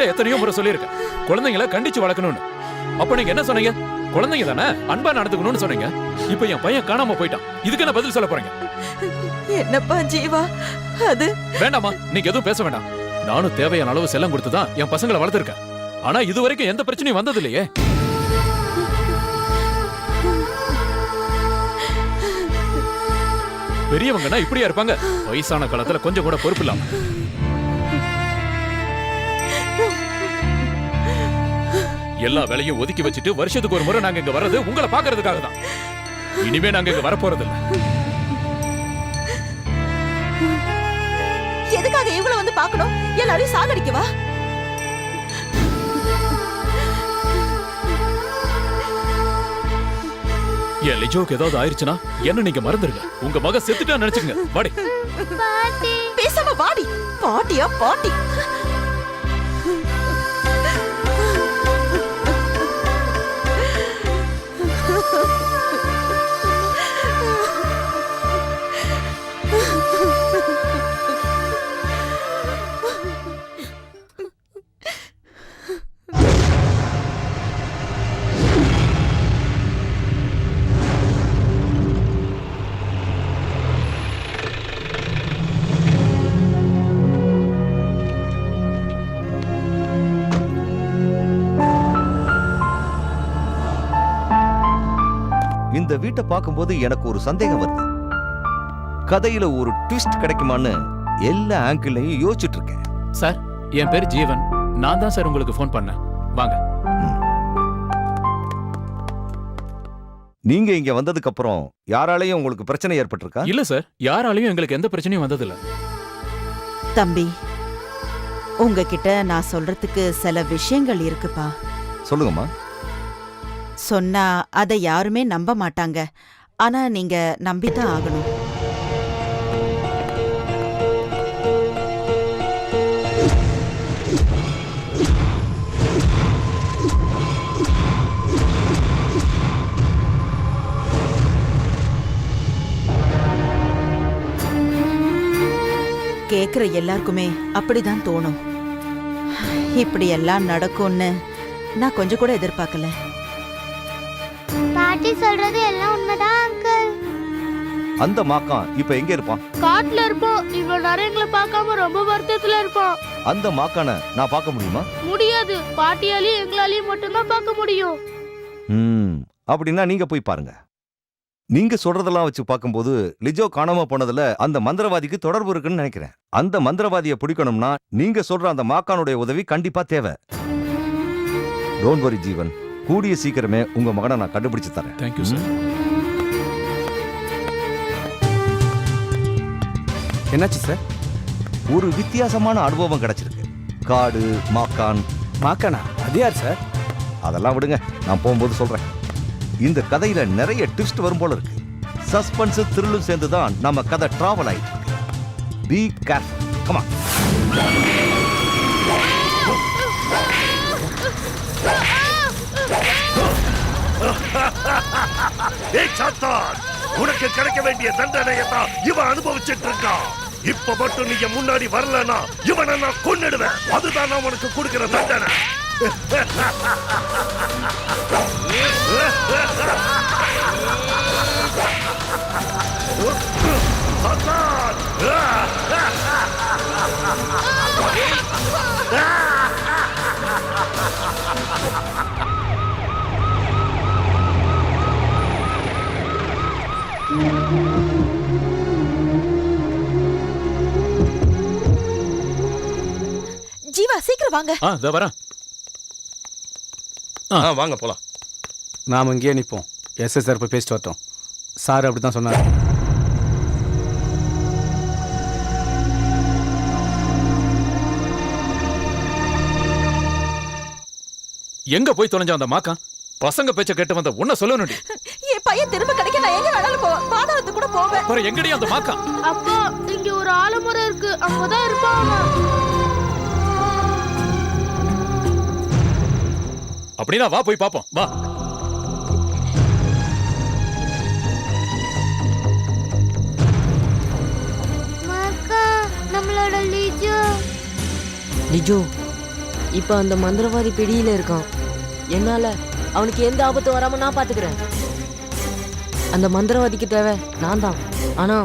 உங்ககிட்ட எத்தனையோ முறை சொல்லியிருக்கேன் குழந்தைங்களை கண்டிச்சு வளர்க்கணும்னு. அப்ப நீங்க என்ன சொன்னீங்க? குழந்தைங்க தானே, அன்பா நடந்துக்கணும்னு சொன்னீங்க. இப்ப என் பையன் காணாம போயிட்டான். இதுக்கு என்ன பதில் சொல்ல போறீங்க?
என்னப்பா ஜீவா அது?
வேண்டாமா, நீங்க எதுவும் பேச வேண்டாம். நானும் தேவையான அளவு செல்லம் கொடுத்துதான் என் பசங்களை வளர்த்திருக்கேன். ஆனா இது வரைக்கும் எந்த பிரச்சனையும் வந்தது இல்லையே. பெரியவங்கன்னா இப்படியா இருப்பாங்க? வயசான காலத்துல கொஞ்சம் கூட பொறுப்பு இல்லாம. எல்லா வேலையும் ஒதுக்கி வச்சுட்டு வருஷத்துக்கு ஒரு முறை நாங்க இங்க வர்றது உங்களை பாக்குறதுக்காக தான். இனிமே நாங்க இங்க வரப்போறது இல்ல.
எதுக்காக இவங்கள வந்து பார்க்கணும்? எல்லாரையும் சாகடிக்கவா?
என் லிஜோக்கு ஏதாவது ஆயிருச்சுன்னா என்ன நீங்க மறந்துருங்க. உங்க மக செத்துட்டா நினைச்சுங்க. வாடி.
பேசாம வாடி. பாட்டியா பாட்டி?
இந்த வீட்டை பார்க்கும்போது எனக்கு ஒரு சந்தேகம் வருது. கதையில ஒரு ட்விஸ்ட் கிடைக்குமான்னு எல்லா ஆங்கிள்லையும் யோசிச்சுட்டு இருக்கேன்.
சார், என் பேர் ஜீவன். நான் தான் சார் உங்களுக்கு ஃபோன் பண்ணேன். வாங்க.
நீங்க இங்க வந்ததுக்கு அப்புறம் யாராலையும் உங்களுக்கு பிரச்சனை ஏற்பட்டிருக்கா?
இல்ல சார், யாராலையும் எங்களுக்கு எந்த பிரச்சனையும் வந்ததில்ல.
தம்பி, உங்ககிட்ட நான் சொல்றதுக்கு சில விஷயங்கள் இருக்குப்பா.
சொல்லுங்கம்மா.
சொன்னா அதை யாருமே நம்ப மாட்டாங்க. ஆனா நீங்க நம்பித்தான் ஆகணும். கேக்குற எல்லாருக்குமே அப்படிதான் தோணும். இப்படி எல்லாம் நடக்கும்னு நான் கொஞ்சம் கூட எதிர்பார்க்கல.
பாட்டி சொல்றது எல்லாம் உண்மைதான் அங்கிள்.
அந்த மாக்கான் இப்ப எங்க இருப்பான்?
காட்டுல இருப்போம். இவ்வளவு நேரம் எங்களை பார்க்காம ரொம்ப வருத்தத்துல இருப்போம்.
அந்த மாக்கான நான் பார்க்க முடியுமா?
முடியாது. பாட்டியாலையும் எங்களாலையும் மட்டும்தான் பார்க்க முடியும்.
அப்படின்னா நீங்க போய் பாருங்க. நீங்க சொல்றதெல்லாம் வச்சு பார்க்கும்போது லிஜோ காணாம போனதுல அந்த மந்திரவாதிக்கு தொடர்பு இருக்குன்னு நினைக்கிறேன். அந்த மந்திரவாதியை பிடிக்கணும்னா நீங்க சொல்ற அந்த மாக்கானுடைய உதவி கண்டிப்பா தேவை. டோன்ட் வரி ஜீவன், கூடிய சீக்கிரமே உங்க மகனை நான் கண்டுபிடிச்சு தரேன்.
Thank you sir.
என்னாச்சு சார்?
ஒரு வித்தியாசமான அனுபவம் கிடைச்சிருக்கு. காடு மாக்கான்.
மாக்கானா? அது யார் சார்?
அதெல்லாம் விடுங்க, நான் போகும்போது சொல்றேன். இந்த கதையில நிறைய ட்விஸ்ட் வரும் போல இருக்கு. சஸ்பென்ஸ் த்ரில்லும் சேர்ந்து தான் நம்ம கதை டிராவல் ஆயிட்டு இருக்கு. Be careful. Come on.
ஏய் சாத்தான், உனக்கு கிடைக்க வேண்டிய தண்டனையை தான் இவன் அனுபவிச்சுட்டு இருக்கான். இப்ப மட்டும் நீங்க முன்னாடி வரலனா இவனை நான் கொன்னுடுவேன். அதுதான் நான் உனக்கு கொடுக்கிற தண்டனை. சாத்தான்!
ஜீவா, சீக்கிரம் வாங்க.
இதோ வரேன்.
வாங்க போலாம். நாம இங்கேயே நிற்போம். எஸ்எஸ்ஆர் போய் பேசிட்டு வரட்டும். சார் அப்படிதான் சொன்னார்.
எங்க போய் தொலைஞ்ச அந்த மாக்கா? பசங்க பேச்ச கேட்டு வந்த உன்ன சொல்லணும்டி.
என் பையன் திரும்ப கிடைக்க நான் எங்க வேணாலும் போவேன். பாதாளத்துக்கு கூட போவேன்.
அப்புறம் எங்கடி அந்த மாக்கா?
அப்பா, இங்க ஒரு ஆலமரம் இருக்கு. அங்கதான் இருப்பான்.
அப்படின்னா வா போய் பாப்போம். வா.
மாக்கா, நம்மளோட லிஜோ.
லிஜோ, இப்ப அந்த மந்திரவாதி பிடியில இருக்கான். என்னால அவனுக்கு எந்த ஆபத்து வராம நான் பாத்துக்கிறேன். அந்த மந்திரவாதிக்கு தேவை நான் தான். ஆனா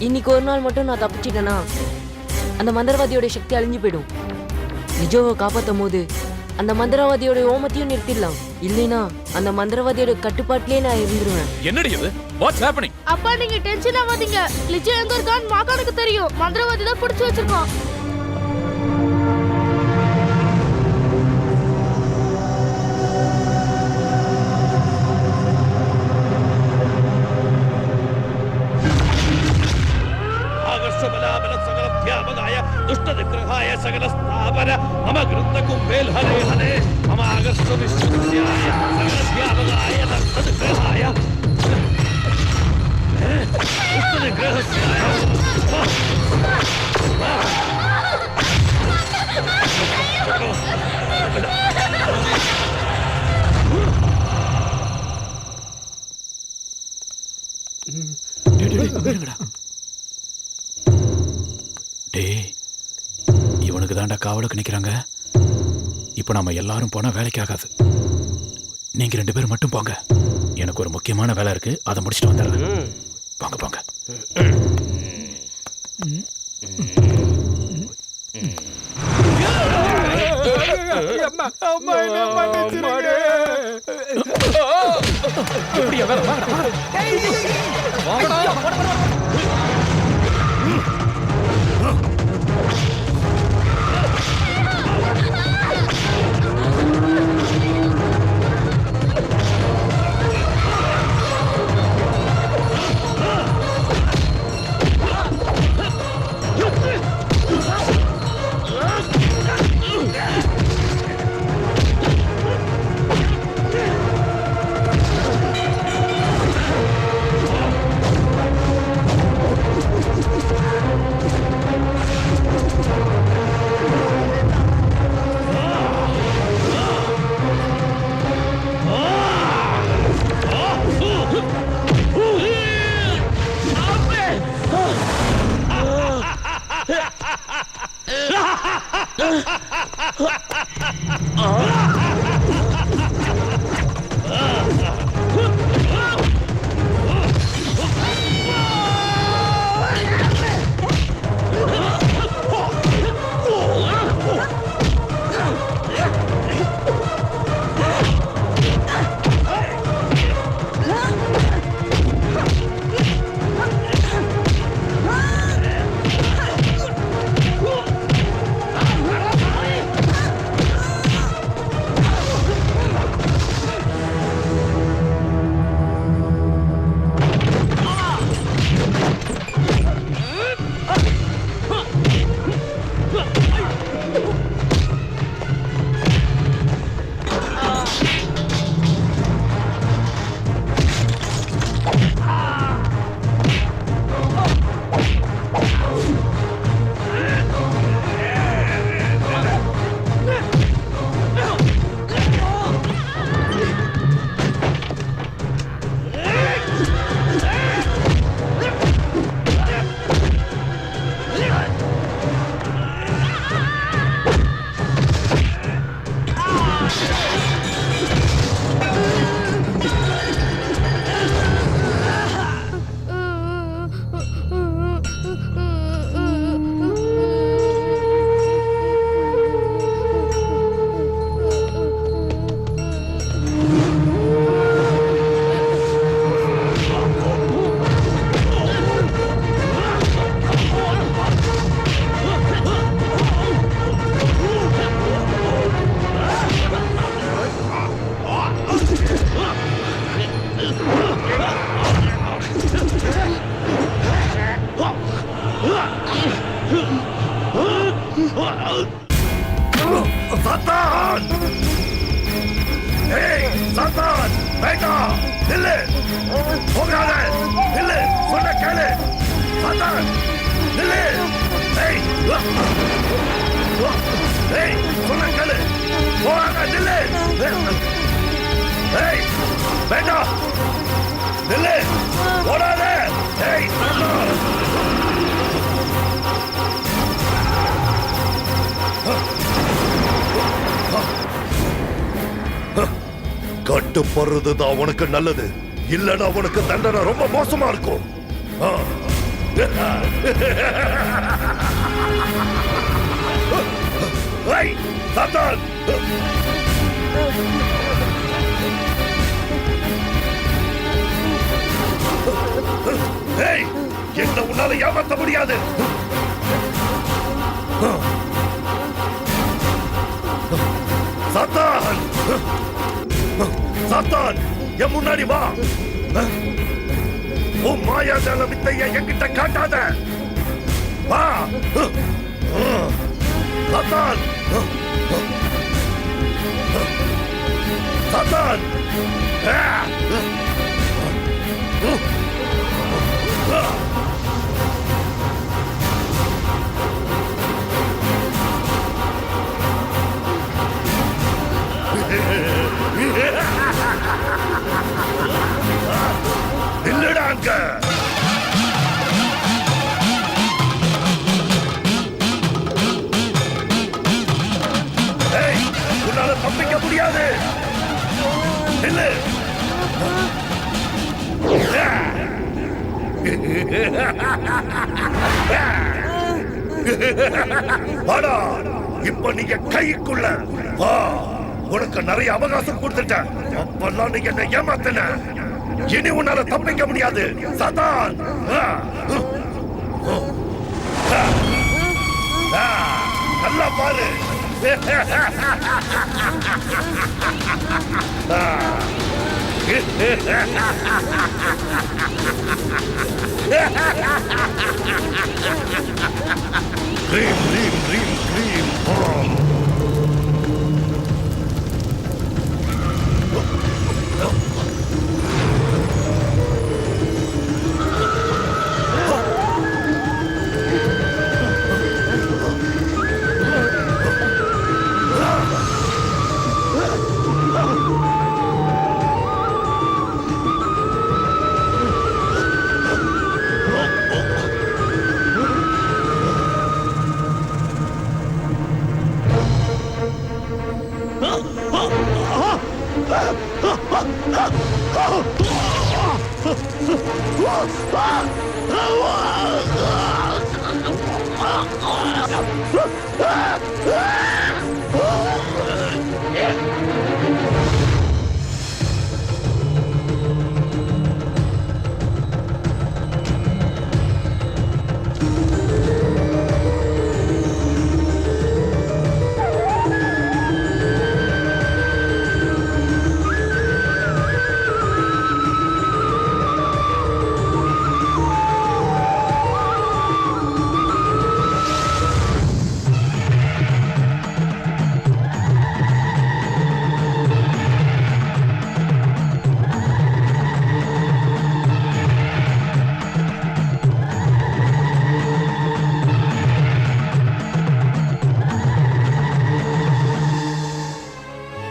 இன்னைக்கு ஒரு நாள் மட்டும் நான் தப்பிச்சிட்டேன்னா அந்த மந்திரவாதியோட சக்தி அழிஞ்சு போயிடும். லிஜோவை காப்பாத்தும் போது அந்த மந்திரவாதியோட ஓமத்தையும் நிறுத்திடலாம். இல்லைனா அந்த மந்திரவாதியோட கட்டுப்பாட்டிலே நான் இருந்துருவேன்.
என்னடி இது? What's happening?
அப்பா நீங்க டென்ஷன் ஆகாதீங்க. லிஜோ எங்க இருக்கான்னு மாக்கானுக்கு தெரியும். மந்திரவாதி தான் பிடிச்சு வச்சிருக்கான்.
இவனுக்கு தாண்டா காவலுக்கு நிக்கிறாங்க. இப்ப நம்ம எல்லாரும் போனா வேலைக்கு ஆகாது. நீங்க 2 பேரும் மட்டும் போங்க. எனக்கு ஒரு முக்கியமான வேலை இருக்கு, அதை முடிச்சுட்டு வந்துடுறேன். போங்க போங்க.
சாத்தான்! ஏய் சாத்தான்! பேட்டா! நில்லு! போகாத! நில்லு! சொன்ன கேளு! சாத்தான்! நில்லு! ஏய்! ஏய்! சொன்ன கேளு! போகாத! நில்லு! ஏய்! பேட்டா! நில்லு! ஓடாத! ஏய்! கட்டுப்படுறதுதான் உனக்கு நல்லது, இல்லனா உனக்கு தண்டனை ரொம்ப மோசமா இருக்கும். ஆ. ஏய், சாத்தான்! ஏய், என்ன உன்னால ஏமாத்த முடியாது. சாத்தான்! சாத்தான், என் முன்னாடி வா. உன் மாயாஜால வித்தையை என்கிட்ட காட்டாத. வா. சாத்தான்! சாத்தான்! இல்லடா அங்க. ஏய், உன்னால தப்பிக்க முடியாது. இல்ல. வாடா, இப்ப நீங்க கைக்குள்ள வா. உனக்கு நிறைய அவகாசம் கொடுத்துட்டேன், அப்பெல்லாம் நீங்க என்ன ஏமாத்தின. இனி உன்னால தப்பிக்க முடியாது. சாத்தான்! நல்லா பாரு. Cream cream cream cream balm.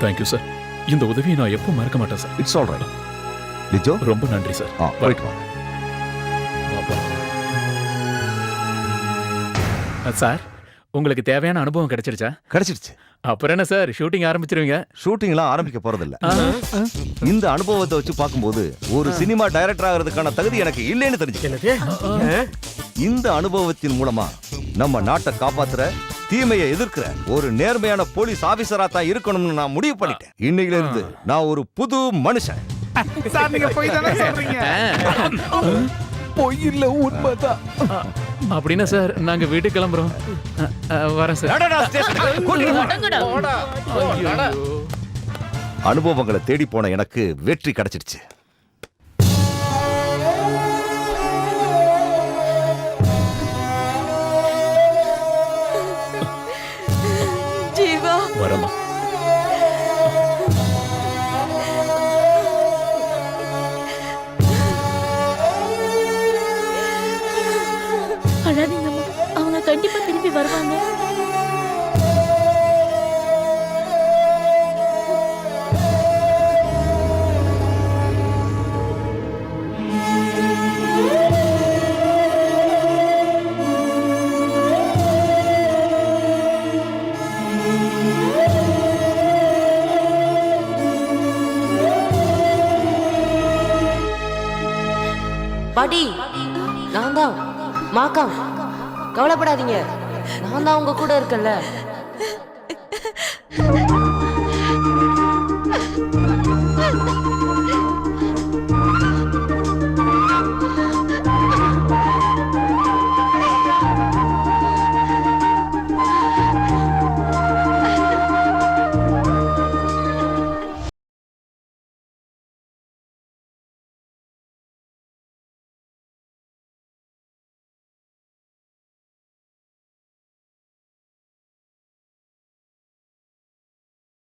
Thank you sir. இந்த உதவியை நான் எப்போ மறக்க மாட்டேன் sir.
It's all right. Lijo,
ரொம்ப நன்றி சார்.
போயிட்டு வா.
சார், உங்களுக்கு தேவையான அனுபவம் கிடைச்சிருச்சா?
கிடைச்சிருச்சு.
அப்புறம் என்ன சார், ஷூட்டிங் ஆரம்பிச்சிருவீங்க?
ஷூட்டிங்லாம் ஆரம்பிக்க போறதில்ல. இந்த அனுபவத்தை வச்சு பார்க்கும்போது ஒரு சினிமா டைரக்டர் ஆகிறதுக்கான தகுதி எனக்கு இல்லைன்னு தெரிஞ்சுக்க. இந்த அனுபவத்தின் மூலமா நம்ம நாட்டை காப்பாத்துற, தீமையை எதிர்க்கிற ஒரு நேர்மையான போலீஸ் ஆபீசரா தான் இருக்கணும்னு நான் முடிவு பண்ணிட்டேன். இன்னையில இருந்து நான் ஒரு புது மனுஷன்.
சார், நீங்க போய் தானே சொல்றீங்க? பொய் இல்ல, உண்மைதான்.
அப்படின்னா சார், நாங்க வீட்டுக்கு கிளம்புறோம். வரேன் சார்.
அனுபவங்களை தேடி போன எனக்கு வெற்றி கிடைச்சிடுச்சு.
ஜீவா,
வரமா.
அழாதீங்கம்மா, அவங்க கண்டிப்பா திரும்பி வருவாங்க.
பாட்டி நான் தான் மாக்கா கவலைப்படாதீங்க நான் தான் உங்க கூட இருக்கேன்ல